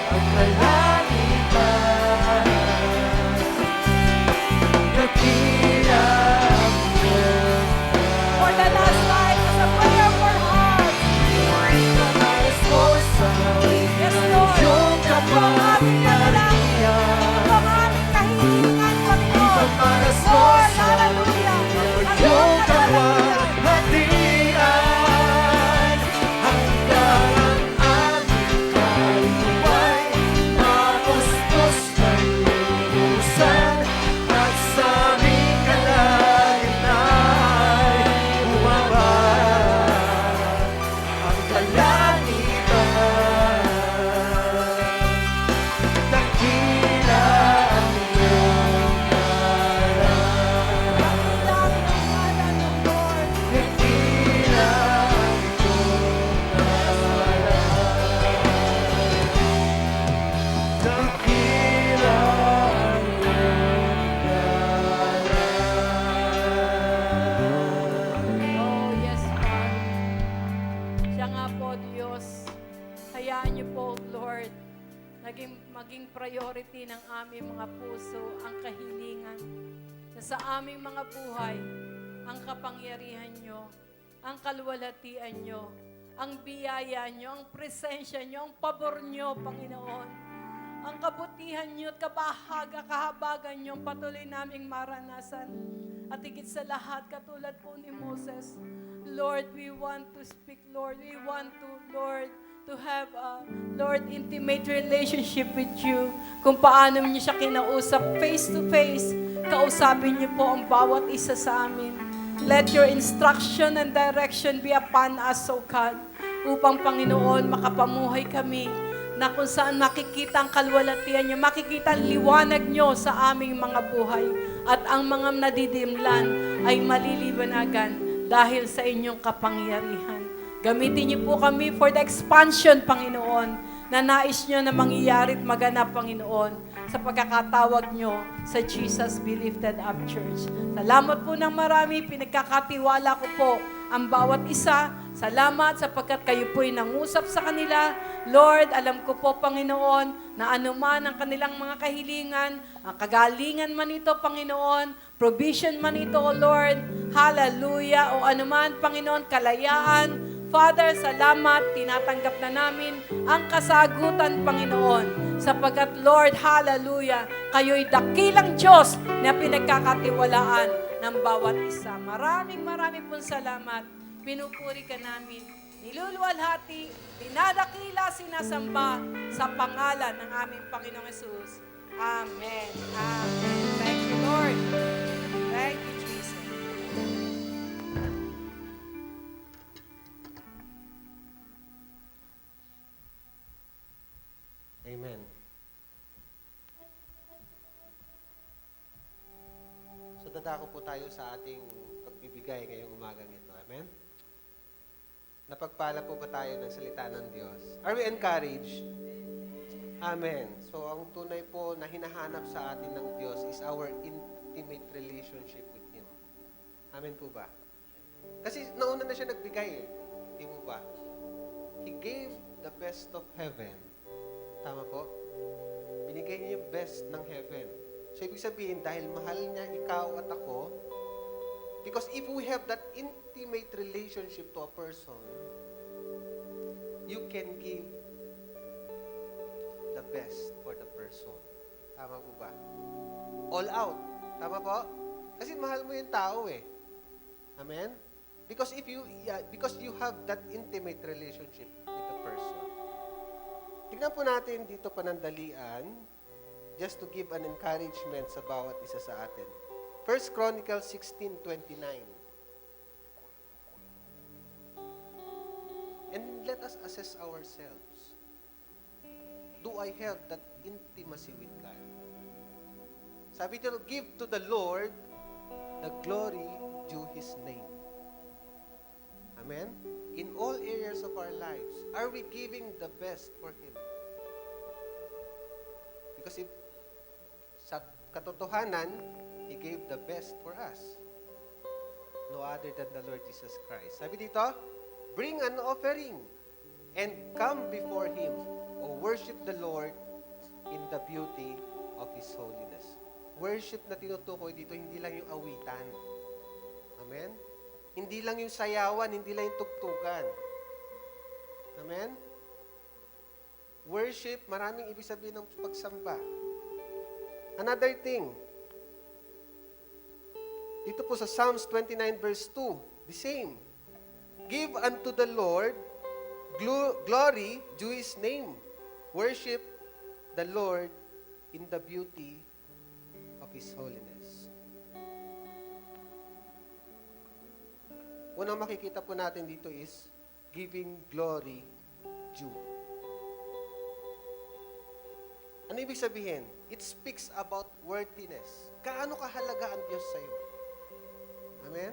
ang kalangitan. Nakilang For the last time, as a prayer for hearts. Pagmalas mo sa amin Yes, ang Lord. iyong Ito ang aming panalangin. Ito ang aming kahilingan, Panginoon. Pagmalas mo Lord, sa hallelujah. ang Ang iyong iyong kaluwan kahilingan. at tiyan hanggang ang aming kaluluwa'y mapuspos ng lubusan at sa aming kalagitnaan ay lumabas ang kalangitan. Dakila ang iyong ngalan. Ang ngalan ng Lord. Dakila ang iyong ngalan. Dakila ang iyong ngalan. Oh, yes, Father. Siya nga po, Diyos. Hayaan niyo po, Lord, maging priority ng aming mga puso ang kahilingan na sa aming mga buhay, ang kapangyarihan nyo, ang kaluwalhatian nyo, ang biyaya nyo, ang presensya nyo, ang pabor nyo, Panginoon. Ang kabutihan nyo at kahabagan nyo ang patuloy naming maranasan. At higit sa lahat, katulad po ni Moses, Lord, we want to speak, Lord. We want to, Lord, to have a, Lord, intimate relationship with you. Kung paano niyo siya kinausap face to face, kausapin niyo po ang bawat isa sa amin. Let your instruction and direction be upon us, O God, upang Panginoon, makapamuhay kami na kung saan makikita ang kaluwalhatian niyo, makikita ang liwanag niyo sa aming mga buhay at ang mga nadidimlan ay maliliwanagan dahil sa inyong kapangyarihan. Gamitin niyo po kami for the expansion, Panginoon, na nais niyo na mangyayari at maganap, Panginoon, sa sa pagkakatawag nyo sa Jesus Be Lifted Up Church. Salamat po ng marami, pinagkakatiwala ko po ang bawat isa. Salamat sapagkat kayo po'y nangusap sa kanila. Lord, alam ko po, Panginoon, na anuman ang kanilang mga kahilingan, ang kagalingan man ito, Panginoon, provision man ito, O Lord, hallelujah, o anuman, Panginoon, kalayaan, Father, salamat, tinatanggap na namin ang kasagutan, Panginoon, sapagkat, Lord, hallelujah, kayo'y dakilang Diyos na pinagkakatiwalaan ng bawat isa. Maraming pong salamat. Pinupuri ka namin. Niluluwalhati, dinadakila, sinasamba sa pangalan ng aming Panginoong Yesus. Amen. Amen. Thank you, Lord. Thank you, Jesus. Amen. So dadako po tayo sa ating pagbibigay ngayong umagang ito. Amen? Napagpala po ba tayo ng salita ng Diyos? Are we encouraged? Amen. So ang tunay po na hinahanap sa atin ng Diyos is our intimate relationship with Him. Amen po ba? Kasi nauna na siya nagbigay eh. Di po ba? He gave the best of heaven. Tama po? Binigay niya yung best ng heaven. So, ibig sabihin, dahil mahal niya ikaw at ako, because if we have that intimate relationship to a person, you can give the best for the person. Tama po ba? All out. Tama po? Kasi mahal mo yung tao eh. Amen? Because you have that intimate relationship with the person. Tignan po natin dito panandalian, just to give an encouragement sa bawat isa sa atin. 1 Chronicles 16:29. And let us assess ourselves. Do I have that intimacy with God? Sabi dito, give to the Lord the glory due His name. Amen? In all areas of our lives, are we giving the best for Him? Because if sa katotohanan, He gave the best for us. No other than the Lord Jesus Christ. Sabi dito, bring an offering and come before Him, o worship the Lord in the beauty of His holiness. Worship na tinutukoy dito, hindi lang yung awitan. Amen? Hindi lang yung sayawan, hindi lang yung tugtugan. Amen? Worship, maraming ibig sabihin ng pagsamba. Another thing, dito po sa Psalms 29 verse 2, the same. Give unto the Lord glory due His name. Worship the Lord in the beauty of His holiness. Unang makikita po natin dito is giving glory due. Ano ibig sabihin? It speaks about worthiness. Gaano kahalaga ang Diyos sa'yo? Amen?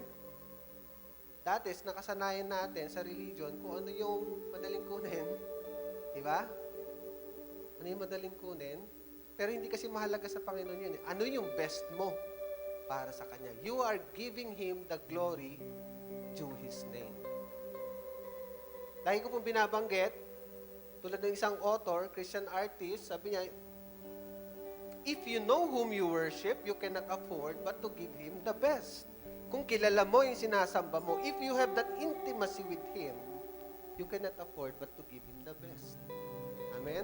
Dati, nakasanayan natin sa religion kung ano yung madaling kunin. Di ba? Ano yung madaling kunin? Pero hindi kasi mahalaga sa Panginoon yun. Ano yung best mo para sa Kanya? You are giving Him the glory due His name. Lagi ko pong binabanggit, tulad ng isang author, Christian artist, sabi niya, if you know whom you worship, you cannot afford but to give Him the best. Kung kilala mo yung sinasamba mo, if you have that intimacy with Him, you cannot afford but to give Him the best. Amen?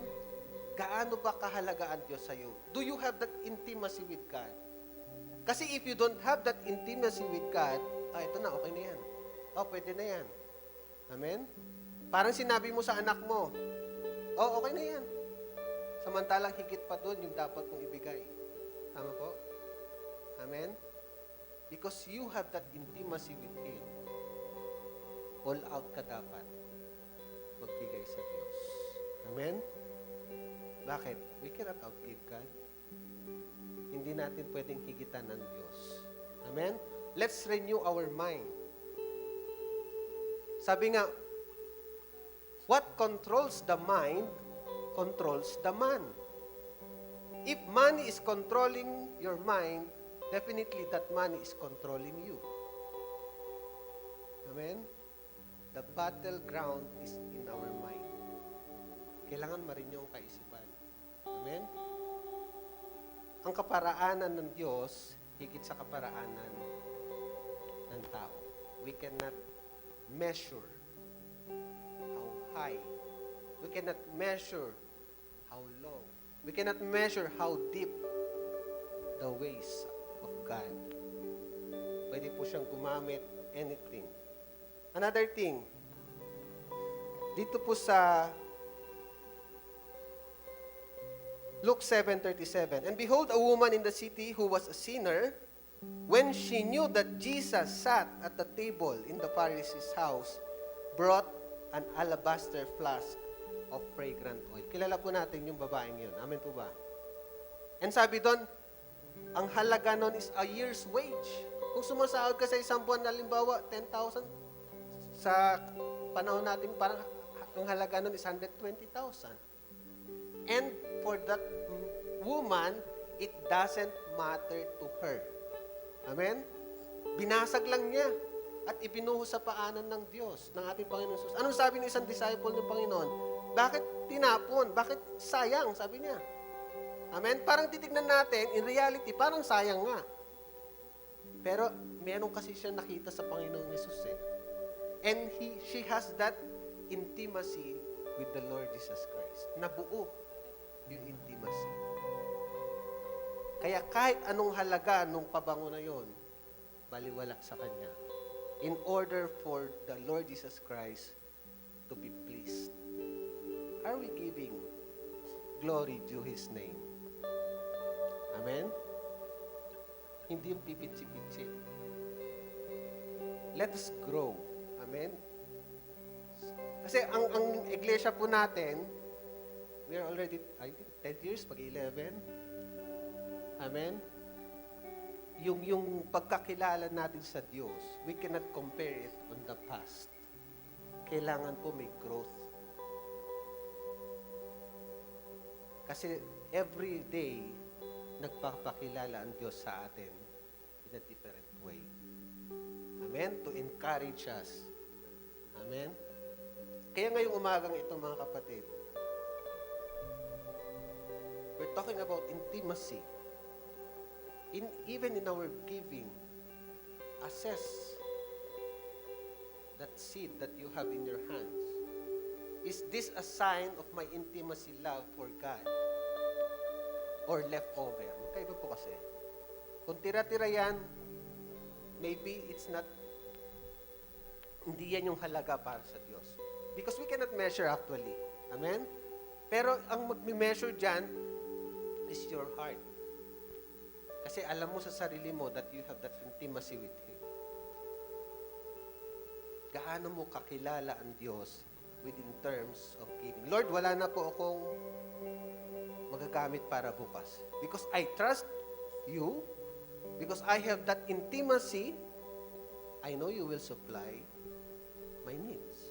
Gaano ba kahalaga ang Diyos sa'yo? Do you have that intimacy with God? Kasi if you don't have that intimacy with God, ito na, okay na yan. Pwede na yan. Amen? Parang sinabi mo sa anak mo, okay na yan. Samantalang higit pa doon yung dapat mong ibigay. Tama po? Amen? Because you have that intimacy with Him, all out ka dapat magbigay sa Diyos. Amen? Bakit? We cannot outgive God. Hindi natin pwedeng higitan ng Diyos. Amen? Let's renew our mind. Sabi nga, what controls the mind controls the man. If money is controlling your mind, definitely that money is controlling you. Amen? The battleground is in our mind. Kailangan marinyo ang kaisipan. Amen? Ang kaparaanan ng Diyos, higit sa kaparaanan ng tao. We cannot measure how high. We cannot measure how low. We cannot measure how deep the ways of God. Pwede po siyang gumamit anything. Another thing, dito po sa Luke 7:37, and behold, a woman in the city who was a sinner, when she knew that Jesus sat at the table in the Pharisee's house, brought an alabaster flask of fragrant oil. Kilala po natin yung babaeng yun. Amen po ba? And sabi doon, ang halaga nun is a year's wage. Kung sumasahod ka sa isang buwan, halimbawa, 10,000, sa panahon natin, parang ang halaga nun is 120,000. And for that woman, it doesn't matter to her. Amen? Binasag lang niya at ibinuhos sa paanan ng Diyos, ng ating Panginoon Jesus. Anong sabi ng isang disciple ng Panginoon? Bakit tinapon? Bakit sayang? Sabi niya. Amen? Parang titignan natin, in reality, parang sayang nga. Pero meron kasi siya nakita sa Panginoong Jesus eh. And she has that intimacy with the Lord Jesus Christ. Nabuo yung intimacy. Kaya kahit anong halaga nung pabango na yon, baliwala sa Kanya. In order for the Lord Jesus Christ to be pleased. Are we giving glory to His name? Amen? Hindi yung pipitsi-pitsi. Let us grow. Amen? Kasi ang iglesia po natin, we are already, I think, 10 years, pag-11. Amen? Yung pagkakilala natin sa Diyos, we cannot compare it on the past. Kailangan po may growth. Kasi every day, nagpapakilala ang Diyos sa atin in a different way. Amen? To encourage us. Amen? Kaya ngayong umagang ito, mga kapatid, we're talking about intimacy. Even in our giving, assess that seed that you have in your hands. Is this a sign of my intimacy love for God? Or leftover? Magkaiba po kasi. Kung tira-tira yan, maybe it's not, hindi yan yung halaga para sa Diyos. Because we cannot measure actually. Amen? Pero ang mag-measure dyan is your heart. Kasi alam mo sa sarili mo that you have that intimacy with Him. Gaano mo kakilala ang Diyos within terms of giving. Lord, wala na po akong magagamit para bukas. Because I trust You, because I have that intimacy, I know You will supply my needs.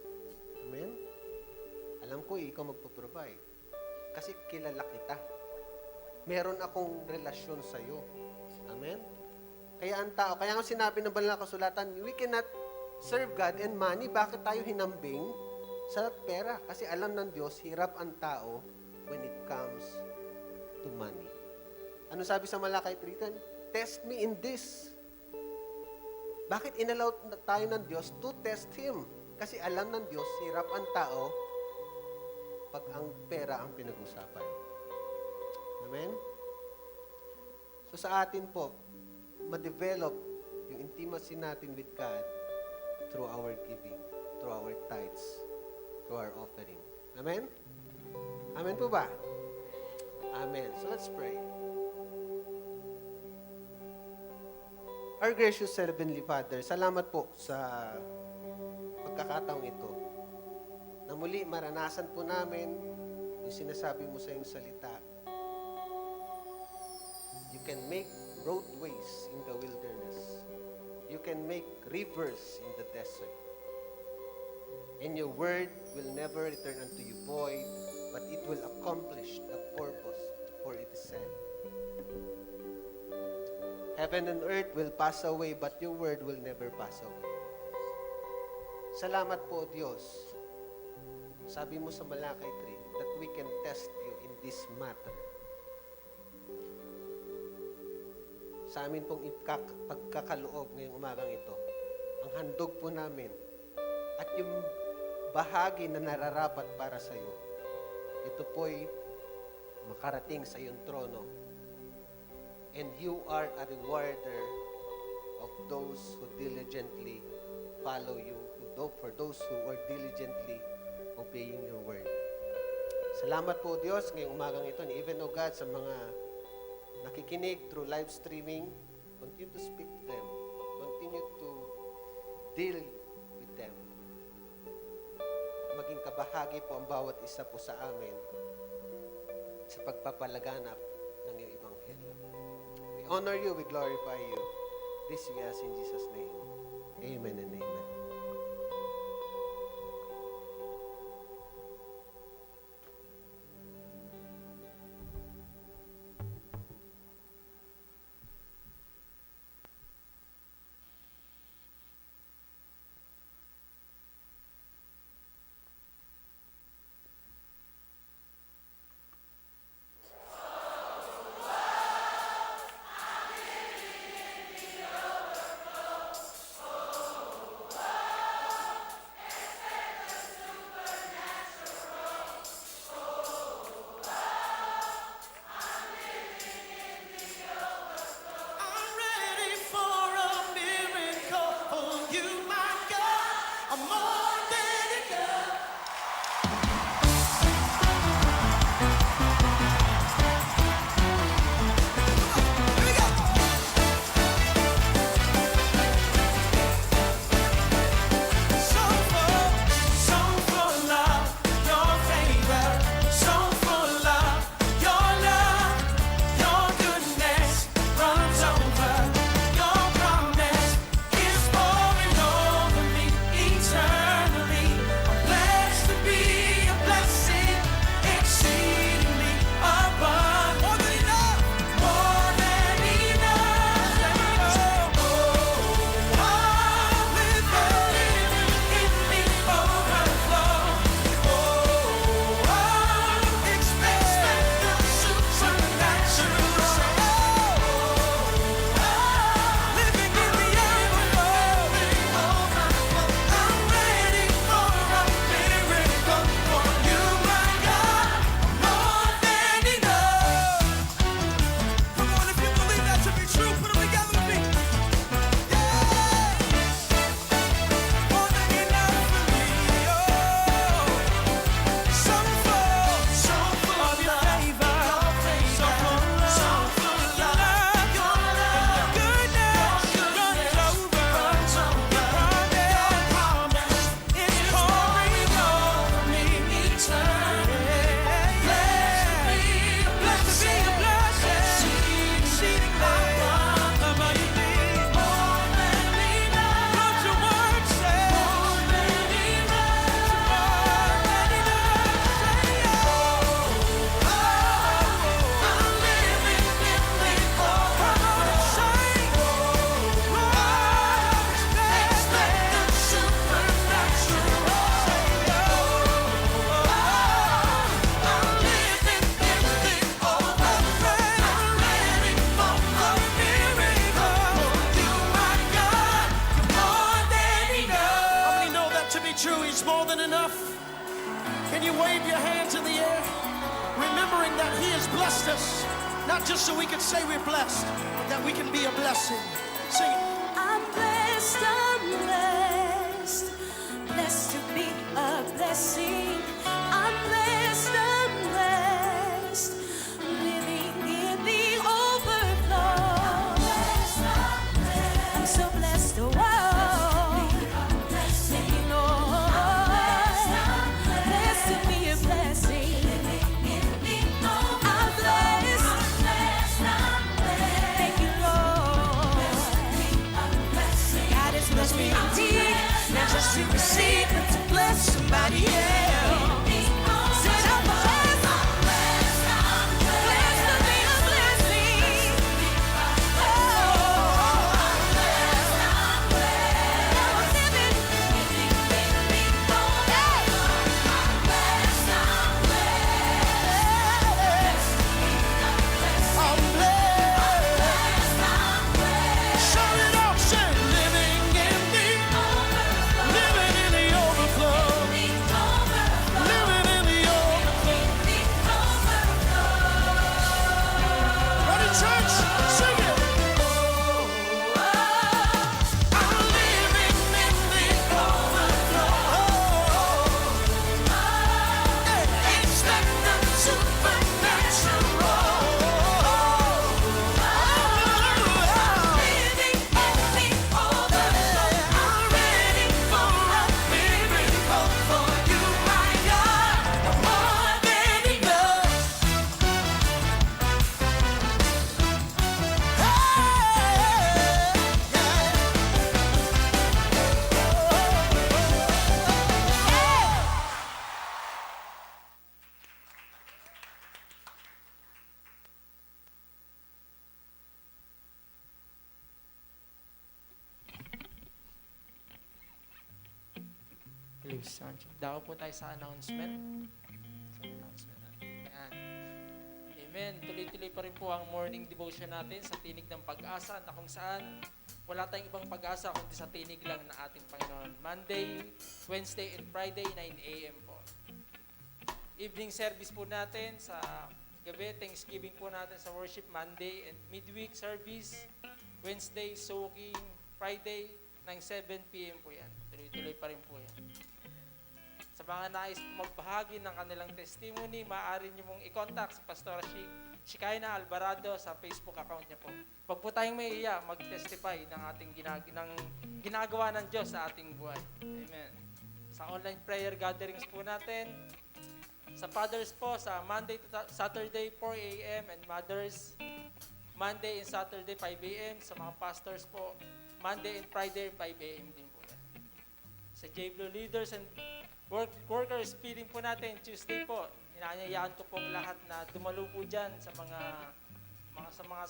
Amen? Alam ko, Ikaw magpo-provide. Kasi kilala kita. Meron akong relasyon sa iyo. Amen? Kaya ang tao, kaya nga sinabi ng banal na kasulatan, we cannot serve God and money. Bakit tayo hinambing sa pera? Kasi alam ng Diyos, hirap ang tao when it comes to money. Ano sabi sa Malakay 3:10? Test me in this. Bakit inallow tayo ng Diyos to test Him? Kasi alam ng Diyos, hirap ang tao pag ang pera ang pinag-usapan. Amen? So sa atin po, ma-develop yung intimacy natin with God through our giving, through our tithes, through our offering. Amen? Amen po ba? Amen. So let's pray. Our gracious Heavenly Father, salamat po sa pagkakataong ito na muli maranasan po namin yung sinasabi mo sa iyong salita. You can make roadways in the wilderness. You can make rivers in the desert. And your word will never return unto you void, but it will accomplish the purpose for it is sent. Heaven and earth will pass away, but your word will never pass away. Salamat po, Diyos. Sabi mo sa Malakay 3 that we can test you in this matter. Sa amin pong pagkakaloob ngayong umagang ito, ang handog po namin at yung bahagi na nararapat para sa iyo, ito po'y makarating sa iyong trono. And you are a rewarder of those who diligently follow you, for those who are diligently obeying your word. Salamat po, Diyos, ngayong umagang ito, and even, O God, sa mga nakikinig through live streaming, continue to speak to them. Continue to deal with them. Maging kabahagi po ang bawat isa po sa amin sa pagpapalaganap ng iyong Ebanghelyo. We honor you, we glorify you. This we ask in Jesus' name. Amen and amen. I'm ready for a miracle. Oh, you, my God, are more than enough. Here we go. Song for love, your favor. Song for love, your love. Your goodness runs over. Your promise is pouring over me eternally. I'm blessed to be a blessing, exceedingly abundant. More than enough. More than enough. Oh, I'm living in the overflow. Oh, I'm expecting the supernatural. Living in the overflow. I'm ready for a miracle. For you, my God, more than enough. Come on, if you believe that to be true, put them together with me. Yeah. More than enough for me. Some for your favor. Some for love. Your goodness runs over. Your promise is pouring over me eternally. Blessed to be a blessing, exceeding abundantly. More than enough. What your word says. More than enough. More than enough. I'm living in the overflow. Expect the supernatural. I'm living in the overflow. I'm ready for a miracle. You, my God, you're more than enough. How many know that to be true? He's more than enough. Can you wave your hands in the air, remembering that He has blessed us, not just so we can say we're blessed, but that we can be a blessing. Sing it. I'm blessed, blessed to be a blessing. I'm blessed, living in the overflow. I'm so blessed, oh, singing, oh, blessed to be a blessing. I'm blessed, thank you, Lord. God is blessed. Live sound check. Dako po tayo sa announcement. Ayan. Amen. Tuloy-tuloy pa rin po ang morning devotion natin sa Tinig ng Pag-asa na kung saan wala tayong ibang pag-asa kundi sa tinig lang na ating Panginoon. Monday, Wednesday, and Friday, 9 a.m. po. Evening service po natin sa gabi. Thanksgiving po natin sa worship Monday, and midweek service Wednesday, soaking Friday ng 7 p.m. po yan. Tuloy-tuloy pa rin po yan. Sa mga nais magbahagi ng kanilang testimony, maaari niyo mong i-contact si Pastora Shikaina Alvarado sa Facebook account niya po. Pag po tayong may iya, mag-testify ng ating ginagawa ng Diyos sa ating buhay. Amen. Sa online prayer gatherings po natin, sa fathers po, sa Monday to Saturday, 4 a.m. and mothers, Monday and Saturday, 5 a.m. Sa mga pastors po, Monday and Friday, 5 a.m. din po yan. Sa J-Blue leaders and workers feeding po natin, Tuesday po. Inaanyayaan ko pong lahat na dumalo po dyan sa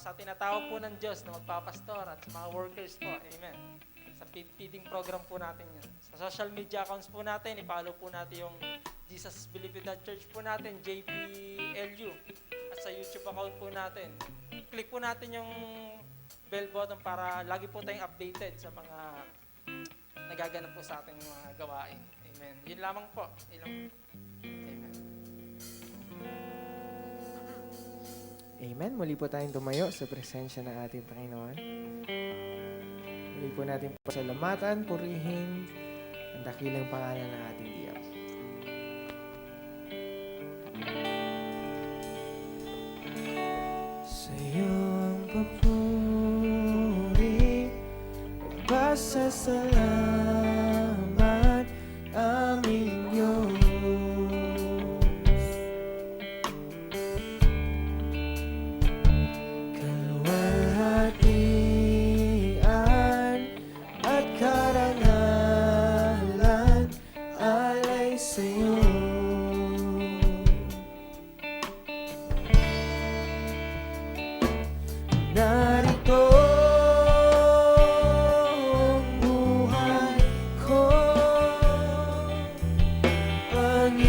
sa tinatawag po ng Diyos na magpapastor at sa mga workers po. Amen. Sa feeding program po natin yun. Sa social media accounts po natin, i-follow po natin yung Jesus Bilibid Church po natin, JBLU. At sa YouTube account po natin. Click po natin yung bell button para lagi po tayong updated sa mga nagaganap po sa ating mga gawain. Amen. Yun lamang po. Amen. Amen. Muli po tayong tumayo sa presensya ng ating Panginoon. Muli po natin pasalamatan, purihin ang dakilang pangalan ng ating Diyos. Sa iyong papuri, pasasalamat aming Diyos. Kalwalhatian at karangalan alay sa iyo. Narito ang buhay ko, Panginoon,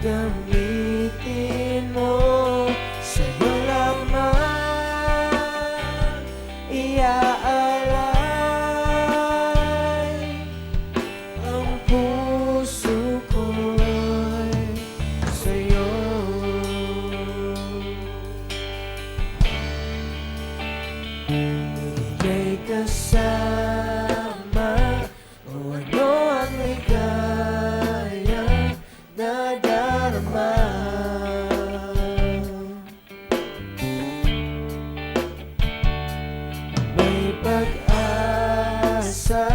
gamitin mo. Sa'yo lamang iaalay ang puso ko'y sa'yo. Ika'y kasama o ano ang ligaya na darama. May pag-asa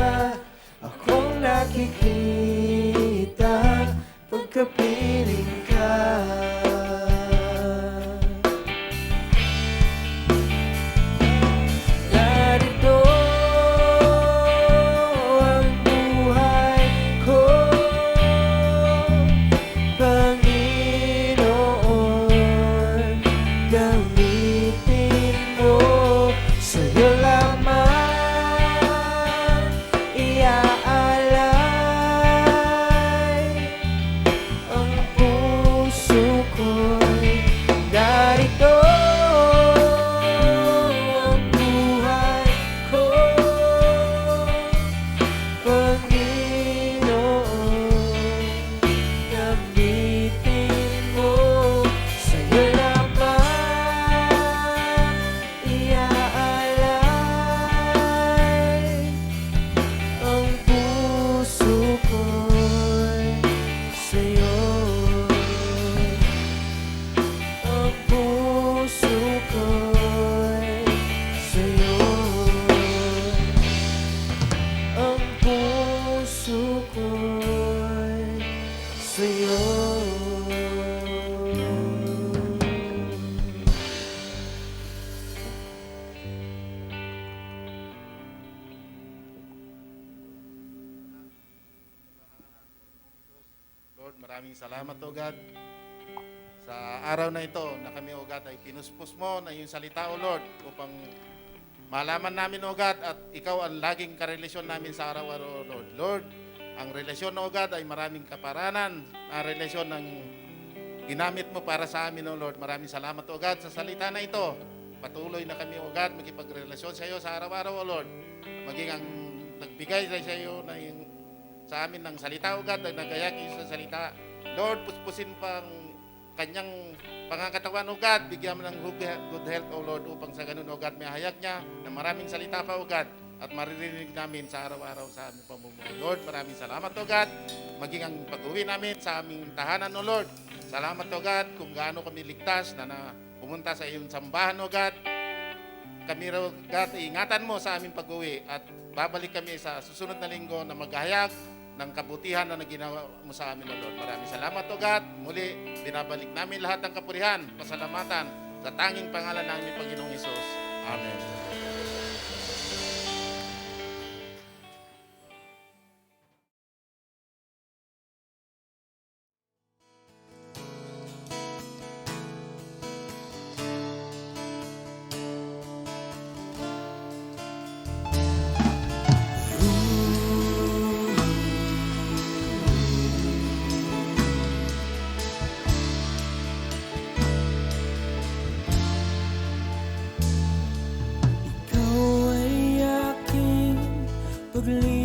akong nakikita pagkapiling ka. Narito ang buhay ko, Panginoon, gamitin mo. Sa'yo lamang iaalay ang puso ko'y narito. Ang buhay ko, Panginoon, gamitin mo. Sa'yo lamang iaalay ang puso ko'y sa'yo. Ang puso ko'y sa'yo. Ang puso ko'y sa'yo. Lord, maraming salamat, O God, sa araw na ito na kami, O God, ay pinuspos mo na yung salita, O Lord, upang malaman namin, O God, at ikaw ang laging karelasyon namin sa araw-araw, Lord. Lord, ang relasyon, O God, ay maraming kaparanan na relasyon ng ginamit mo para sa amin, O Lord. Maraming salamat, O God, sa salita na ito. Patuloy na kami, O God, magkipagrelasyon sa iyo sa araw-araw, O Lord. Maging ang nagbigay sa iyo na sa amin ng salita, O God, na nagayaki sa salita. Lord, puspusin pang kanyang pangangatawan, O God. Bigyan mo ng good health, O Lord, upang sa ganun, O God, may hayag niya na maraming salita pa, O God, at maririnig namin sa araw-araw sa aming pamumuhay. Lord, maraming salamat, O God. Maging ang pag-uwi namin sa aming tahanan, O Lord. Salamat, O God, kung gaano kami ligtas na pumunta sa iyong sambahan, O God. Kami, O God, ingatan mo sa aming pag-uwi at babalik kami sa susunod na linggo na maghahayag ng kabutihan na ginawa mo sa amin, O Lord. Maraming salamat, O God. Muli, binabalik namin lahat ng kapurihan, pasalamatan sa tanging pangalan ng aming Panginoong Hesus. Amen. Ikaw ay aking paglilingkod.